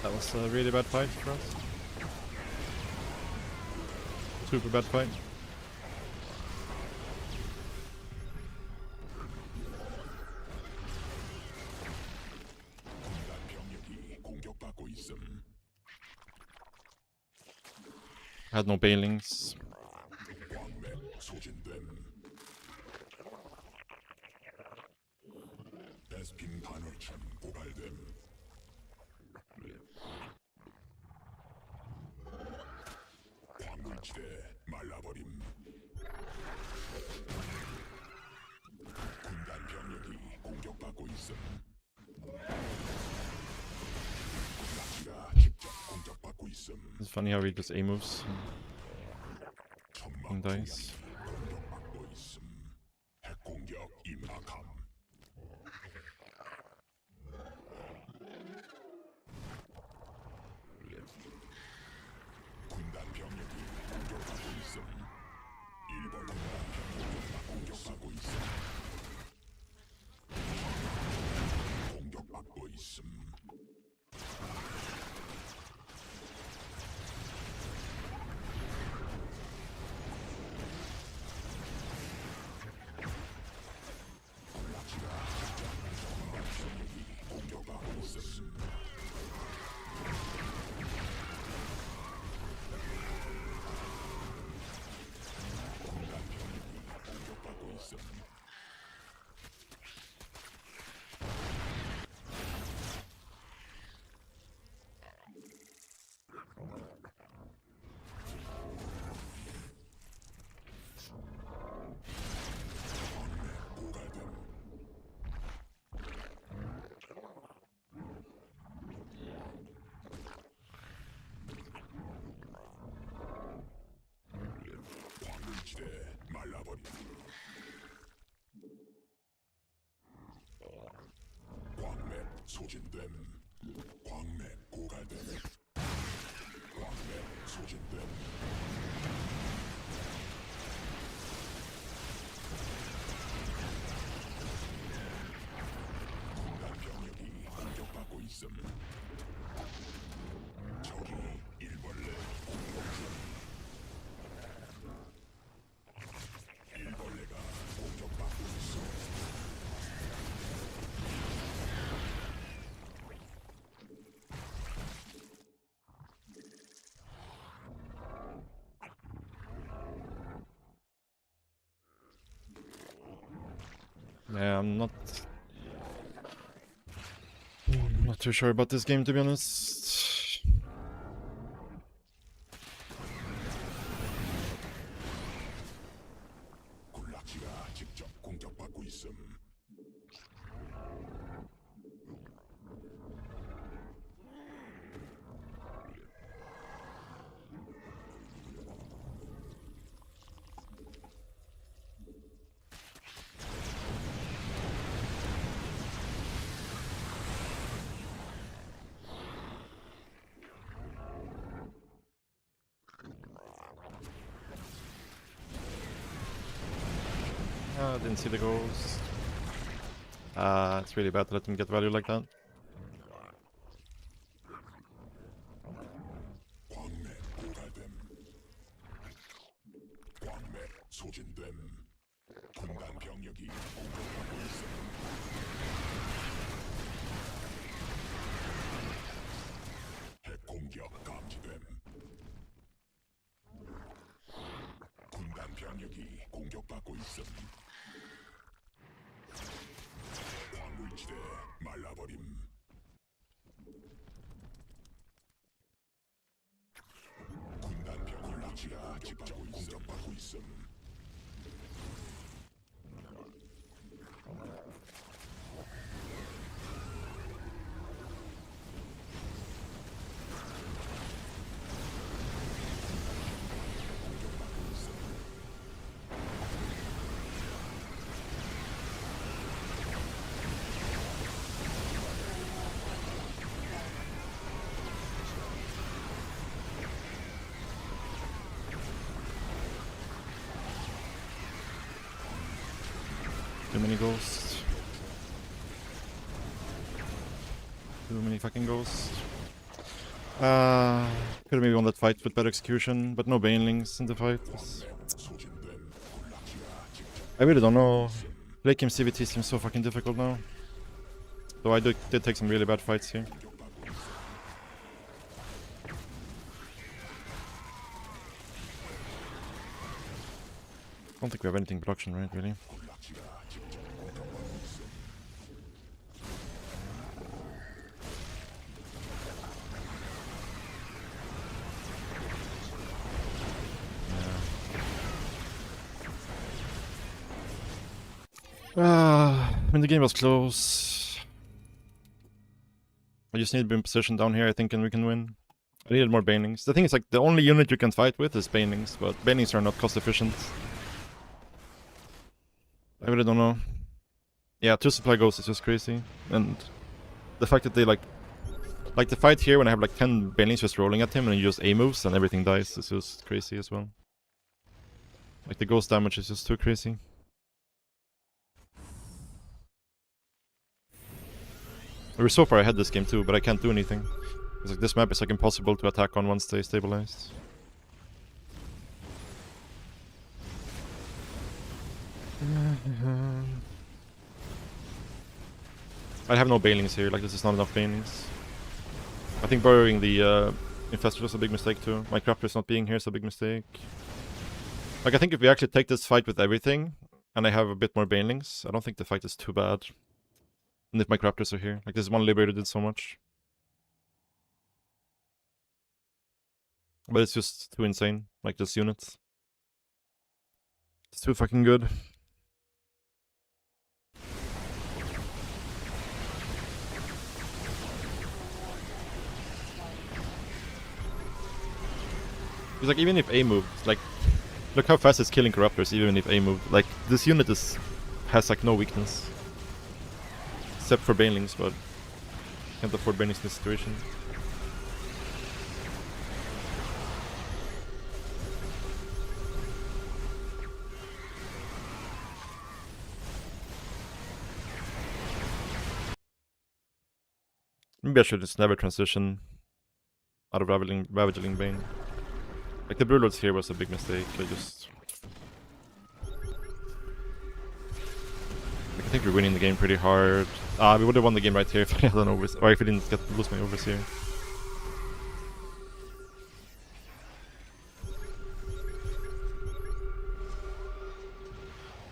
That was a really bad fight for us. Super bad fight. 군단 병력이 공격받고 있음. Had no bailings. 광맥 소진됨. 베스핀 간헐천 고갈됨. 광물지대 말라버림. 군단 병력이 공격받고 있음. 군락지가 직접 공격받고 있음. It's funny how he just A moves 천막 and dies. 공격받고 있음. 핵공격 임박함. 군단 병력이 공격받고 있음. 일본 군단 병력이 공격받고 있음. 공격받고 있음. 공격받고 있음. 공격받고 있음. 고갈됨. 광물지대 말라버림. 광맥 소진됨. 광맥 고갈됨. 광맥 소진됨. 군단 병력이 공격받고 있음. 적이 일벌레 공격 중. 일벌레가 공격받고 있어. Yeah, I'm not too sure about this game, to be honest. 군락지가 직접 공격받고 있음. Didn't see the ghost. It's really bad to let him get value like that. 광맥 고갈됨. 광맥 소진됨. 군단 병력이 공격하고 있음. 핵 공격 감지됨. 군단 병력이 공격받고 있음. 광물지대 말라버림. 군단 병력 라치가 직접 공격받고 있음. Too many ghosts. Too many fucking ghosts. Could have maybe won that fight with better execution, but no banelings in the fight. I really don't know. Late game CVT seems so fucking difficult now. Though I did take some really bad fights here. I don't think we have anything production, right, really? I mean, the game was close. I just need to be in position down here, I think, and we can win. I needed more banelings. The thing is, like, the only unit you can fight with is banelings, but banelings are not cost efficient. I really don't know. Yeah, 2 supply ghosts is just crazy. And the fact that they, like the fight here when I have, like, 10 banelings just rolling at him and he just A moves and everything dies is just crazy as well. Like, the ghost damage is just too crazy. We're so far ahead this game too, but I can't do anything. It's like this map is like impossible to attack on once they stabilize. I have no banelings here, like this is not enough banelings. I think borrowing the Infestor was a big mistake too. My Crafter's not being here is a big mistake. Like I think if we actually take this fight with everything, and I have a bit more banelings, I don't think the fight is too bad. And if my Raptors are here. Like, this one Liberator did so much. But it's just too insane. Like, this unit. It's too fucking good. It's like, even if A moved, like, look how fast it's killing Corruptors, even if A moved. Like, this unit has, like, no weakness. Except for banelings, but can't afford banelings in this situation. Maybe I should just never transition out of Ravaging Bane. Like the Brewlords here was a big mistake. I think we're winning the game pretty hard. We would have won the game right here if I had an overs, or if we didn't lose my overs here.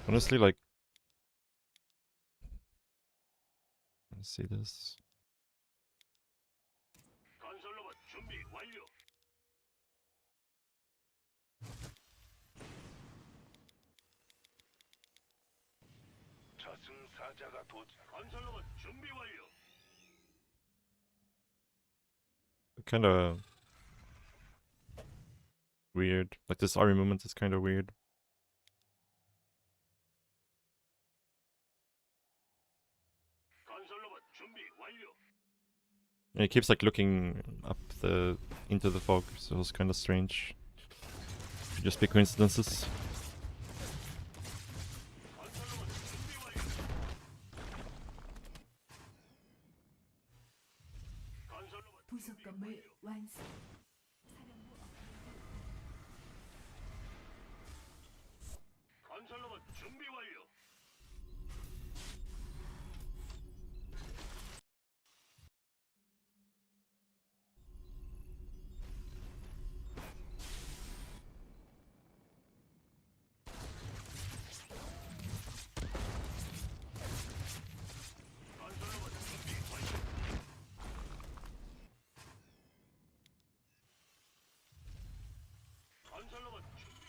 Honestly, like, let's see this. Kind of weird. Like this army movement is kind of weird. And it keeps like looking up into the fog, so it's kind of strange. Could just be coincidences.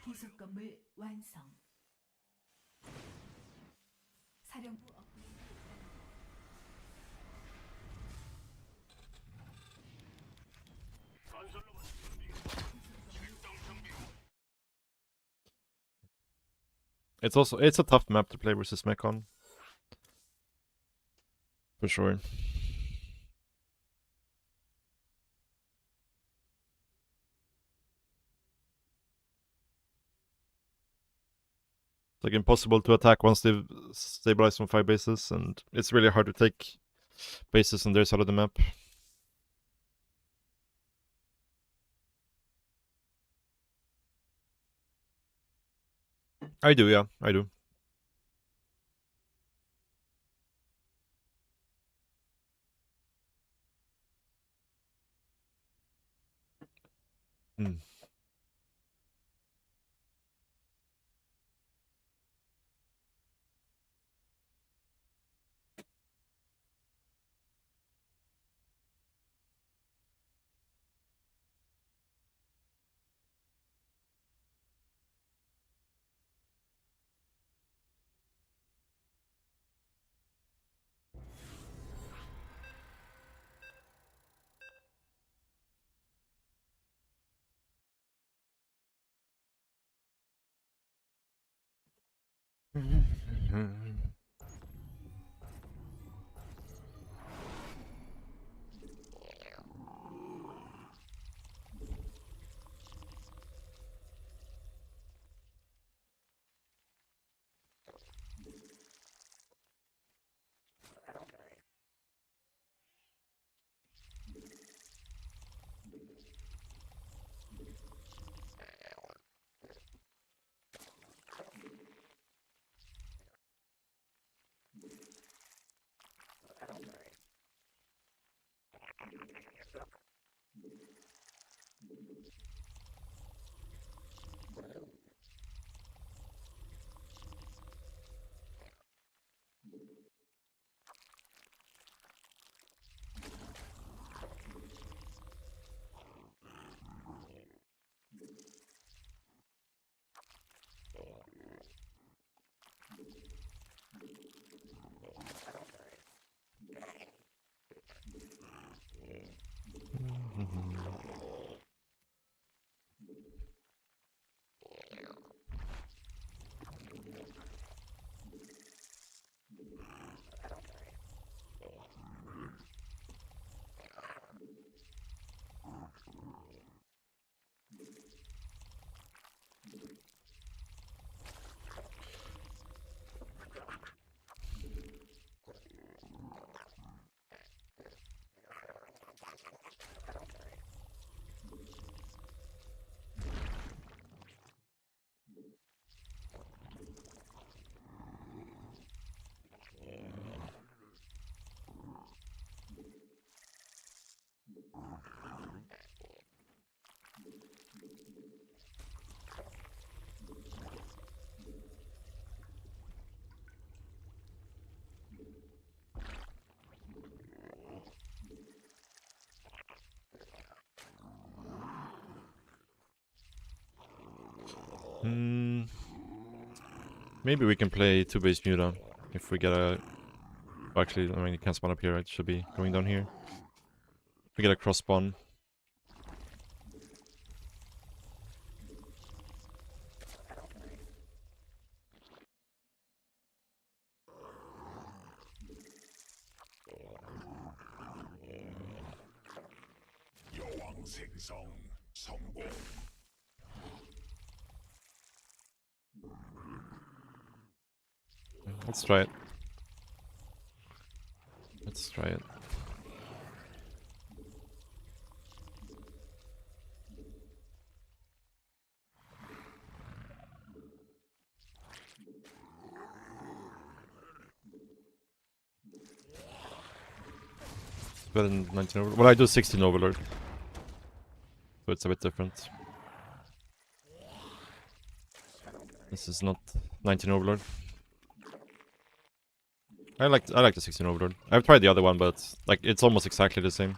부속 건물 완성. 사령부 업그레이드. It's a tough map to play versus mech on. For sure. It's like impossible to attack once they've stabilized on 5 bases, and it's really hard to take bases on their side of the map. I do, yeah, I do. Hmm. Maybe we can play 2-base Muta if we get a... Actually, I mean, you can't spawn up here, right? It should be going down here. If we get a cross spawn. 여왕 생성 성공. Let's try it. Let's try it. It's better than 19 Overlord. Well, I do 16 Overlord. So it's a bit different. This is not 19 Overlord. I like the 16 Overlord. I've tried the other one, but like it's almost exactly the same.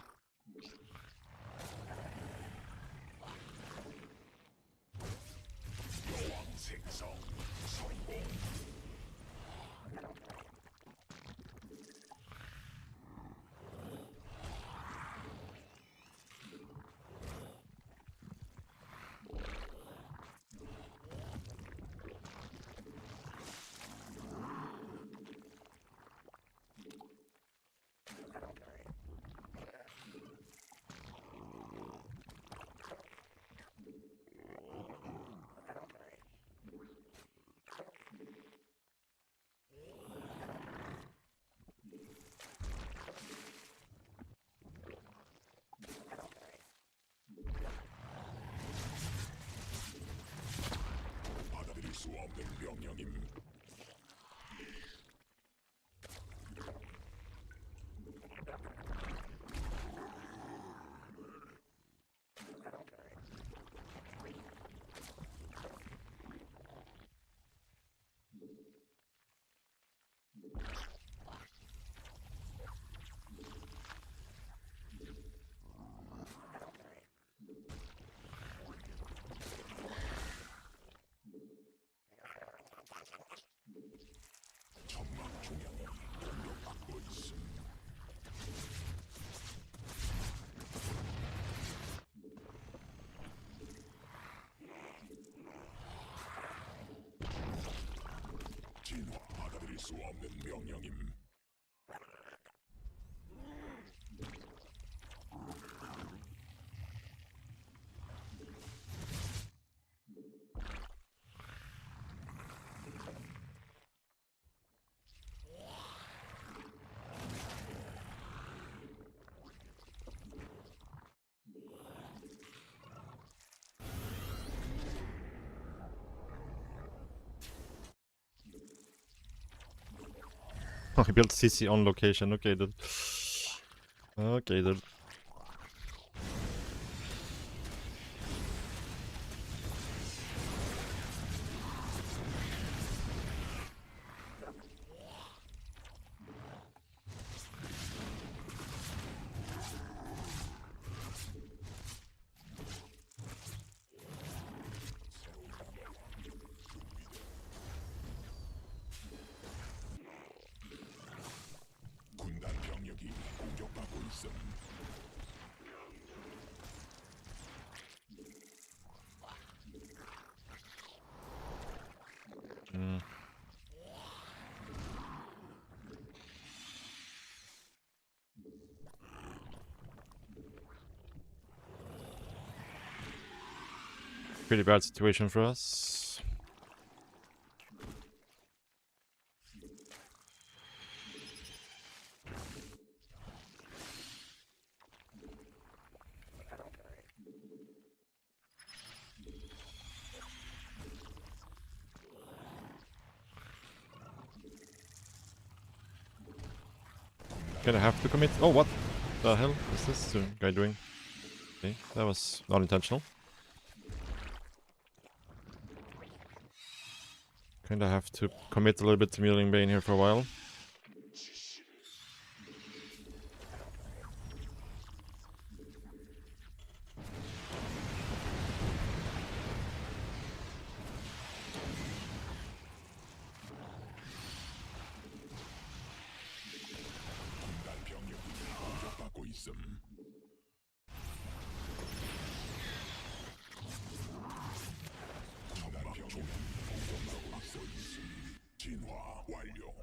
명령임. 전망 중앙이 공격받고 있음. 진화 받아들일 수 없는 명령임. Oh, he built CC on location. Okay, dude. Okay, dude. 군단 병력이 공격받고 있음. Pretty bad situation for us. Gonna have to commit. Oh, what the hell is this guy doing? Okay, that was not intentional. Kinda have to commit a little bit to Muling Bane here for a while. 군단 병력이 공격받고 있음. 군단 병력이 공격받고 있음. 진화 완료.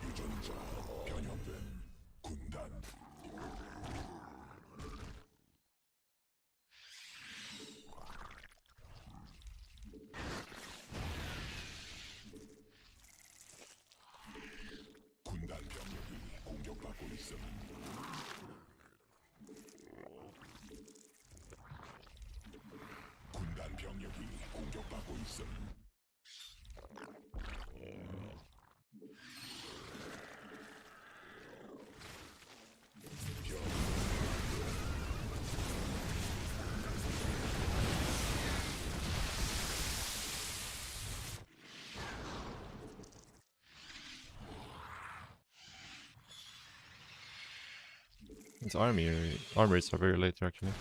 유전자 변형된 군단. 군단 병력이 공격받고 있음. 군단 병력이 공격받고 있음. His armories are very late actually.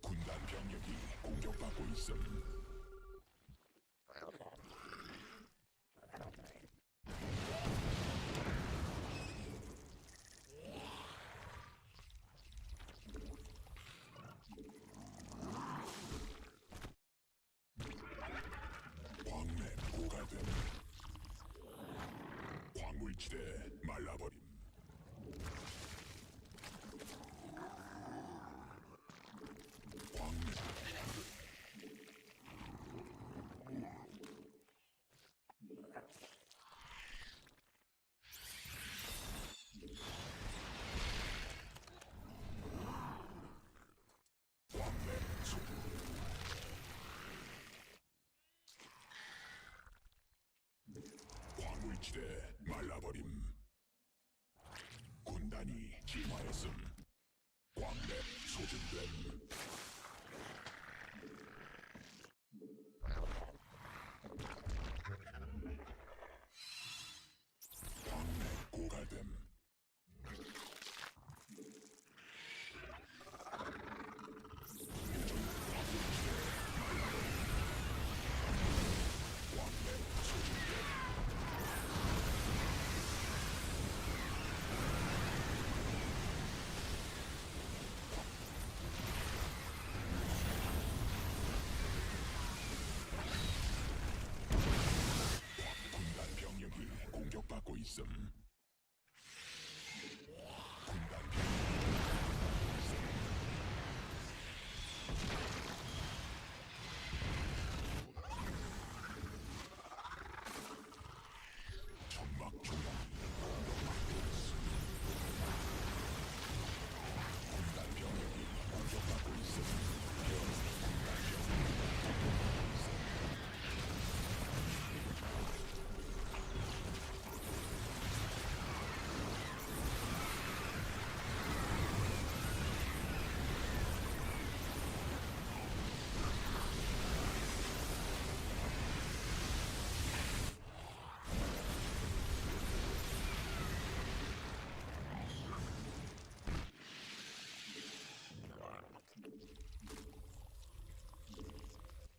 군단 병력이 공격받고 있음. 광맥 고갈됨. 광물지대 말라버림. 군단이 진화했음. 광맥 소진됨. 광맥 고갈됨. 군단 병력이 공격받고 있음. 군단 천막 중앙이 공격받고 있음. 군단 병력이 공격받고 있음.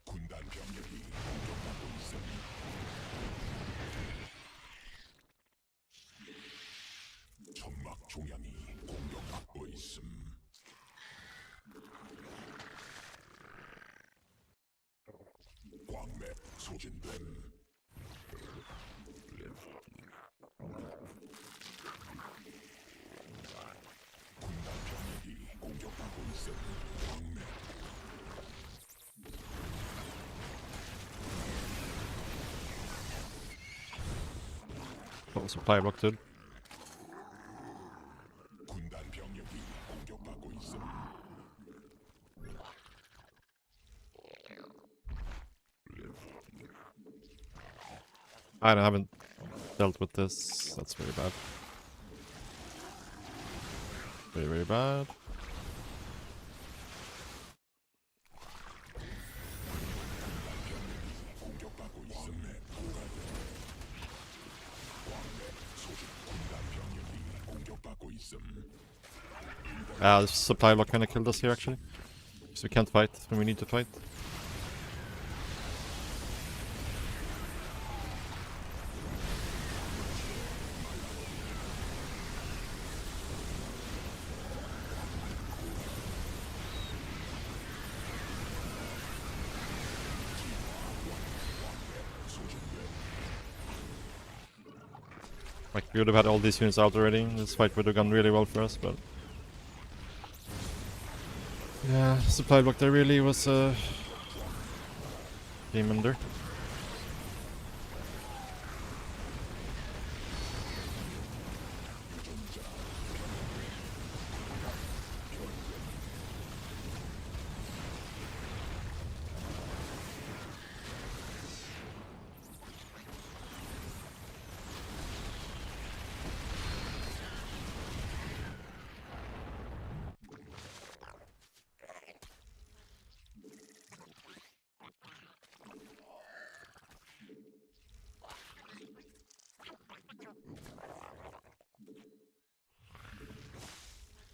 군단 병력이 공격받고 있음. 천막 중앙이 공격받고 있음. 광맥 소진됨. 군단 병력이 공격받고 있음. 광맥 Oh, supply block, dude. 군단 병력이 공격받고 있음. I haven't dealt with this. That's very bad. Very, very bad. 공격받고 있음. 광맥 소진. 군단 병력이 공격받고 있음. This supply block kinda killed us here actually. So we can't fight when we need to fight. Like, we would have had all these units out already. This fight would have gone really well for us, but... Yeah, supply block there really was game ender.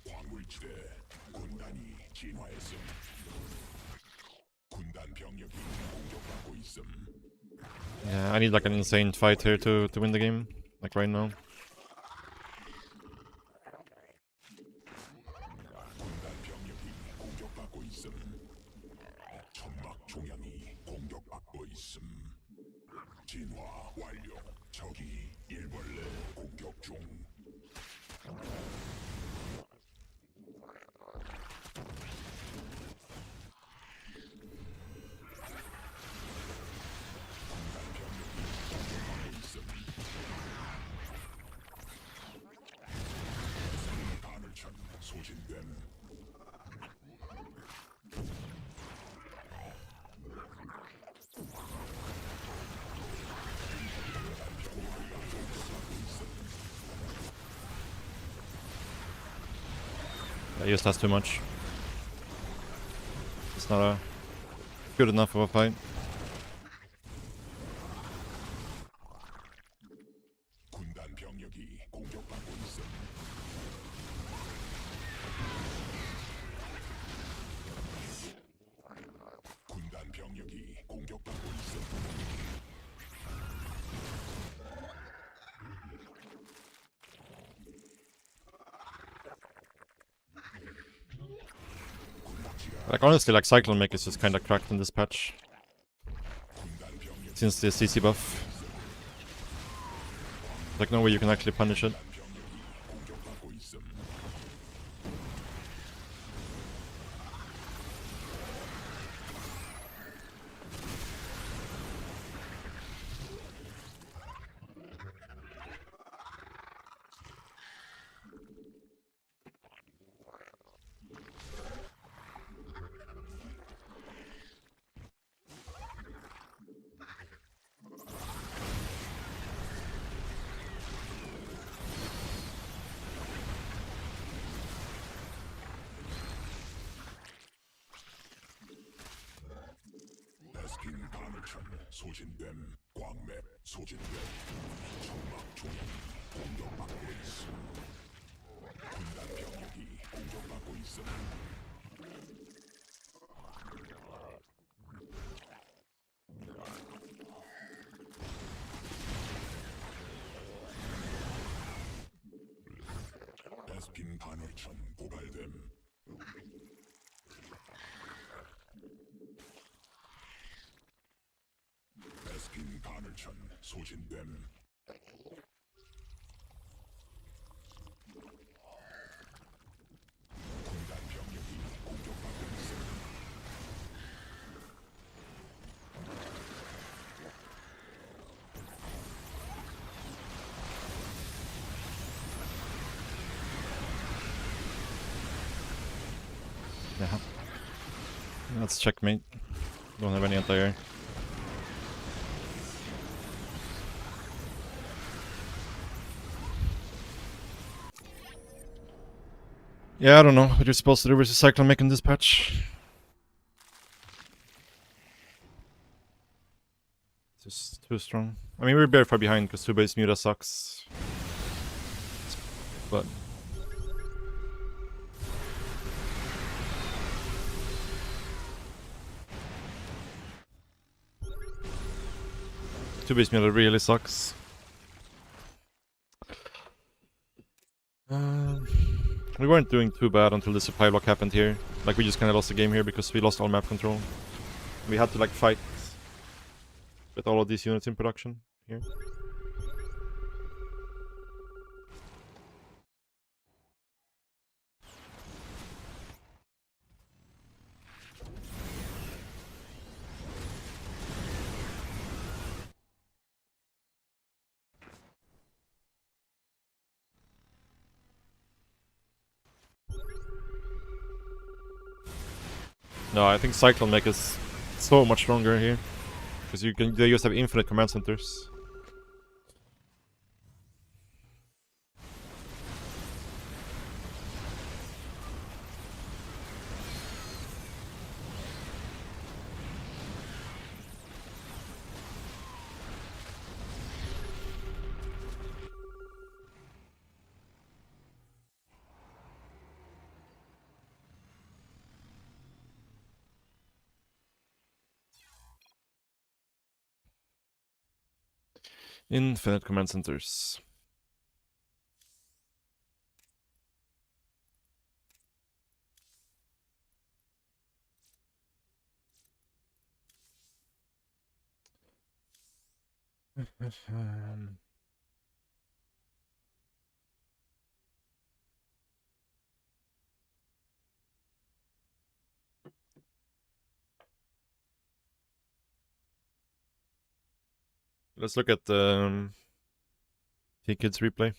광물지대 군단이 진화했음. 군단 병력이 공격받고 있음. Yeah, I need like an insane fight here to win the game. Like right now. 군단 병력이 공격받고 있음. 천막 중앙이 공격받고 있음. 진화 완료. 적이 일벌레 공격 중. 가늘천 소진됨. He just has too much. It's not a good enough of a fight. 군단 병력이 공격받고 있음. 군단 병력이 공격받고 있음. Like honestly, like Cyclone Mech is just kinda cracked in this patch. Since the CC buff. Like no way you can actually punish it. 공격받고 있음. 베스킨 가늘천 소진됨. 광맥 소진됨. 천막 조약이 공격받고 있음. 군단 병력이 공격받고 있음. 베스킨 가늘천 고갈됨. 베스킨 가늘천 소진됨. 군단 병력이 공격받고 있음. Yeah. That's checkmate. Don't have any anti-air. Yeah, I don't know what you're supposed to do versus Cyclone Mech in this patch. It's just too strong. I mean, we're very far behind because 2-base Muta sucks. But... Two-base Muta really sucks. We weren't doing too bad until the supply block happened here. Like, we just kinda lost the game here because we lost all map control. We had to, like, fight with all of these units in production here. No, I think Cyclone Mech is so much stronger here. Because they just have infinite command centers. Infinite command centers. Let's look at the T-Kids replay.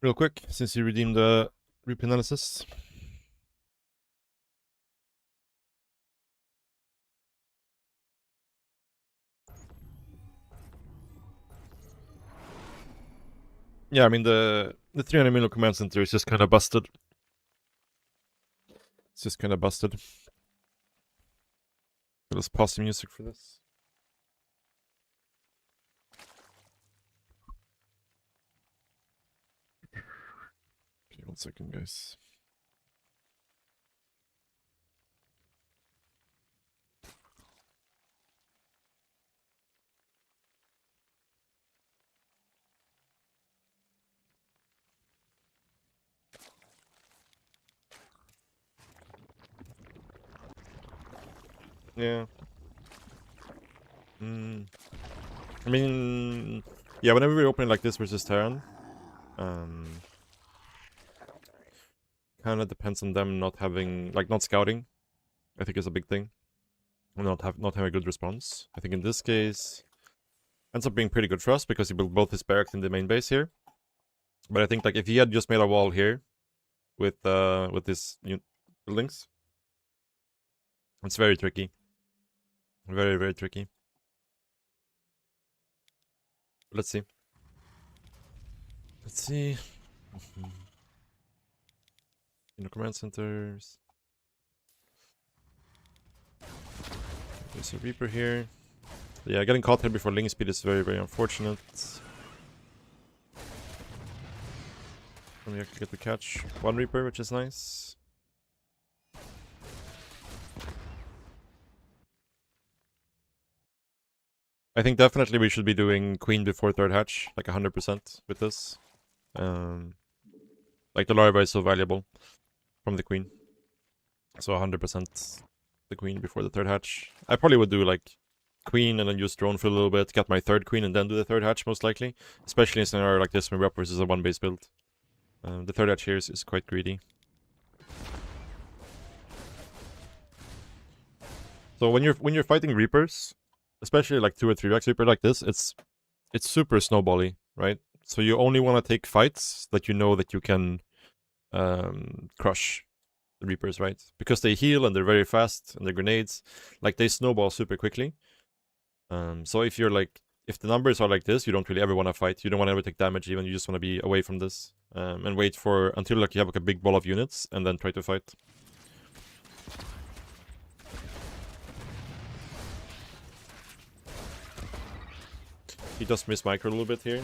Real quick, since you redeemed the replay analysis. Yeah, I mean the The 300 million command center is just kind of busted. It's just kind of busted. Let's pause the music for this. Okay, 1 second, guys. Yeah. I mean, yeah, whenever we're opening like this versus Terran, kind of depends on them not having, like, not scouting. I think is a big thing. Not having a good response. I think in this case, ends up being pretty good for us because he built both his barracks in the main base here. But I think like if he had just made a wall here with his buildings, it's very tricky. Very, very tricky. Let's see. Let's see. Command centers. There's a Reaper here. Yeah, getting caught here before Ling speed is very, very unfortunate. And we actually get to catch one Reaper, which is nice. I think definitely we should be doing Queen before third hatch, like 100% with this. Like the larva is so valuable from the Queen. So 100% the Queen before the third hatch. I probably would do like Queen and then use drone for a little bit, get my third Queen and then do the third hatch most likely. Especially in a scenario like this when we're up versus a one base build. The third hatch here is quite greedy. So when you're fighting Reapers, especially like 2 or 3 Rex Reaper like this, it's super snowbally, right? So you only want to take fights that you know that you can crush the Reapers, right? Because they heal and they're very fast and they're grenades, like they snowball super quickly. So if you're like, if the numbers are like this, you don't really ever want to fight. You don't want to ever take damage even. You just want to be away from this and wait for until like you have like a big ball of units and then try to fight. He does miss micro a little bit here.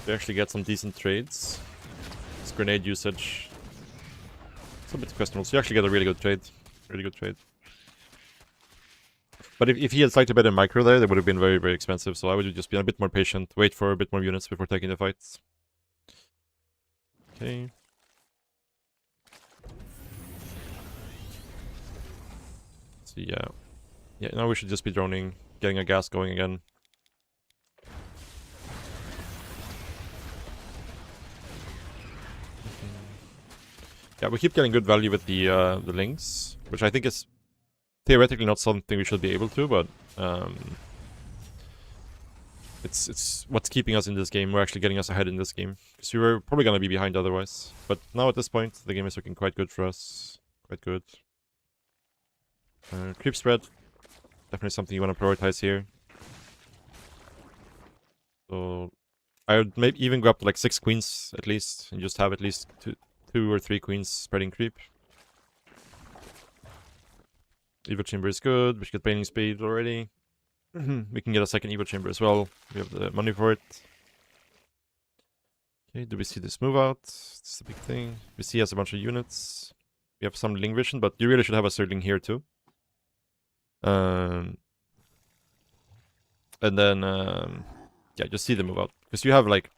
They actually get some decent trades. His grenade usage, it's a bit questionable. So you actually get a really good trade. Really good trade. But if he had slightly better micro there, they would have been very, very expensive. So I would just be a bit more patient, wait for a bit more units before taking the fights. Okay. So yeah. Yeah, now we should just be droning, getting a gas going again. Yeah, we keep getting good value with the links, which I think is theoretically not something we should be able to, but it's what's keeping us in this game. We're actually getting us ahead in this game, because we were probably gonna be behind otherwise. But now at this point, the game is looking quite good for us. Quite good. Creep spread, definitely something you want to prioritize here. So I would maybe even go up to like 6 queens at least, and just have at least two or 3 queens spreading creep. Evo chamber is good. We should get bailing speed already. We can get a second Evo chamber as well. We have the money for it. Okay, do we see this move out? This is a big thing. We see he has a bunch of units. We have some Ling vision, but you really should have a Sterling here too. And then yeah, just see the move out, because you have like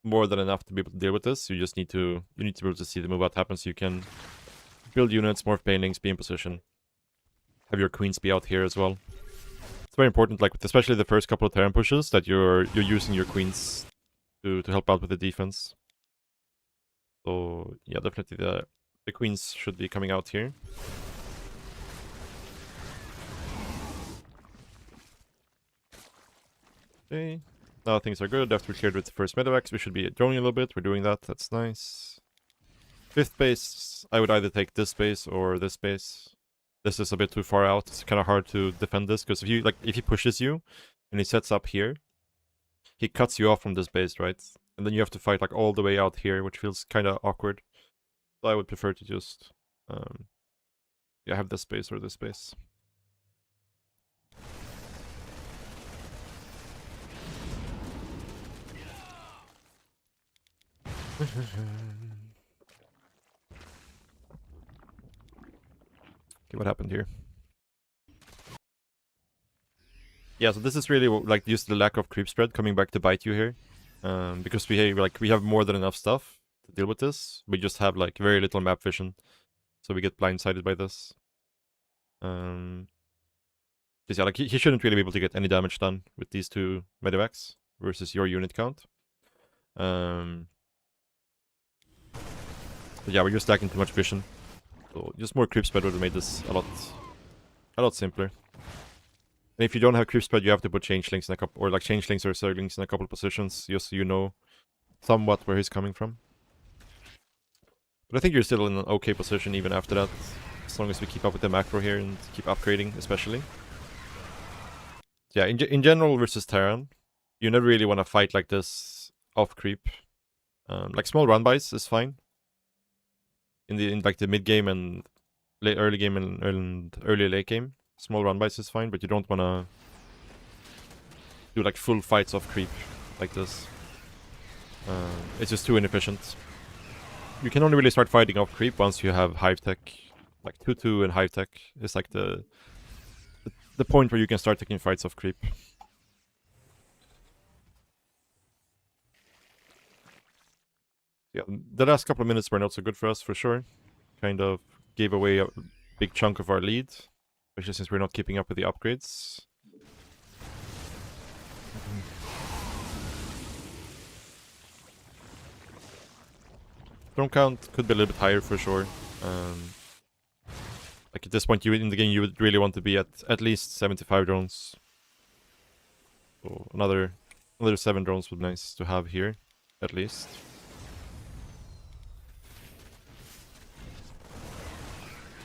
more than enough to be able to deal with this. You just need to be able to see the move out happen, so you can build units, morph banelings, be in position, have your queens be out here as well. It's very important, like especially the first couple of Terran pushes, that you're using your queens to help out with the defense. So yeah, definitely the queens should be coming out here. Okay, now things are good. After we cleared with the first medevacs, we should be droning a little bit. We're doing that. That's nice. 5th base, I would either take this base or this base. This is a bit too far out. It's kind of hard to defend this, because if he pushes you and he sets up here, he cuts you off from this base, right? And then you have to fight like all the way out here, which feels kind of awkward. So I would prefer to just yeah, have this base or this base. Okay, what happened here? Yeah, so this is really like just the lack of creep spread coming back to bite you here, because we have more than enough stuff to deal with this. We just have like very little map vision, so we get blindsided by this. Because yeah, like he shouldn't really be able to get any damage done with these two medevacs versus your unit count. But yeah, we're just lacking too much vision. So just more creep spread would have made this a lot simpler. And if you don't have creep spread, you have to put changelings in a couple, or like changelings or zerglings in a couple positions, just so you know somewhat where he's coming from. But I think you're still in an okay position even after that, as long as we keep up with the macro here and keep upgrading, especially. Yeah, in general versus Terran, you never really want to fight like this off creep. Like small run bys is fine. In like the mid game and early game and early late game, small run bys is fine, but you don't want to do like full fights off creep like this. It's just too inefficient. You can only really start fighting off creep once you have hive tech. Like 2-2 and hive tech is like the point where you can start taking fights off creep. Yeah, the last couple of minutes were not so good for us, for sure. Kind of gave away a big chunk of our lead, especially since we're not keeping up with the upgrades. Drone count could be a little bit higher for sure. Like at this point in the game, you would really want to be at least 75 drones. So another 7 drones would be nice to have here, at least.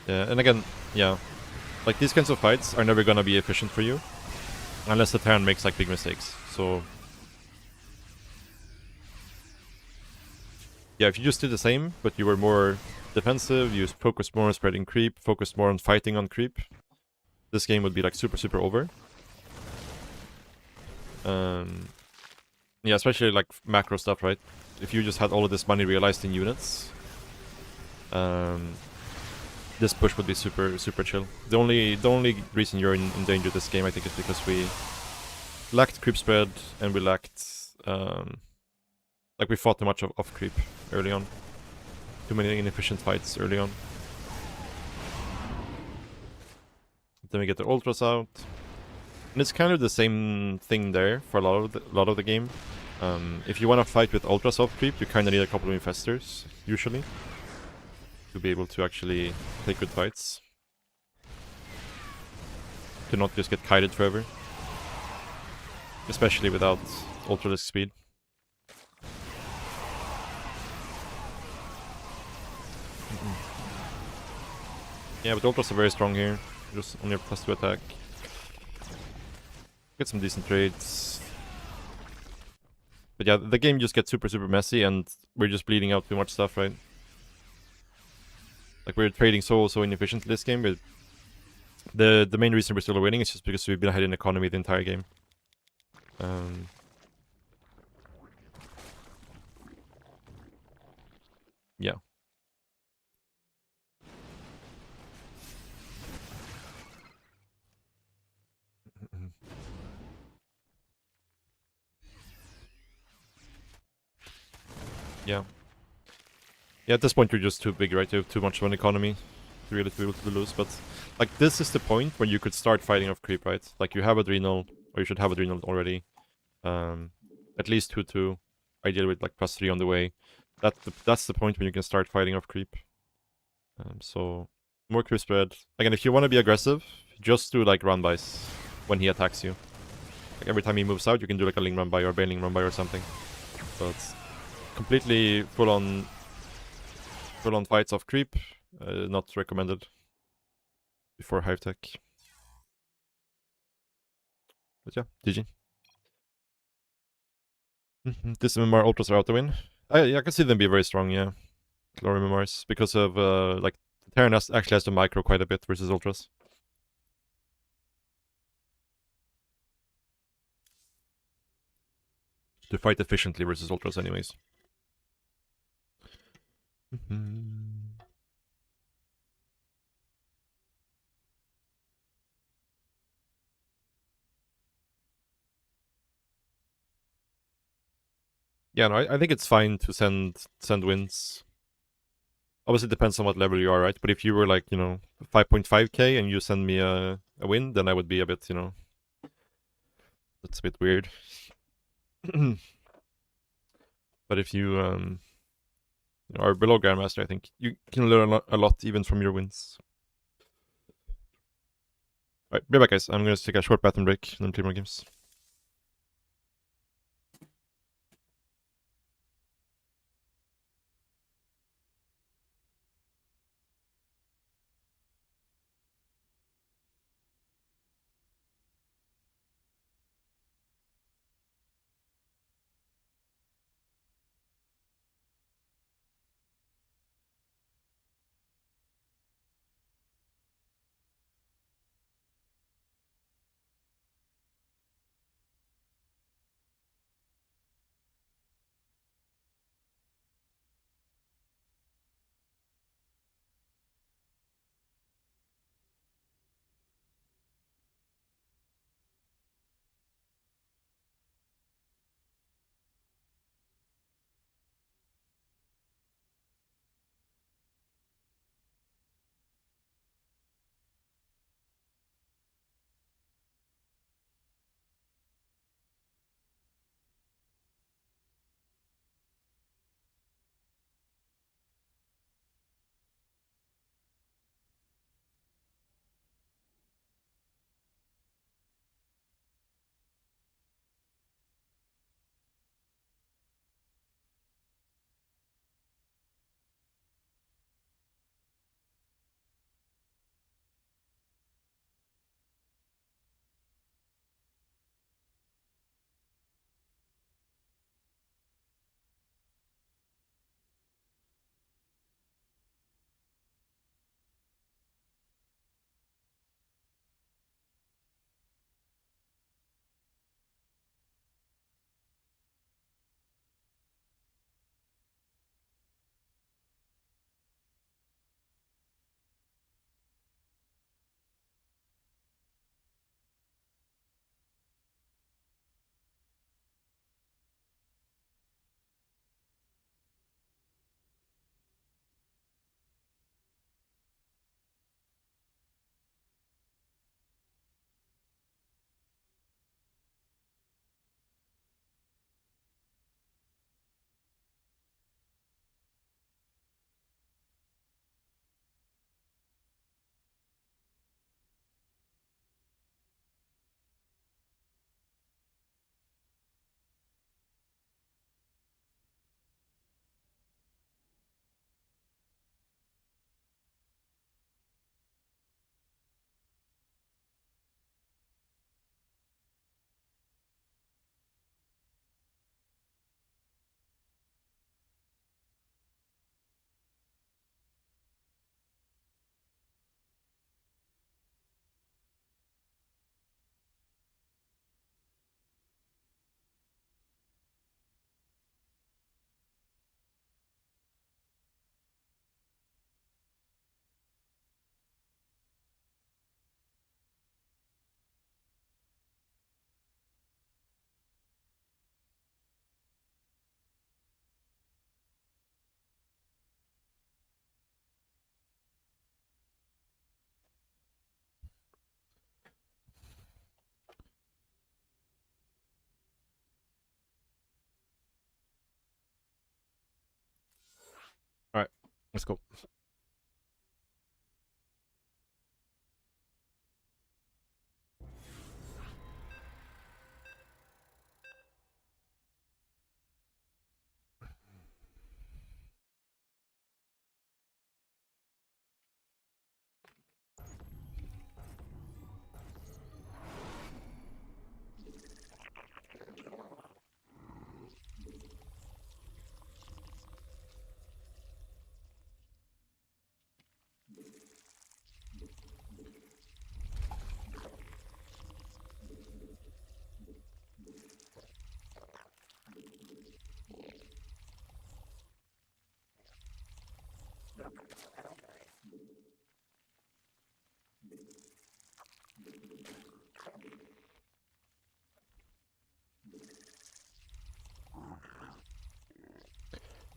Yeah, and again, yeah, like these kinds of fights are never gonna be efficient for you, unless the Terran makes like big mistakes. So yeah, if you just did the same, but you were more defensive, you focused more on spreading creep, focused more on fighting on creep, this game would be like super over. Yeah, especially like macro stuff, right? If you just had all of this money realized in units, this push would be super chill. The only reason you're in danger this game, I think, is because we lacked creep spread and we lacked like we fought too much off creep early on. Too many inefficient fights early on. Then we get the ultras out, and it's kind of the same thing there for a lot of the game. If you want to fight with ultras off creep, you kind of need a couple of infestors usually to be able to actually take good fights. To not just get kited forever. Especially without ultralisk speed. Yeah, but ultras are very strong here. Just only a +2 attack. Get some decent trades. But yeah, the game just gets super messy and we're just bleeding out too much stuff, right? Like we're trading so inefficiently this game, but the main reason we're still winning is just because we've been ahead in economy the entire game. Yeah. Yeah. Yeah, at this point you're just too big, right? You have too much of an economy to really be able to lose, but like this is the point where you could start fighting off creep, right? Like you have Adrenal, or you should have Adrenal already. At least 2-2, ideally with like +3 on the way. That's the point when you can start fighting off creep. So more creep spread. Again, if you want to be aggressive, just do like run bys when he attacks you. Like every time he moves out, you can do like a Ling run by or Bailing run by or something. So it's completely full on fights off creep, not recommended before hive tech. But yeah, GG. This MMR ultras are out to win. I can see them be very strong, yeah. Glory MMRs, because of like Terran actually has to micro quite a bit versus ultras. To fight efficiently versus ultras, anyways. Yeah, no, I think it's fine to send wins. Obviously, it depends on what level you are, right? But if you were like, 5.5k and you send me a win, then I would be a bit, that's a bit weird. But if you are below Grandmaster, I think you can learn a lot even from your wins. Alright, be back, guys. I'm gonna take a short bathroom break and then play more games. Alright, let's go.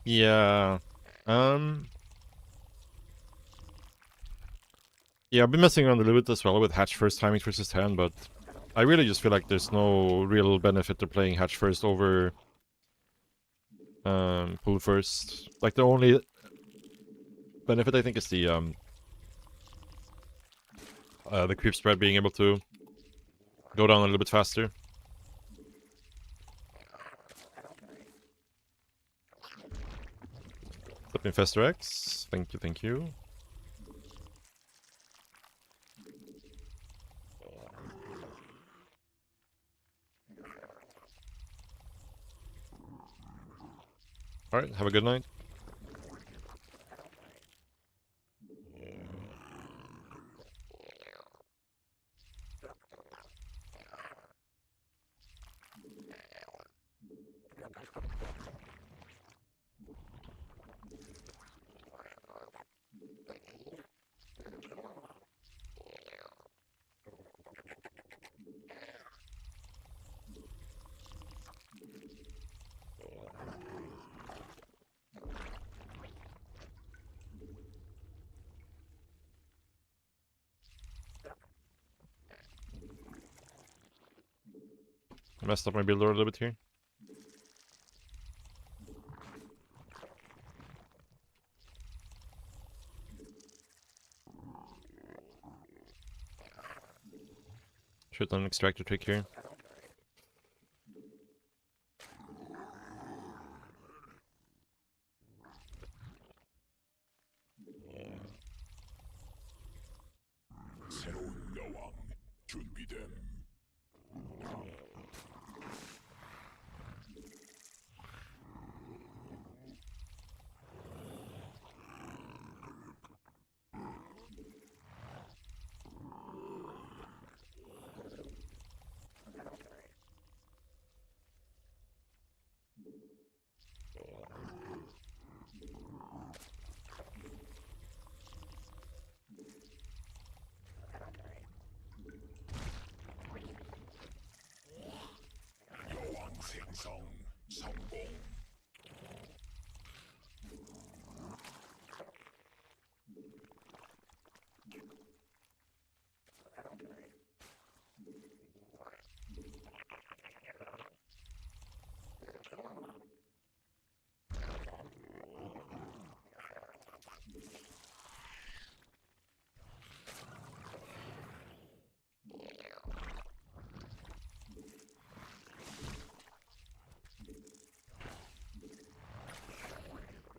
Yeah. Yeah, I've been messing around a little bit as well with hatch first timings versus 10, but I really just feel like there's no real benefit to playing hatch first over pool first. Like the only benefit I think is the creep spread being able to go down a little bit faster. Flip Infestor X. Thank you, thank you. Alright, have a good night. Messed up my builder a little bit here. Should have done an extractor trick here. 새로운 여왕 준비됨. 여왕 생성 성공.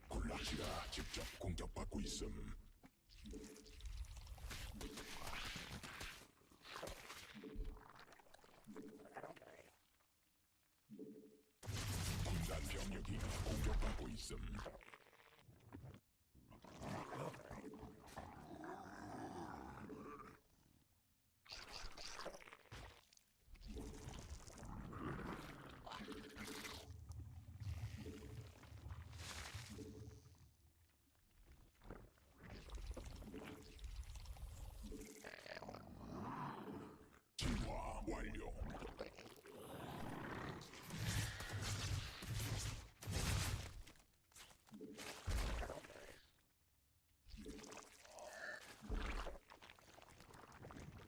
굴락시가 직접 공격받고 있음. 군단 병력이 공격받고 있음. 진화 완료.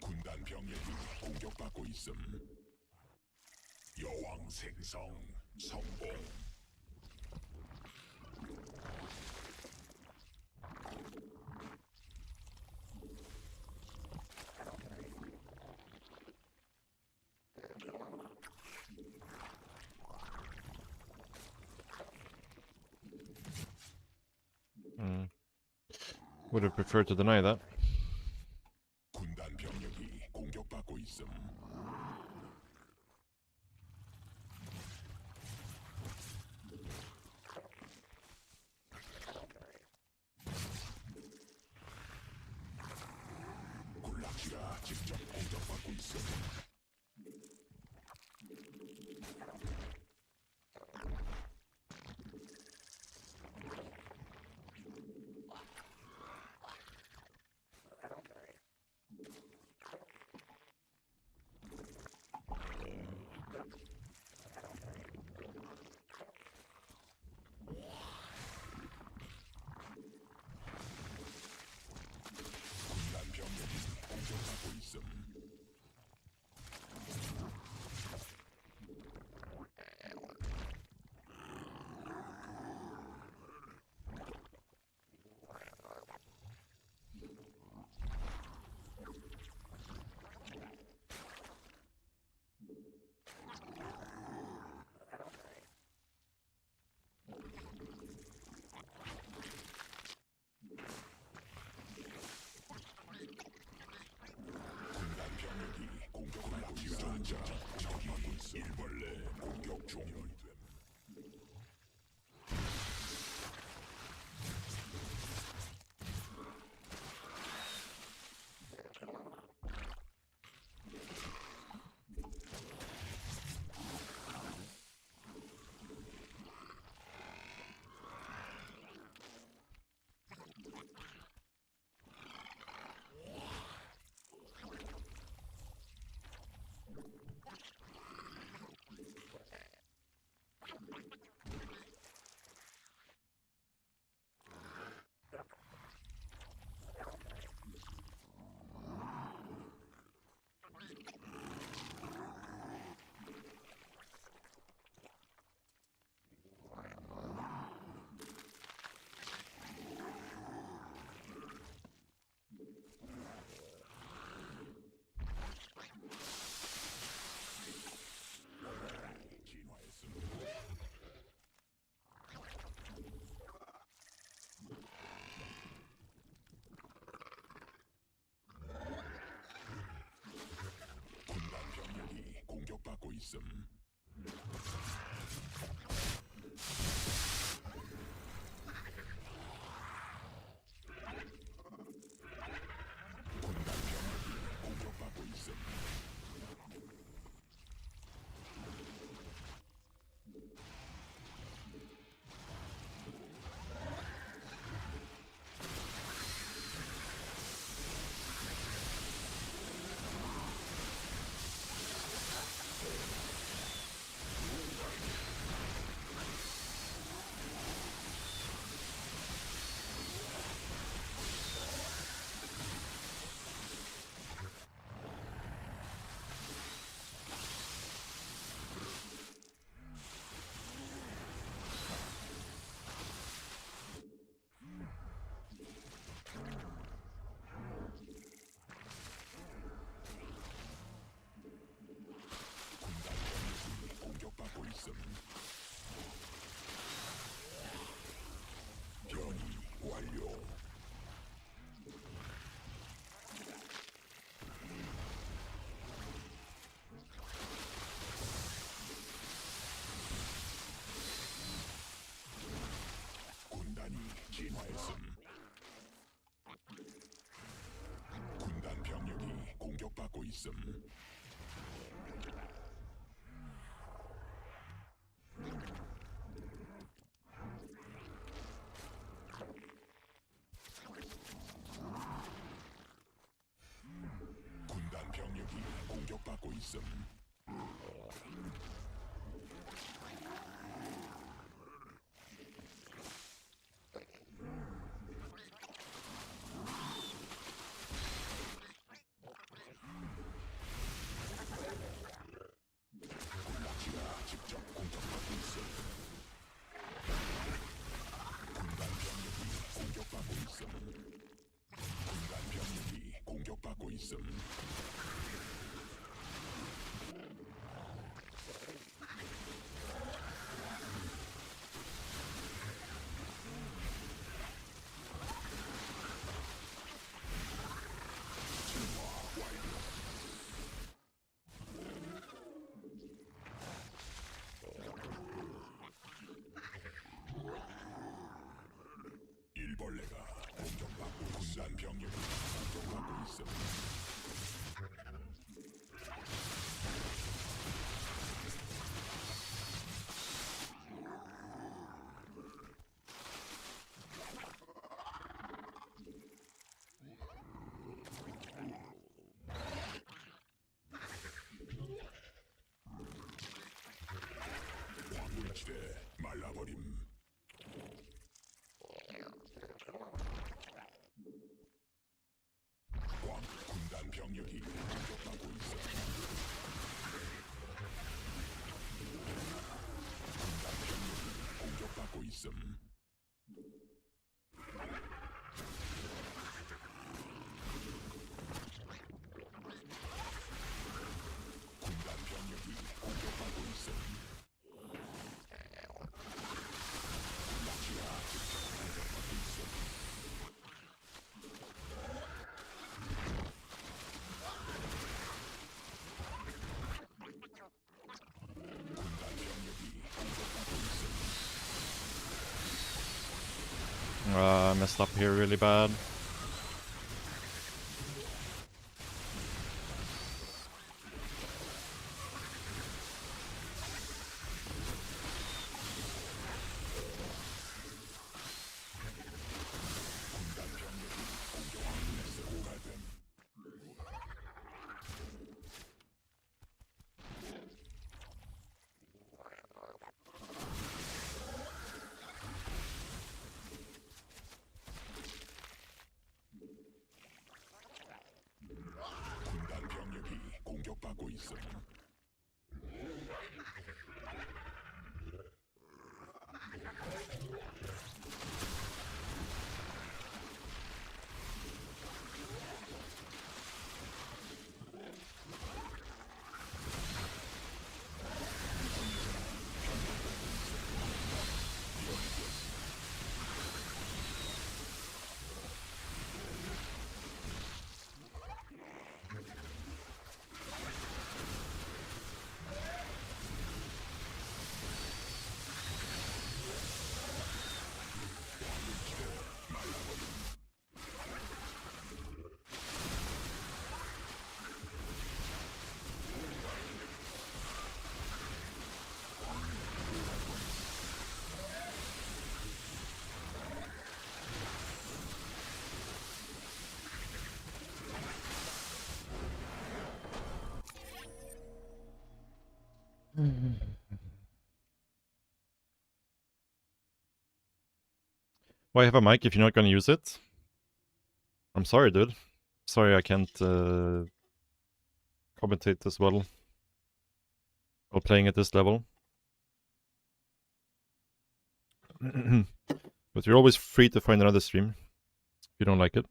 군단 병력이 공격받고 있음. 여왕 생성 성공. Would have preferred to deny that. 군단 병력이 공격받고 있음. 굴락시가 직접 공격받고 있음. 있음. 군단 병력이 공격받고 있음. 군단 병력이 공격받고 있음. 변이 완료. 군단이 진화했음. 군단 병력이 공격받고 있음. 군단 병력이 공격받고 있음. 군락지가 직접 공격받고 있음. 군단 병력이 공격받고 있음. 군단 병력이 공격받고 있음. 일벌레가 공격받고 군단 병력이 공격받고 있음. 광물지대 말라버림. 군단 병력이 공격받고 있어. 군단 병력이 공격받고 있음. 군단 병력이 공격받고 있음. 락시가 직접 공격받고 있음. I messed up here really bad. Why have a mic if you're not gonna use it? I'm sorry, dude. Sorry I can't commentate as well while playing at this level. But you're always free to find another stream if you don't like it.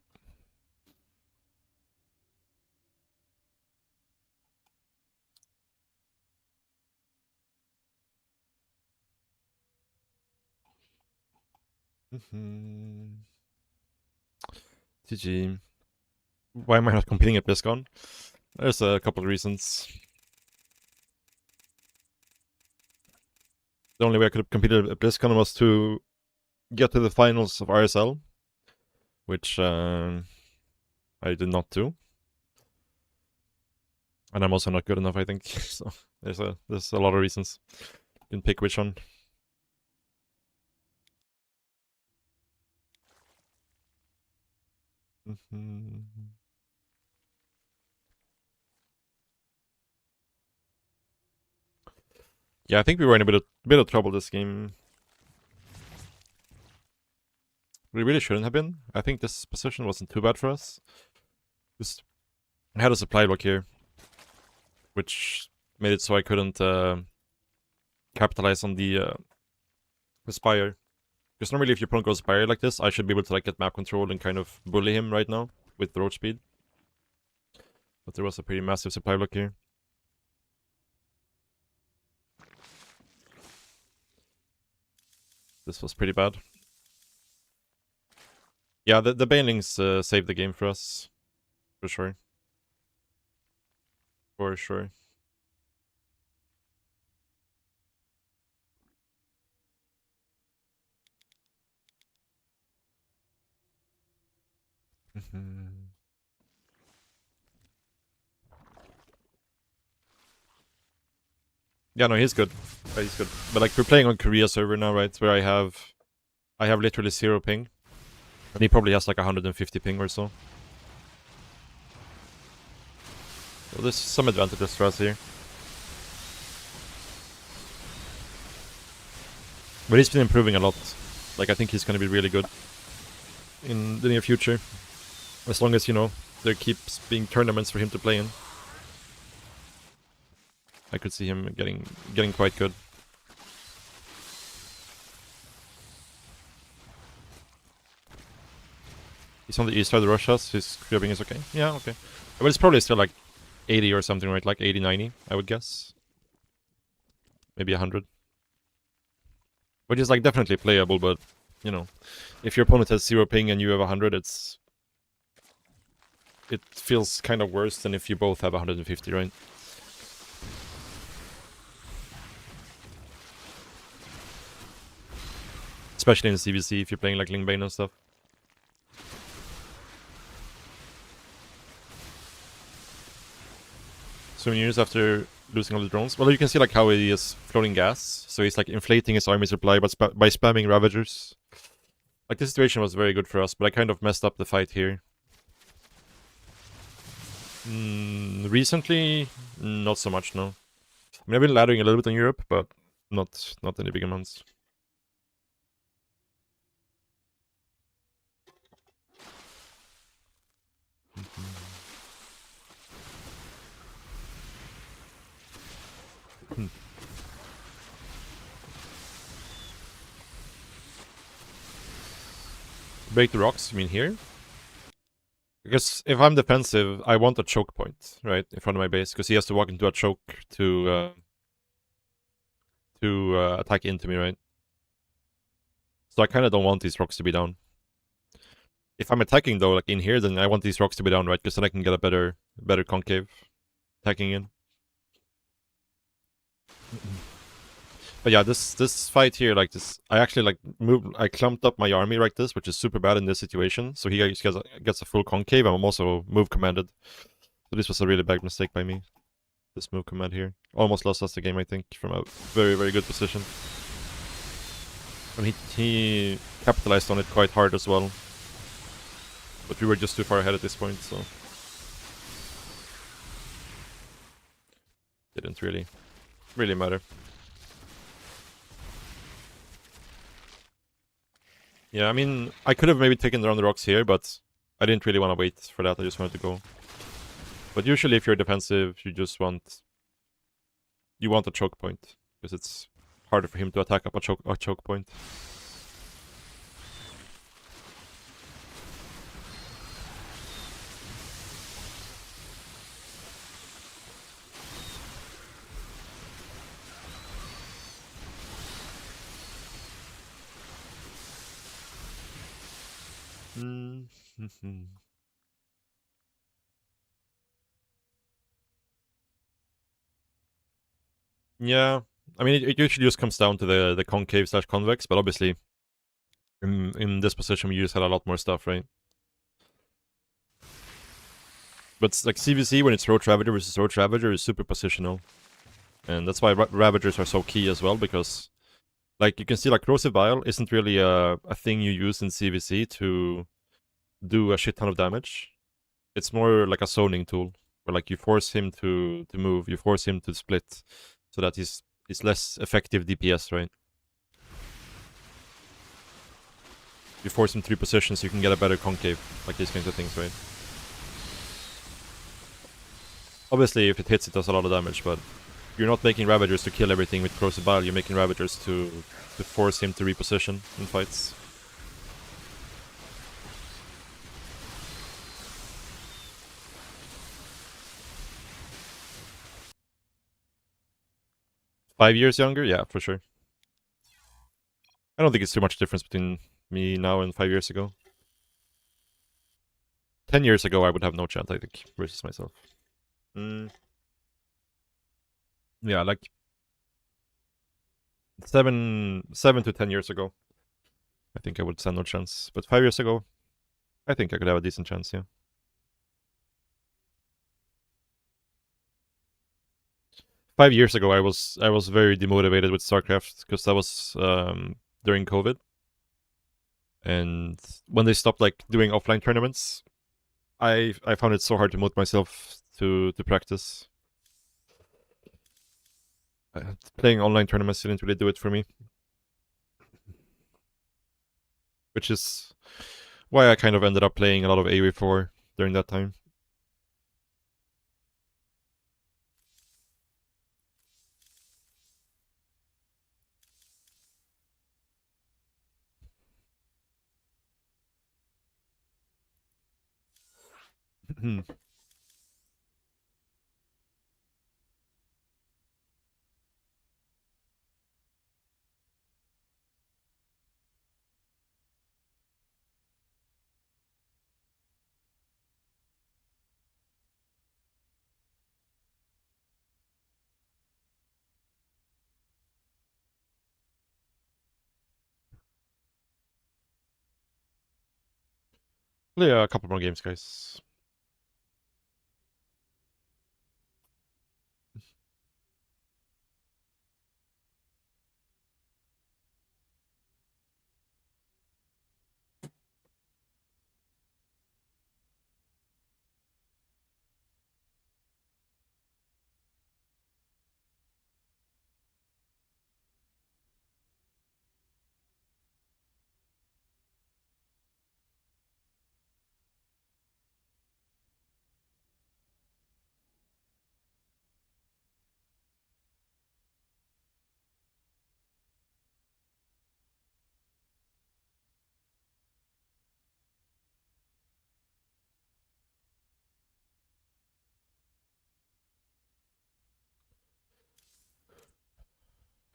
GG. Why am I not competing at BlizzCon? There's a couple of reasons. The only way I could have competed at BlizzCon was to get to the finals of RSL, which I did not do. And I'm also not good enough, I think. So there's a lot of reasons. You can pick which one. Yeah, I think we were in a bit of trouble this game. We really shouldn't have been. I think this position wasn't too bad for us. Just had a supply block here, which made it so I couldn't capitalize on the Spire. Because normally if your opponent goes Spire like this, I should be able to like get map control and kind of bully him right now with roach speed. But there was a pretty massive supply block here. This was pretty bad. Yeah, the Banelings saved the game for us. For sure. For sure. Yeah, no, he's good. He's good. But like we're playing on Korea server now, right? Where I have literally 0 ping. And he probably has like 150 ping or so. So there's some advantages for us here. But he's been improving a lot. Like I think he's gonna be really good in the near future. As long as, you know, there keeps being tournaments for him to play in. I could see him getting quite good. He's on the east side of the Russias. His cribbing is okay. Yeah, okay. But it's probably still like 80 or something, right? Like 80, 90, I would guess. Maybe 100. Which is like definitely playable, but, you know, if your opponent has 0 ping and you have 100, it feels kind of worse than if you both have 150, right? Especially in CVC if you're playing like Lingbane and stuff. So many years after losing all the drones. Well, you can see like how he is floating gas. So he's like inflating his army supply by spamming Ravagers. Like the situation was very good for us, but I kind of messed up the fight here. Recently, not so much, no. I mean, I've been laddering a little bit in Europe, but not any big amounts. Break the rocks, you mean here? Because if I'm defensive, I want a choke point, right, in front of my base, because he has to walk into a choke to attack into me, right? So I kind of don't want these rocks to be down. If I'm attacking though, like in here, then I want these rocks to be down, right? Because then I can get a better concave attacking in. But yeah, this fight here, like this, I actually like I clumped up my army like this, which is super bad in this situation. So he gets a full concave. I'm also move commanded. So this was a really bad mistake by me. This move command here almost lost us the game, I think, from a very, very good position. And he capitalized on it quite hard as well. But we were just too far ahead at this point, so didn't really matter. Yeah, I mean, I could have maybe taken down the rocks here, but I didn't really want to wait for that. I just wanted to go. But usually, if you're defensive, you just want a choke point because it's harder for him to attack up a choke point. Yeah, I mean, it usually just comes down to the concave / convex, but obviously, in this position, we just had a lot more stuff, right? But like CVC, when it's Roach Ravager versus Roach Ravager, is super positional. And that's why Ravagers are so key as well, because like you can see, like Corrosive Bile isn't really a thing you use in CVC to do a shit ton of damage. It's more like a zoning tool, where like you force him to move, you force him to split, so that he's less effective DPS, right? You force him to reposition so you can get a better concave, like these kinds of things, right? Obviously, if it hits, it does a lot of damage, but you're not making Ravagers to kill everything with Corrosive Bile, you're making Ravagers to force him to reposition in fights. Five years younger? Yeah, for sure. I don't think it's too much difference between me now and 5 years ago. 10 years ago, I would have no chance, I think, versus myself. Yeah, like 7 to 10 years ago, I think I would stand no chance. But 5 years ago, I think I could have a decent chance, yeah. 5 years ago, I was very demotivated with StarCraft because that was during COVID, and when they stopped like doing offline tournaments, I found it so hard to motivate myself to practice. Playing online tournaments didn't really do it for me, which is why I kind of ended up playing a lot of AoE4 during that time. Play a couple more games, guys.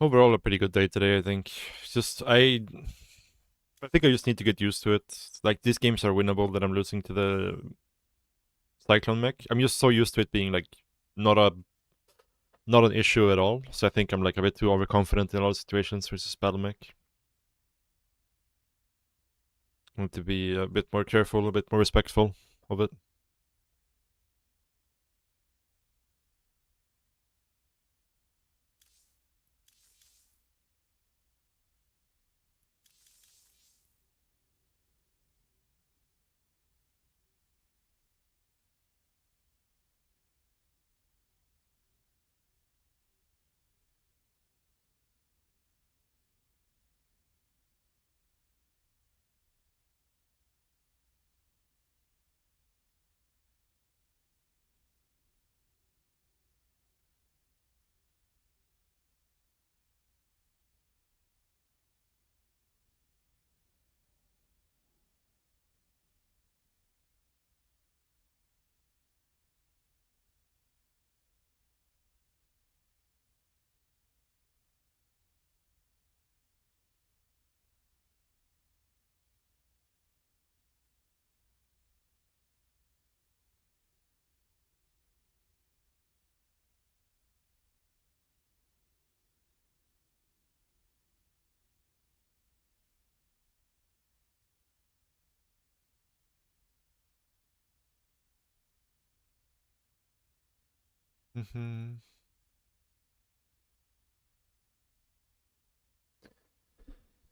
Overall, a pretty good day today, I think. Just I think I just need to get used to it. Like these games are winnable that I'm losing to the Cyclone mech. I'm just so used to it being like not an issue at all. So I think I'm like a bit too overconfident in a lot of situations versus Battle mech. I need to be a bit more careful, a bit more respectful of it.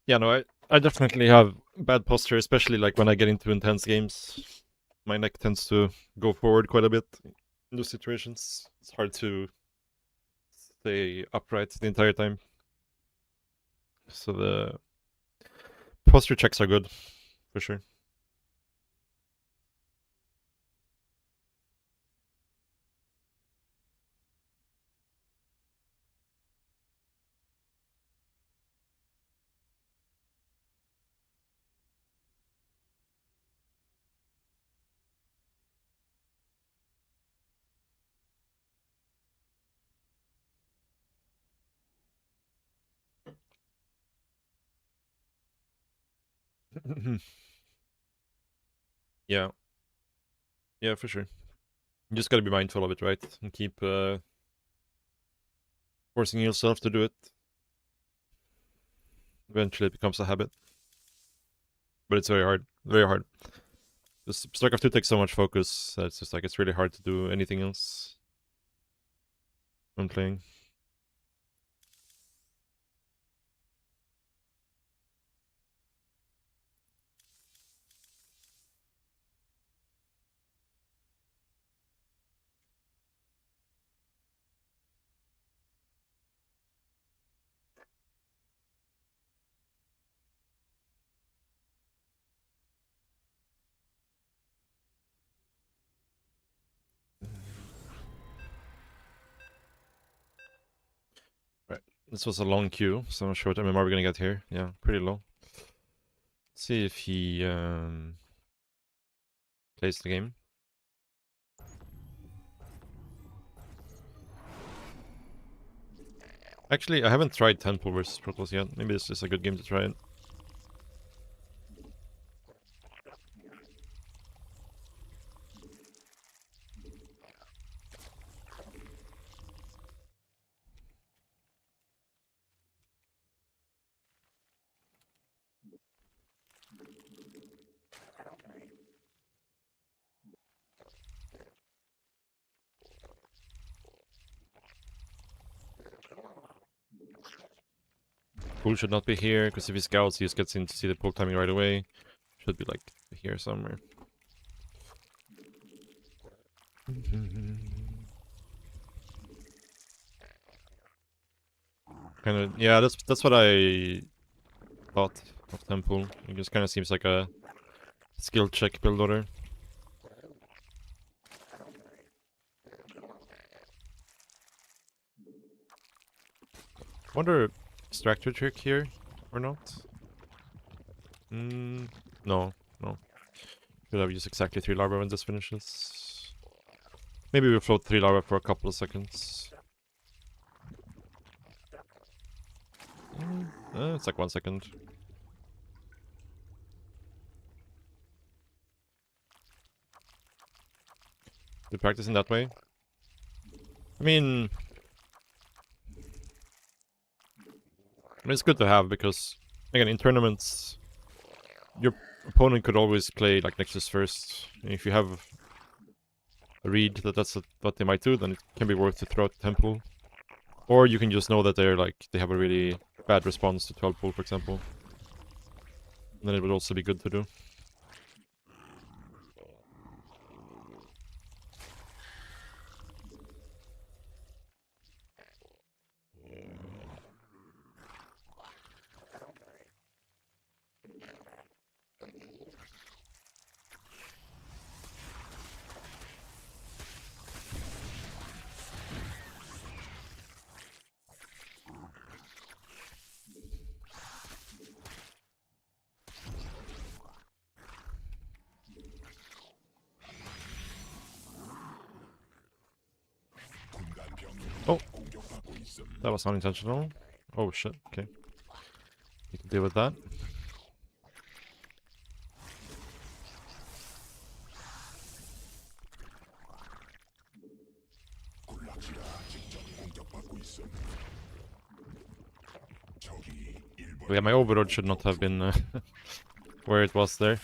Yeah, no, I definitely have bad posture, especially like when I get into intense games. My neck tends to go forward quite a bit in those situations. It's hard to stay upright the entire time. So the posture checks are good, for sure. Yeah. Yeah, for sure. You just gotta be mindful of it, right? And keep forcing yourself to do it. Eventually it becomes a habit. But it's very hard. Very hard. This StarCraft 2 takes so much focus that it's just like it's really hard to do anything else when playing. Right. This was a long queue, so I'm not sure what MMR we're gonna get here. Yeah, pretty low. Let's see if he plays the game. Actually, I haven't tried 10 pool versus Protoss yet. Maybe this is a good game to try it. Pool should not be here, because if he scouts, he just gets in to see the pool timing right away. Should be like here somewhere. Kind of, yeah. That's what I thought of Temple. It just kind of seems like a skill check build order. Wonder extractor trick here or not? No. Could have used exactly 3 larvae when this finishes. Maybe we'll float 3 larvae for a couple of seconds. It's like 1 second. Good practice in that way. I mean, it's good to have because, again, in tournaments, your opponent could always play like Nexus first. And if you have a read that that's what they might do, then it can be worth to throw out the Temple. Or you can just know that they have a really bad response to 12 pool, for example. And then it would also be good to do. Oh, that was unintentional. Oh shit, okay. You can deal with that. 군락지가 직접 공격받고 있음. 적이 일본 Yeah, my overlord should not have been where it was there.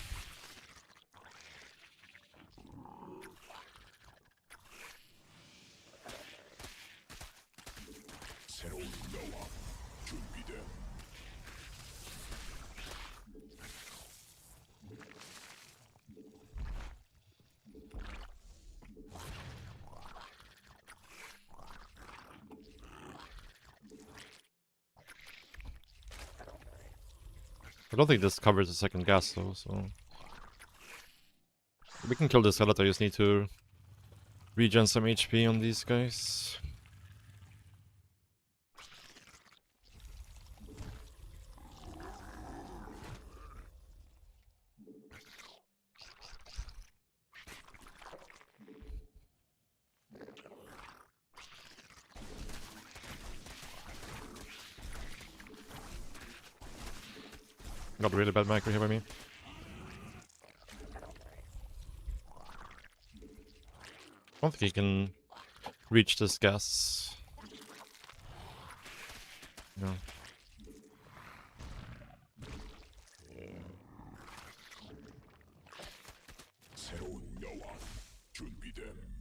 I don't think this covers the second gas though, so... We can kill this skeleton, I just need to regen some HP on these guys. Got a really bad macro here by me. I don't think he can reach this gas. No. 새로운 여왕 준비됨.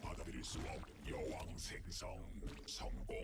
받아들일 수 없는 여왕 생성 성공.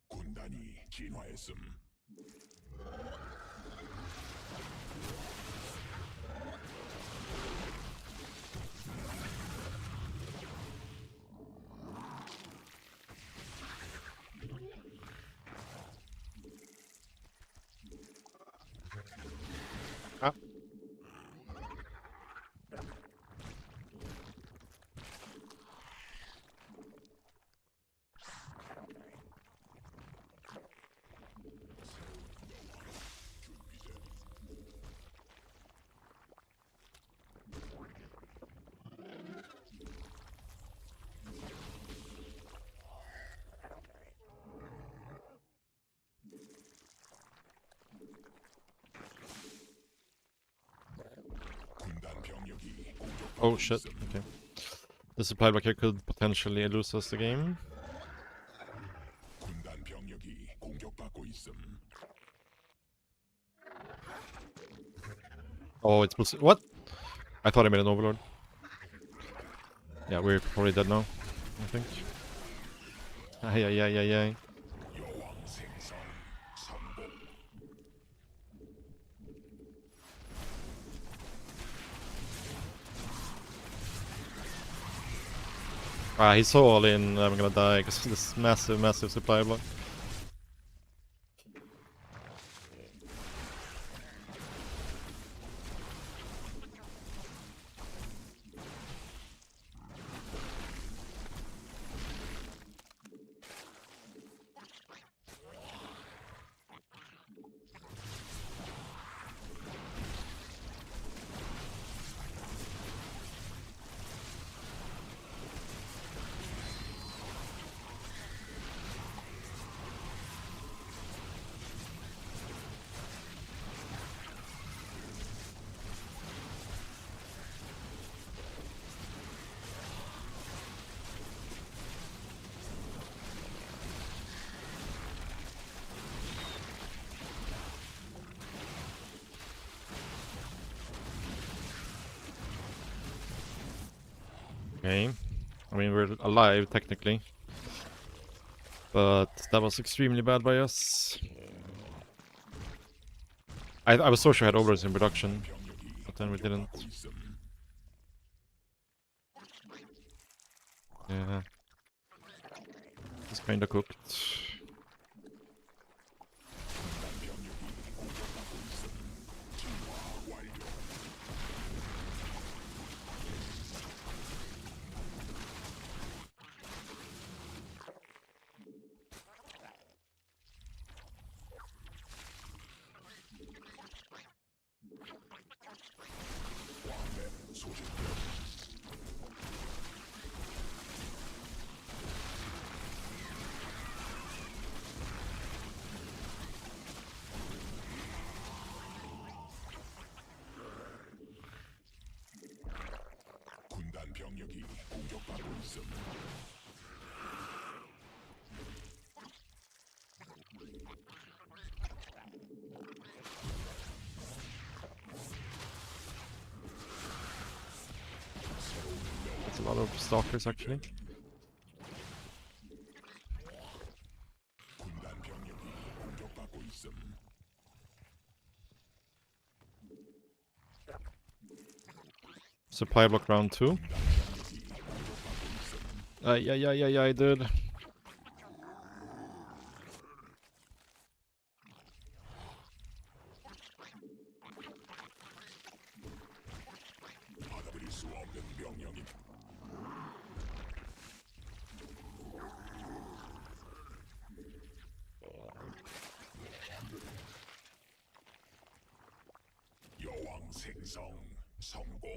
군단이 진화했음. Ah. 군단 병력이 Oh shit, okay. The supply block here could potentially lose us the game. 군단 병력이 공격받고 있음. Oh, it's... What? I thought I made an overlord. Yeah, we're probably dead now, I think. Ay, ay, ay, ay, ay. 여왕 생성 성공. Ah, he's so all in, I'm gonna die because of this massive, massive supply block. Okay. I mean, we're alive, technically. But that was extremely bad by us. I was so sure I had overloads in production, but then we didn't. Yeah. It's kinda cooked. 군단 병력이 공격받고 있음. That's a lot of stalkers, actually. 군단 병력이 공격받고 있음. Supply block round 2. Yeah, dude. 받아들일 수 없는 명령임. 여왕 생성 성공.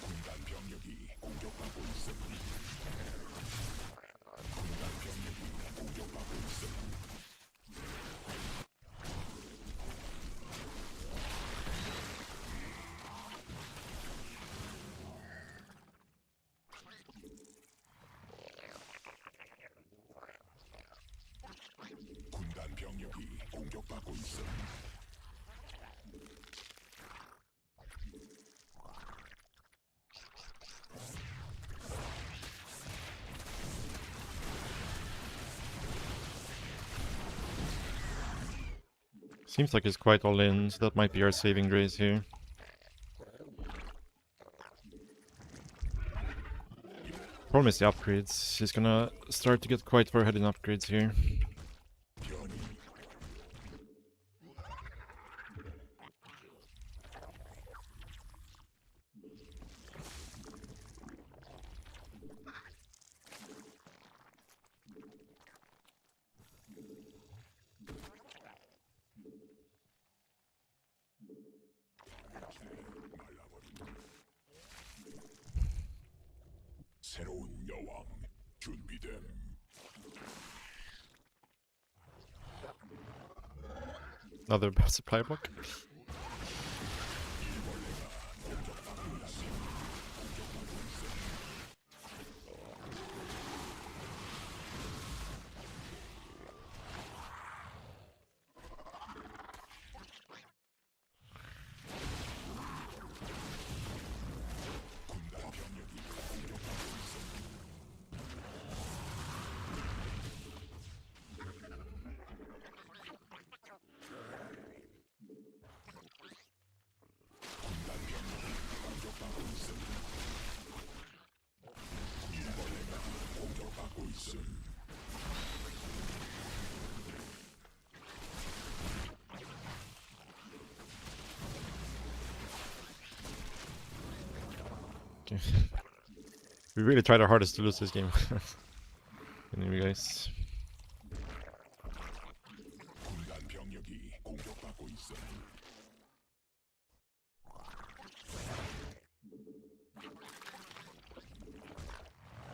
군단 병력이 공격받고 있음. 군단 병력이 공격받고 있음. 군단 병력이 공격받고 있음. Seems like he's quite all in, so that might be our saving grace here. Problem is the upgrades. He's gonna start to get quite far ahead in upgrades here. 변이 새로운 여왕 준비됨. Another supply block. 공격받고 있음. We really tried our hardest to lose this game. Anyway, guys. 군단 병력이 공격받고 있음.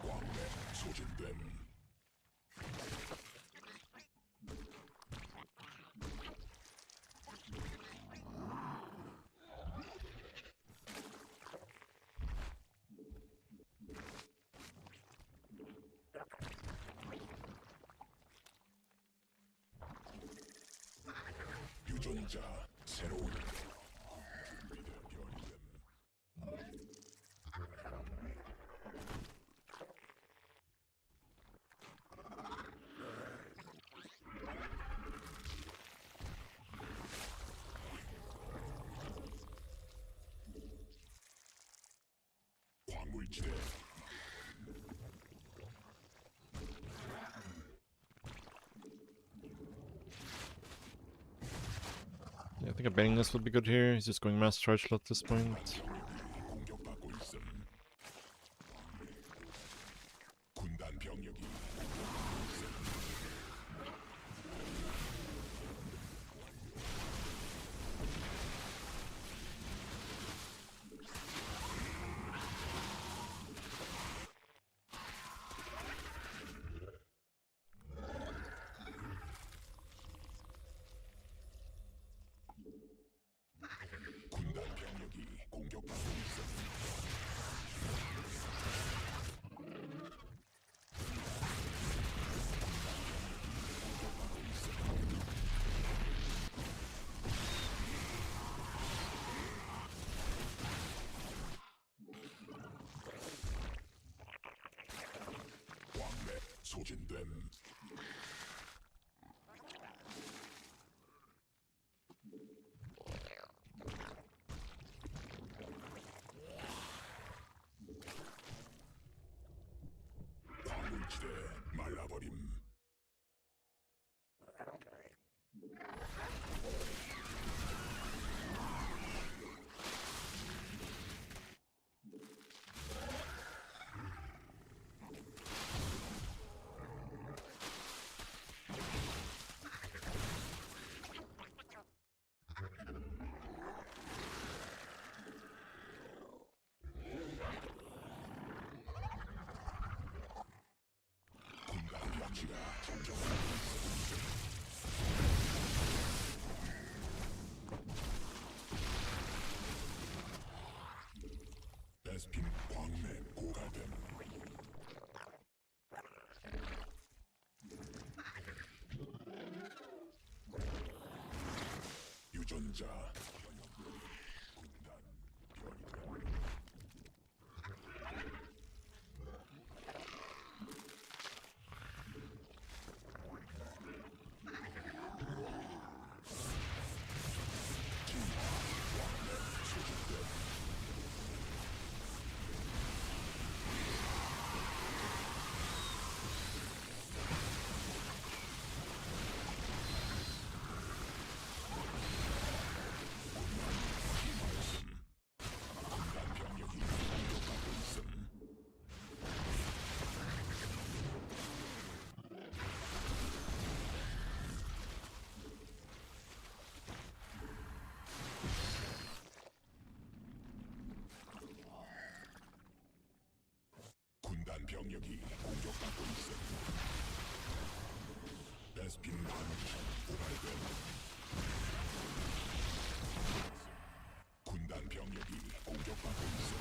광맥 소진됨. 유전자 새로운 준비된 변이됨. 광물지대 Yeah, I think a banging this would be good here. He's just going mass charge at this point. 공격받고 있음. 군단 병력이 군단 병력이 공격받고 있음. 왕래 소진됨. 광물지대 말라버림. 군단 약지가 점령하고 있음. 베스핀 광내 고갈됨. 유전자 군단 변이됨. 군단 병력이 공격받고 있음. 군단 병력이 공격받고 있음. 베스핀 방어기 고갈됨. 군단 병력이 공격받고 있음.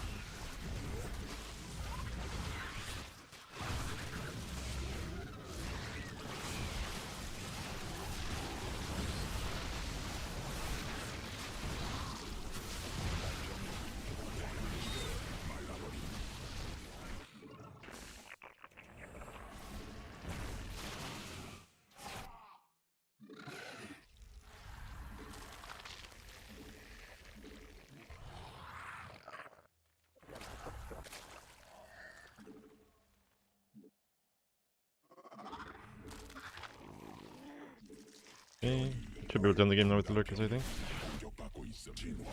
Okay, should be able to end the game now with the lurkers, I think. 공격받고 있음. 진화.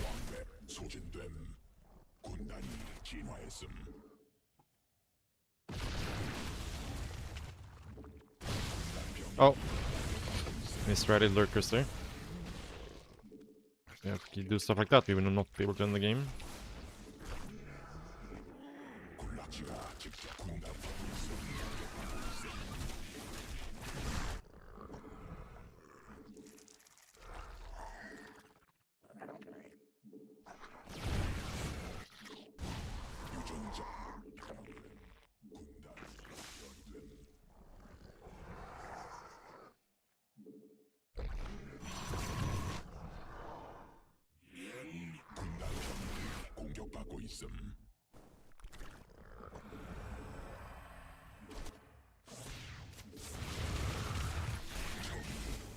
왕래 소진됨. 군단이 진화했음. Oh, misread lurkers there. Yeah, if you do stuff like that, we will not be able to end the game. 군락지가 직접 군단 병력을 공격받고 있음. 있음.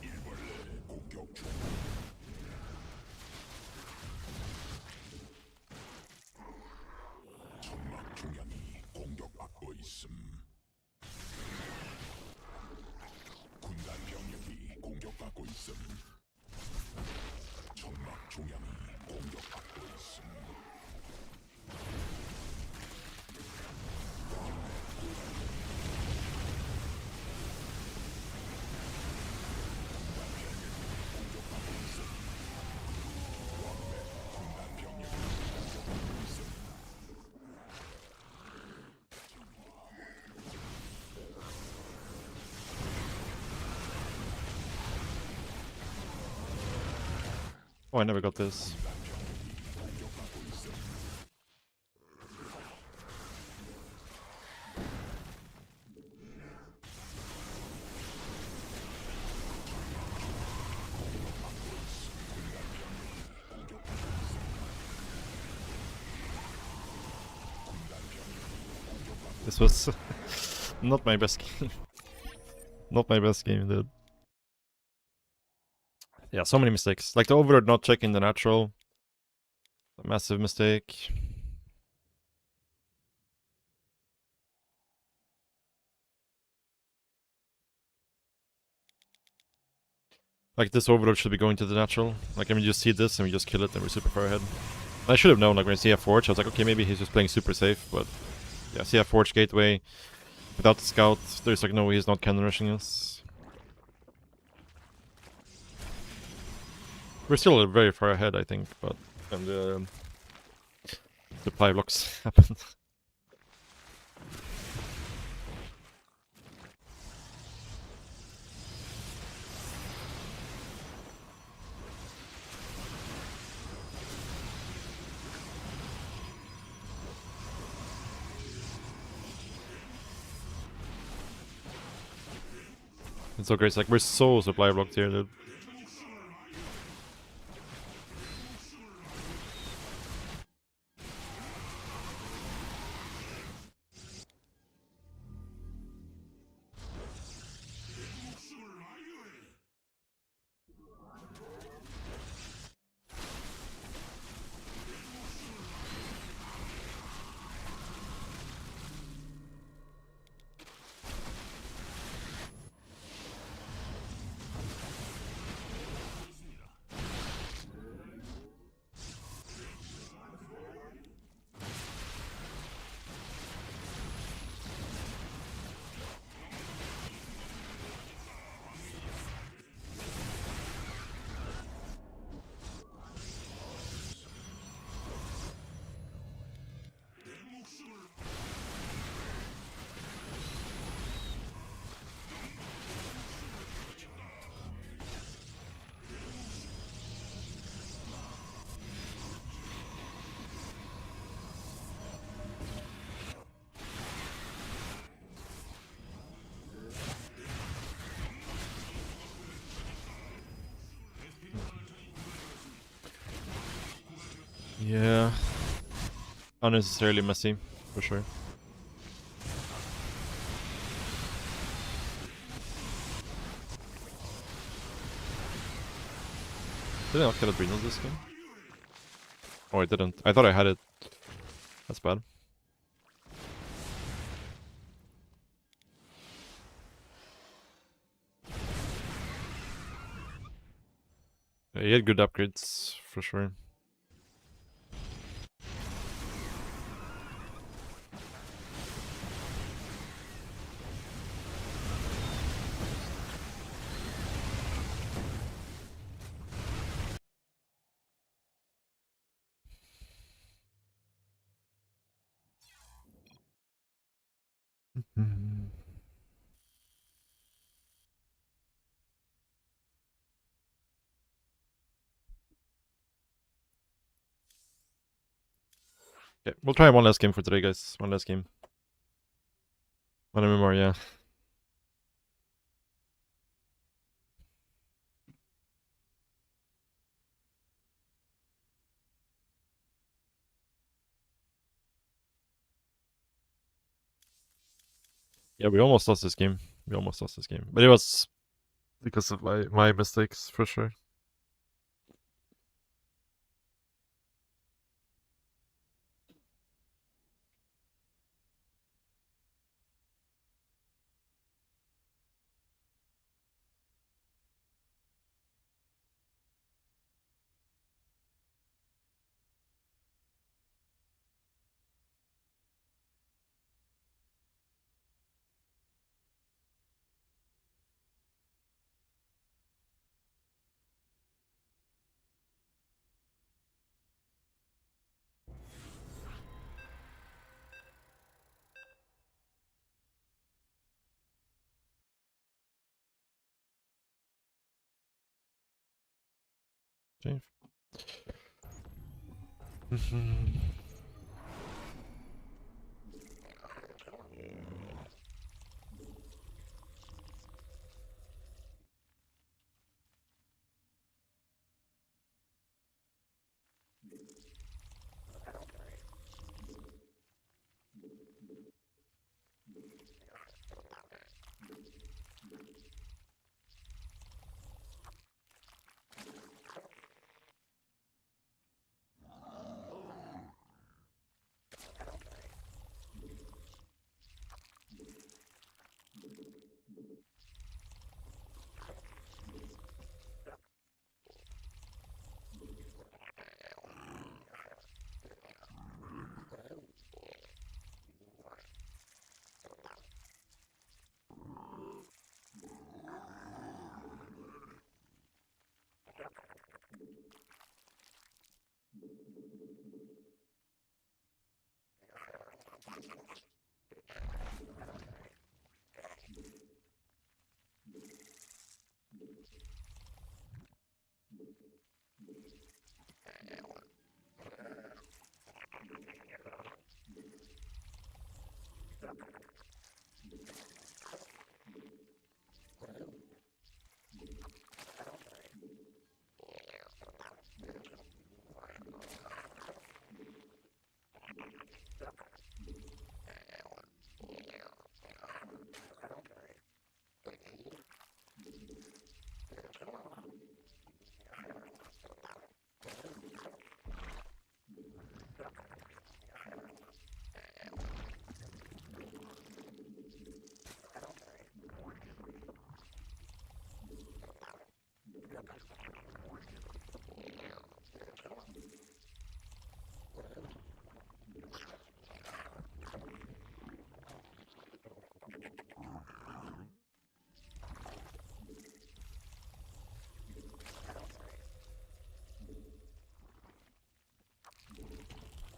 일벌레 공격 중. 천막 중량이 공격받고 있음. 군단 병력이 공격받고 있음. 천막 중량이 공격받고 있음. 군단 병력이 공격받고 있음. Oh, I never got this. This was not my best game. Not my best game, dude. Yeah, so many mistakes. Like the overlord not checking the natural. A massive mistake. Like this overlord should be going to the natural. Like I mean, you just see this and we just kill it and we're super far ahead. I should have known, like when I see a Forge, I was like, okay, maybe he's just playing super safe, but yeah, see a Forge gateway without the scout, there's like no way he's not cannon rushing us. We're still very far ahead, I think, but and the supply blocks happened. It's so great. It's like we're so supply blocked here, dude. Yeah. Unnecessarily messy, for sure. Did I not get adrenals this game? Oh, I didn't. I thought I had it. That's bad. Yeah, he had good upgrades, for sure. Okay, we'll try one last game for today, guys. One last game. One more, yeah. Yeah, we almost lost this game. But it was because of my mistakes, for sure. Okay.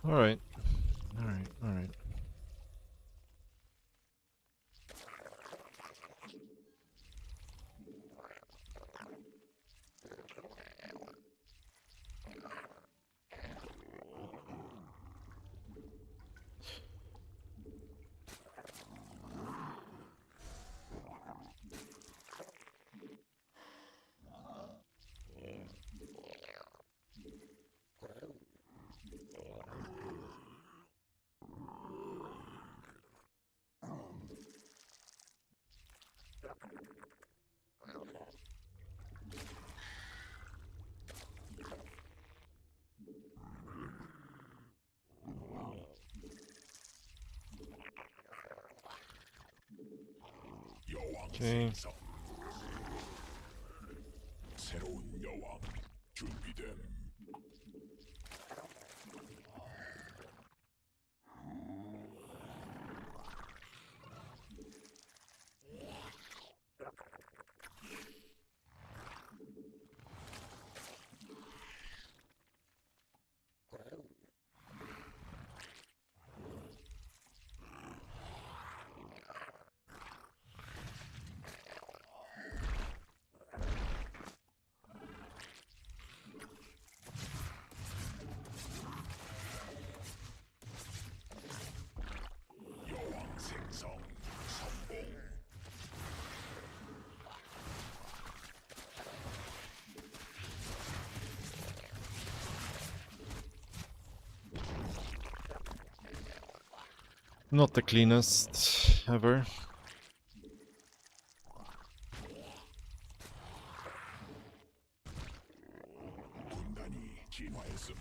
Alright. Alright. 여왕 오케이. 생성. 새로운 여왕 준비됨. 여왕 생성 성공. Not the cleanest ever. 진화했음.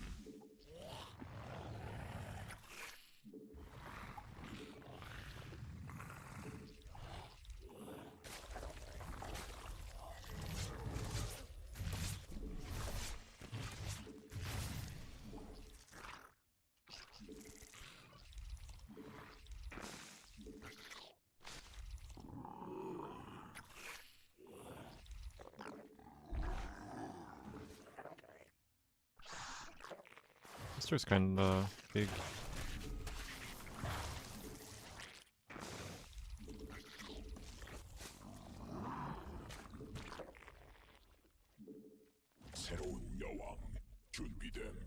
This turret's kinda big. 새로운 여왕 준비됨.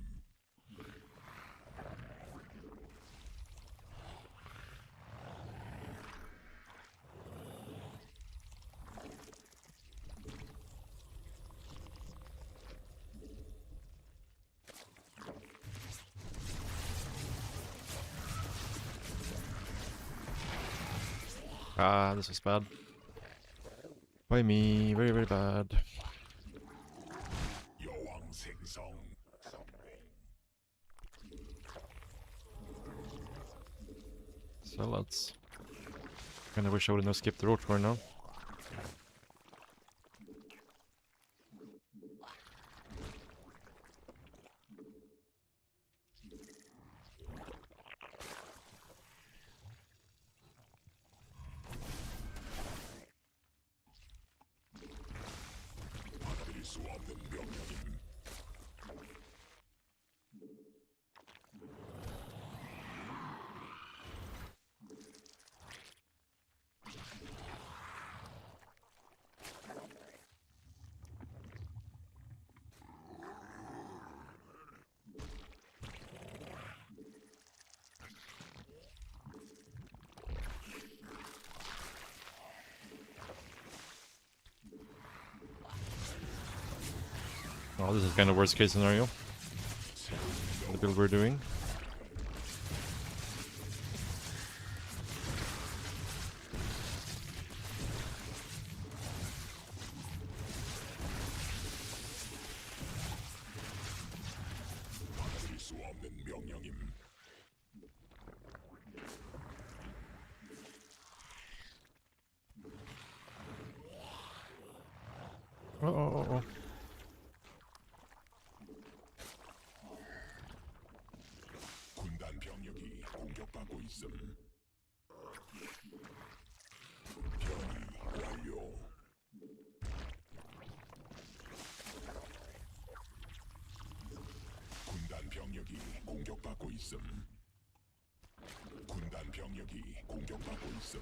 Ah, this is bad. By me, very, very bad. 여왕 생성 성공. So let's... Kinda wish I wouldn't have skipped the road for now. 받아들일 수 없는 명령임. Oh, this is kind of worst case scenario. The build we're doing. 받아들일 수 없는 명령임. Oh. 군단 병력이 공격받고 있음. 변이 완료. 군단 병력이 공격받고 있음. 군단 병력이 공격받고 있음.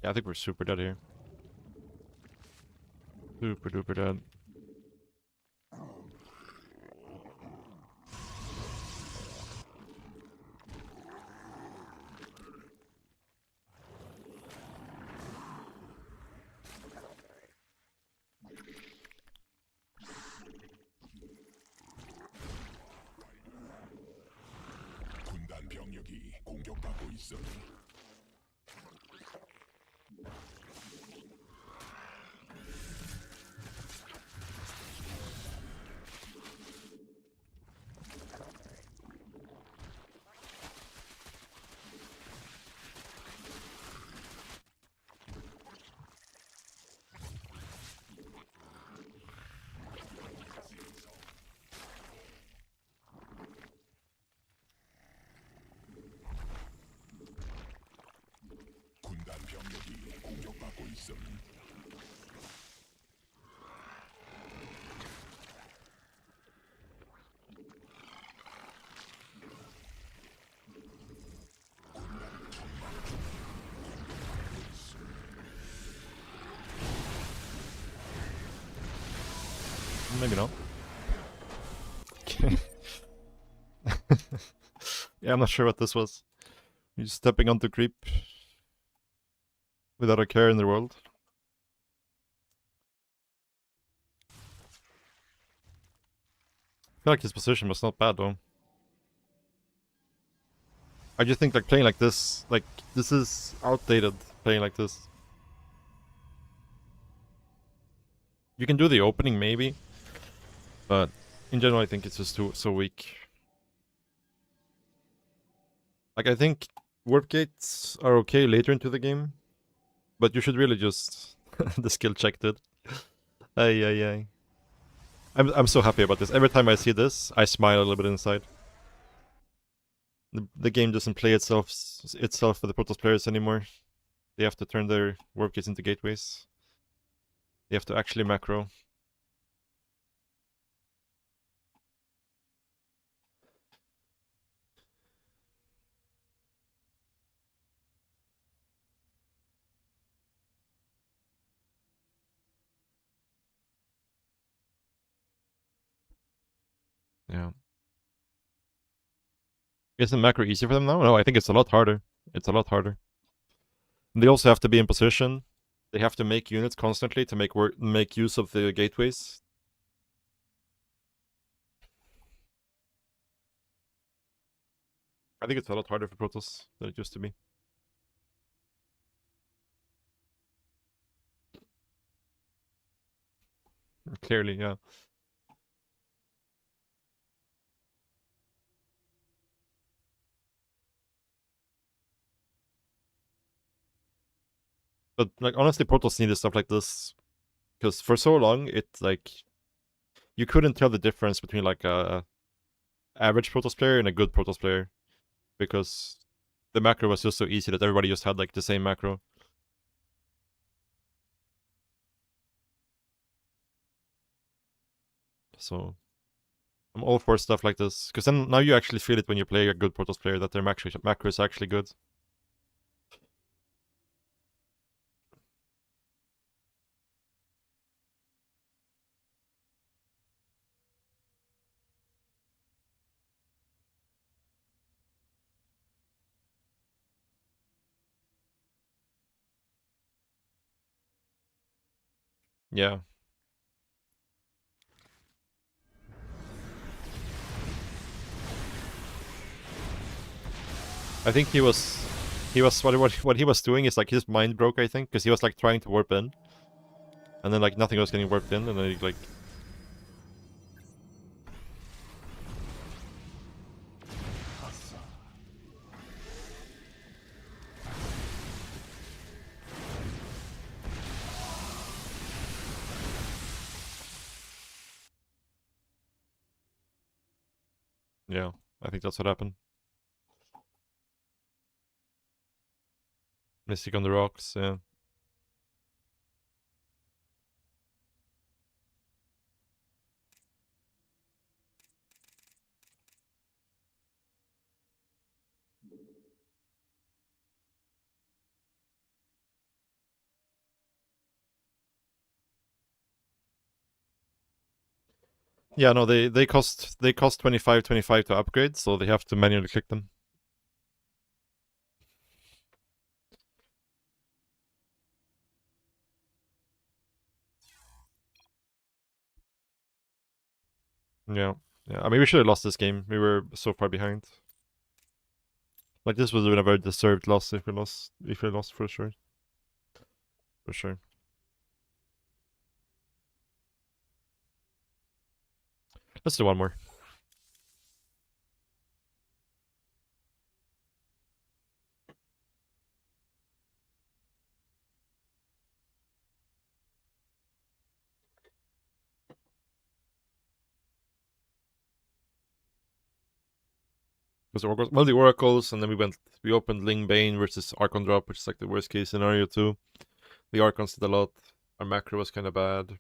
Yeah, I think we're super dead here. Super duper dead. 군단 병력이 공격받고 있음. 군단 병력이 공격받고 있음. Maybe not. Yeah, I'm not sure what this was. He's stepping onto creep without a care in the world. I feel like his position was not bad though. I just think like playing like this is outdated, playing like this. You can do the opening maybe, but in general I think it's just so weak. Like I think warp gates are okay later into the game, but you should really just the skill check dude. Ay. I'm so happy about this. Every time I see this, I smile a little bit inside. The game doesn't play itself for the Protoss players anymore. They have to turn their warp gates into gateways. They have to actually macro. Yeah. Isn't macro easy for them now? No, I think it's a lot harder. It's a lot harder. And they also have to be in position. They have to make units constantly to make use of the gateways. I think it's a lot harder for Protoss than it used to be. Clearly, yeah. But like honestly, Protoss needed stuff like this because for so long it like you couldn't tell the difference between like a average Protoss player and a good Protoss player because the macro was just so easy that everybody just had like the same macro. So I'm all for stuff like this because then now you actually feel it when you play a good Protoss player that their macro is actually good. Yeah. I think he was what he was doing is like his mind broke, I think, because he was like trying to warp in. And then like nothing was getting warped in, and then he like yeah, I think that's what happened. Mystic on the rocks, yeah. Yeah, no, they cost 25 to upgrade, so they have to manually click them. Yeah. Yeah. I mean we should have lost this game. We were so far behind. Like this would have been a very deserved loss if we lost for sure. For sure. Let's do one more. Well, the Oracles, and then we opened Ling Bane versus Archon Drop, which is like the worst case scenario too. The Archons did a lot. Our macro was kind of bad.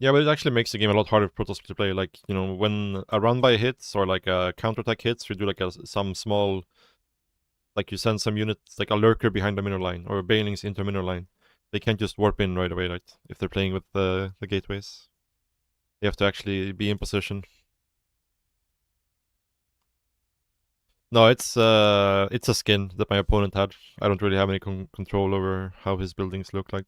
Yeah, but it actually makes the game a lot harder for Protoss to play. Like, you know, when a run by hits or like a counterattack hits, you do like some small, like you send some units, like a lurker behind the mineral line or banelings into a mineral line. They can't just warp in right away, right? If they're playing with the gateways, they have to actually be in position. No, it's a skin that my opponent had. I don't really have any control over how his buildings look like.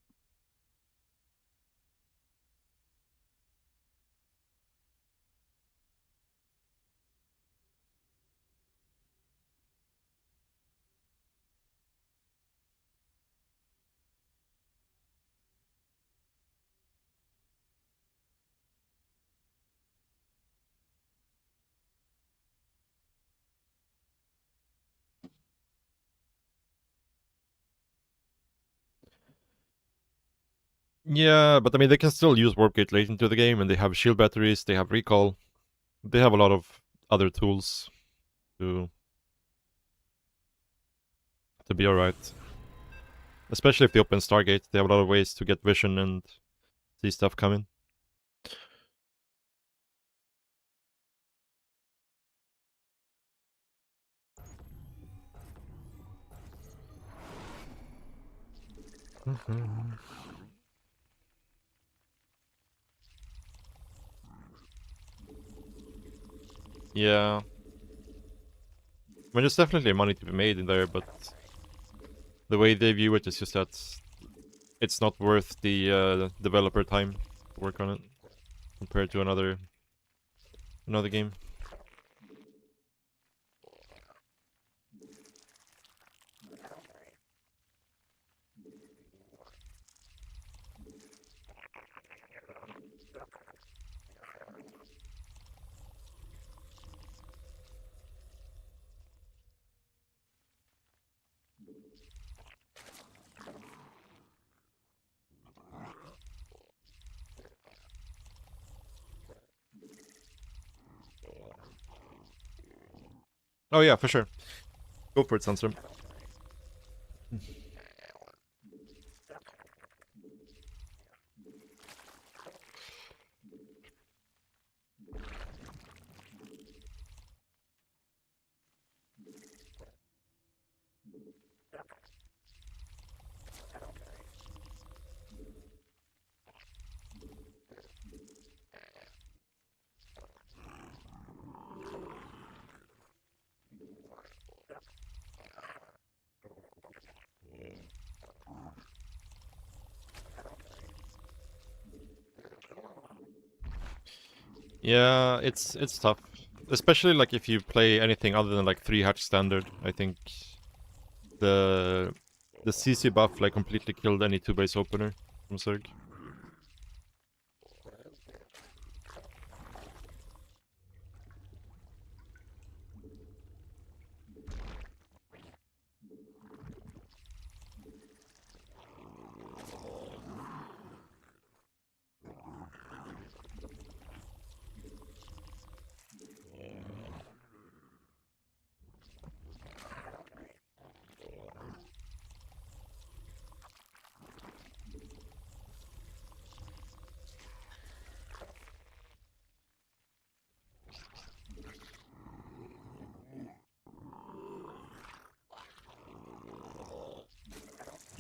Yeah, but I mean, they can still use warp gate late into the game, and they have shield batteries, they have recall, they have a lot of other tools to be alright. Especially if they open Stargate, they have a lot of ways to get vision and see stuff coming. Yeah. I mean, there's definitely money to be made in there, but the way they view it is just that it's not worth the developer time to work on it compared to another game. Oh yeah, for sure. Go for it, Sunstorm. Yeah, it's tough. Especially like if you play anything other than like 3-hatch standard. I think the CC buff like completely killed any 2-base opener from Zerg.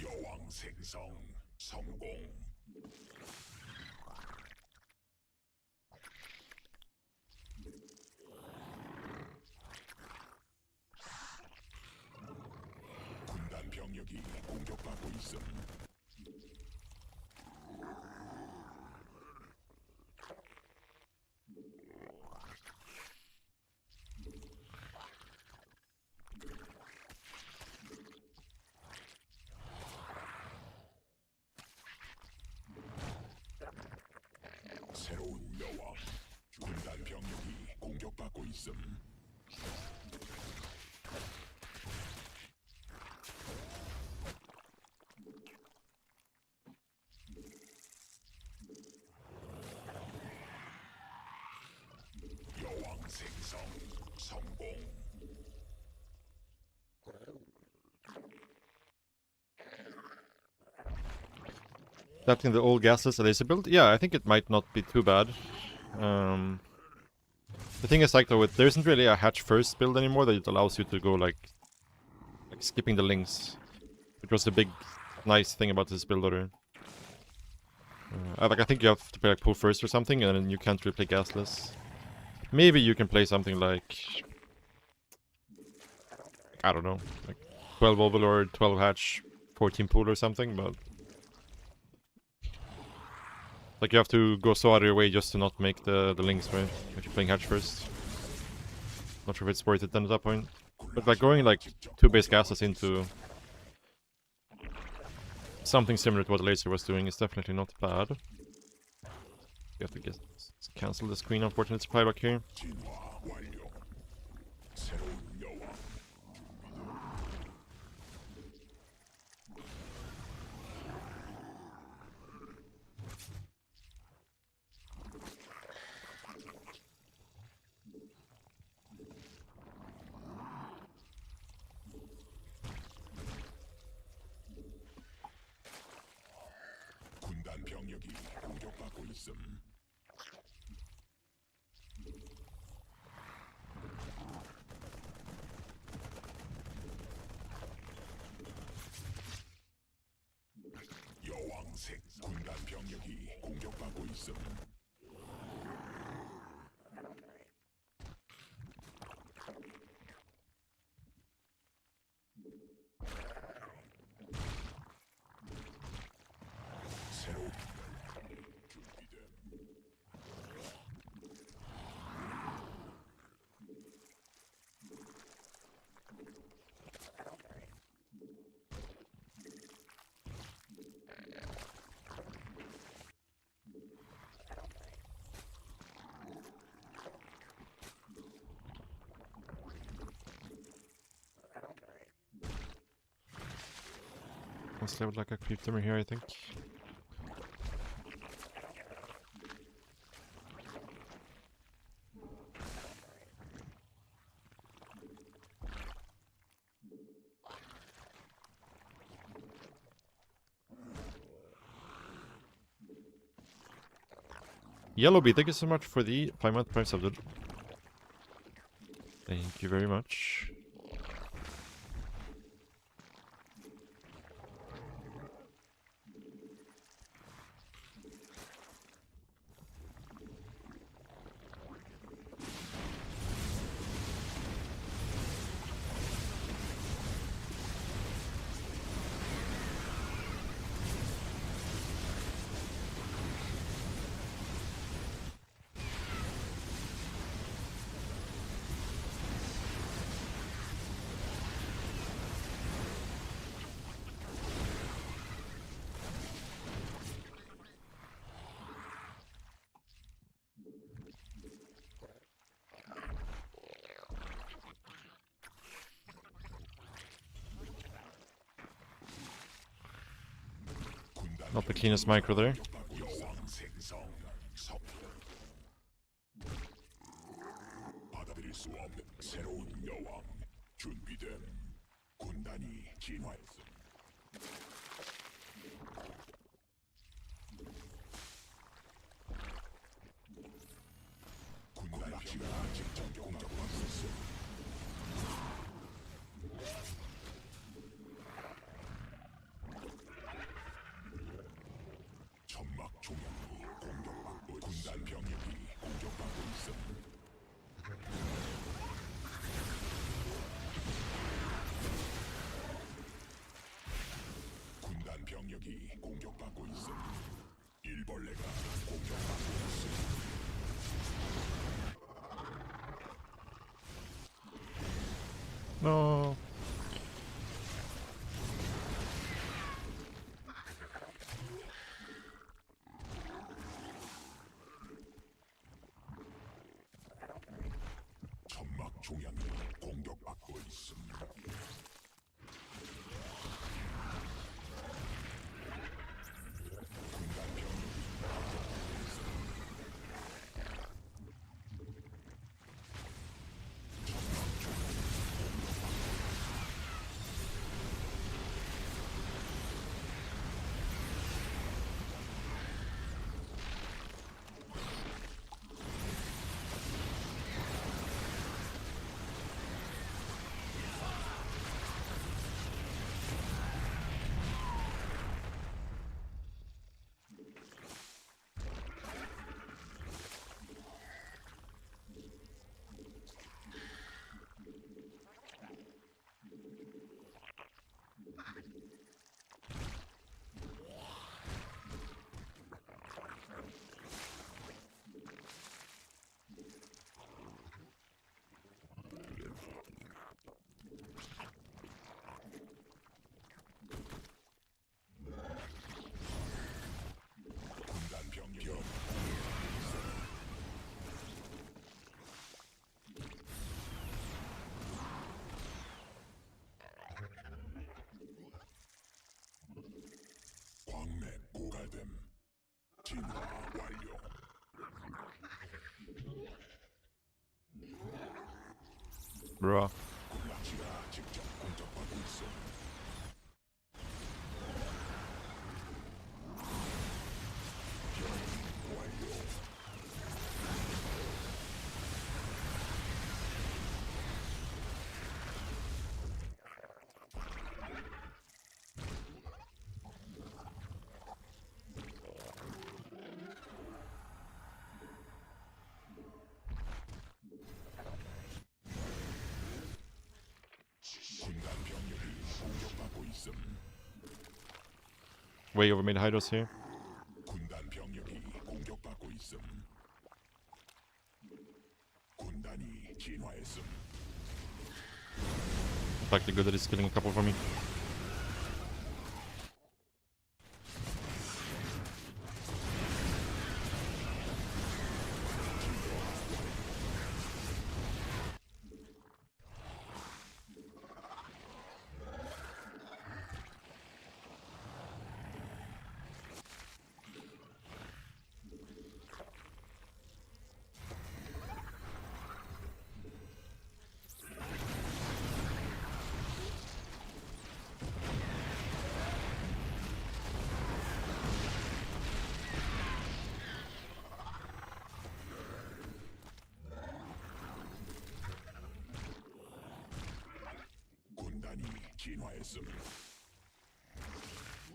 여왕 생성 성공. 군단 병력이 공격받고 있음. 새로운 여왕. 군단 병력이 공격받고 있음. 여왕 생성 성공. Adapting the old gasless laser build? Yeah, I think it might not be too bad. The thing is, like, though, there isn't really a hatch first build anymore that it allows you to go like skipping the links, which was the big nice thing about this build order. Like, I think you have to play like pull first or something, and then you can't really play gasless. Maybe you can play something like, I don't know, like 12 Overlord, 12 hatch, 14 pool or something, but like you have to go so out of your way just to not make the links, right? If you're playing hatch first. Not sure if it's worth it then at that point. But like going like 2 base gases into something similar to what Laser was doing is definitely not bad. You have to cancel the screen, unfortunate supply back here. 진화 완료. 새로운 여왕. 군단 병력이 공격받고 있음. 여왕색 군단 병력이 공격받고 있음. 새로운 준비됨. Let's level like a creep dimmer here, I think. Yellowbee, thank you so much for the 5-month Prime sub, dude. Thank you very much. Not the cleanest micro there. 여왕 생성. 받아들일 수 없는 새로운 여왕. 준비됨. 군단이 진화했음. 군단 진화 직접 공격받고 있음. 천막 종양이 공격받고 군단 병력이 공격받고 있음. 군단 병력이 공격받고 있음. 일벌레가 공격받고 있음. No. 천막 종양이 공격받고 있음. 군단 병력이 공격받고 있음. 천막 종양이 공격받고 있음. Bruh. 군락지가 직접 공격받고 있음. 변이 완료. 군단 병력이 공격받고 있음. Way over mid Hydos here. 군단 병력이 공격받고 있음. 군단이 진화했음. In fact, the good that is killing a couple for me. 군단이 진화했음.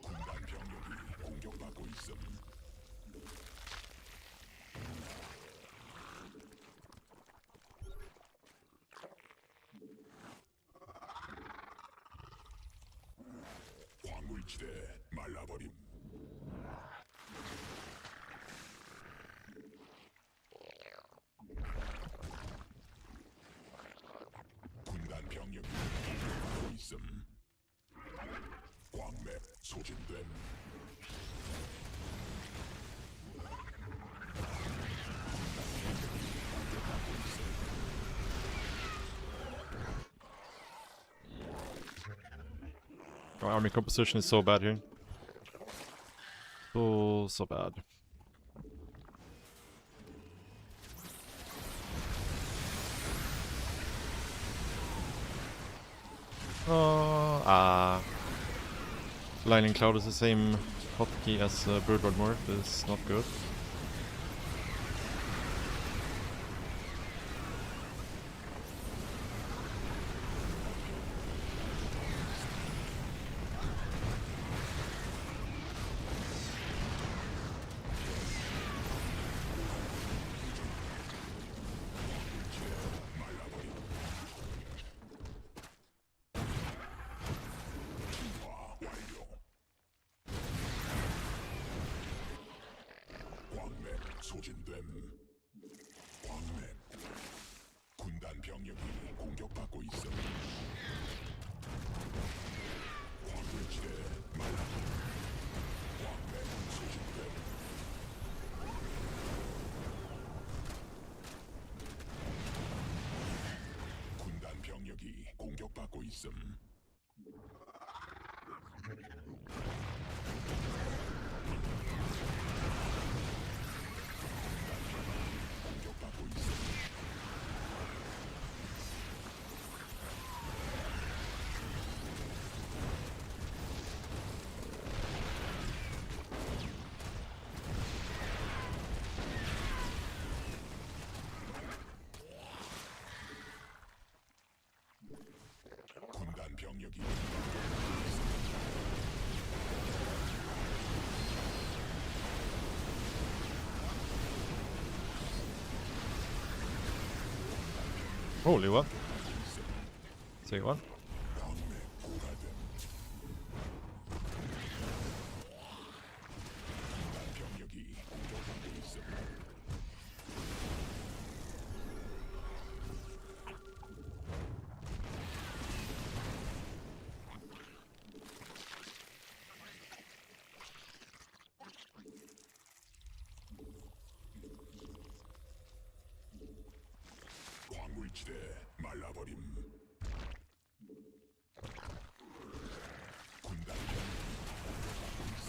군단 병력이 공격받고 있음. 광물지대 말라버림. 군단 병력이 공격받고 있음. 광맥 소진됨. Our army composition is so bad here. So bad. Lightning Cloud is the same hotkey as Birdlord Morph. Is not good. 광맥 소진됨. 광맥. 군단 병력이 공격받고 있음. 광물지대 말라버림. 광맥 소진됨. 군단 병력이 공격받고 있음. 공격받고 있음. 군단 병력이 Holy what? Say what? 광맥 고갈됨. 군단 병력이 공격받고 있음. 광물지대 말라버림. 군단 병력이 공격받고 있음.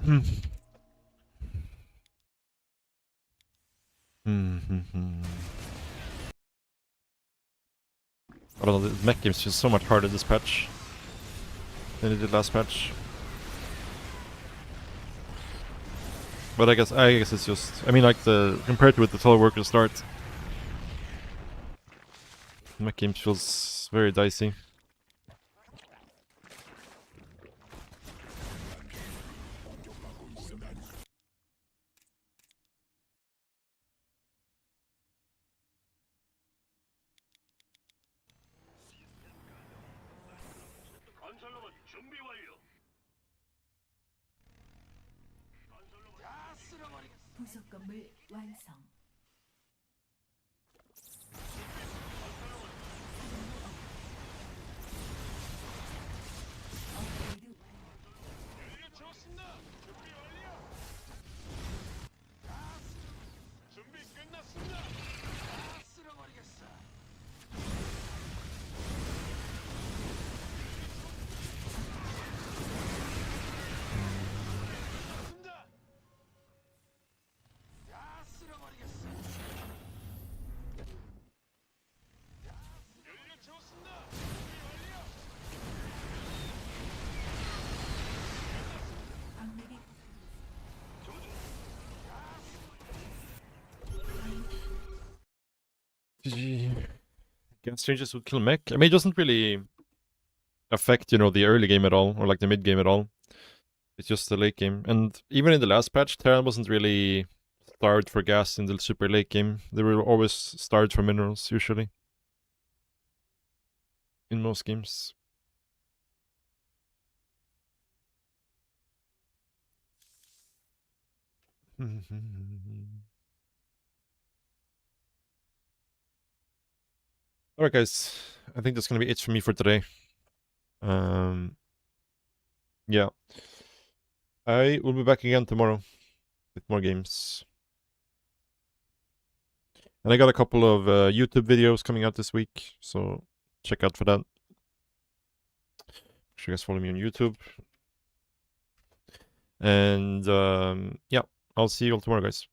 I don't know, the mech game's just so much harder this patch than it did last patch. But I guess it's just, I mean, like, compared to with the teleworker start, mech game feels very dicey. 부속 건물 완성. 업그레이드 완료. 광맥이 GG. Gas changes would kill mech. I mean, it doesn't really affect, you know, the early game at all, or like the mid game at all. It's just the late game. And even in the last patch, Terran wasn't really starved for gas in the super late game. They were always starved for minerals, usually. In most games. Alright guys, I think that's gonna be it for me for today. Yeah. I will be back again tomorrow with more games. And I got a couple of YouTube videos coming out this week, so check out for that. Make sure you guys follow me on YouTube. And yeah, I'll see you all tomorrow, guys.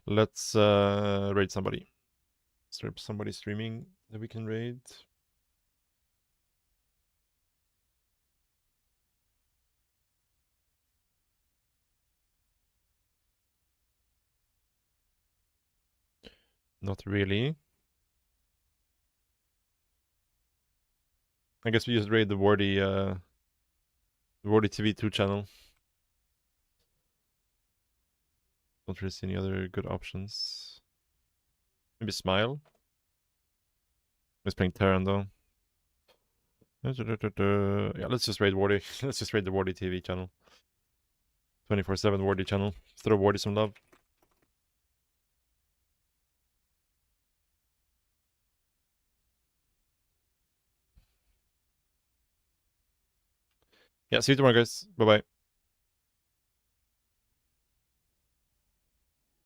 Let's raid somebody. Is there somebody streaming that we can raid? Not really. I guess we just raid the Wardy TV2 channel. Don't really see any other good options. Maybe Smile. He's playing Terran though. Yeah, let's just raid Wardy. Let's just raid the Wardy TV channel. 24/7 Wardy channel. Throw Wardy some love. Yeah, see you tomorrow, guys. Bye-bye.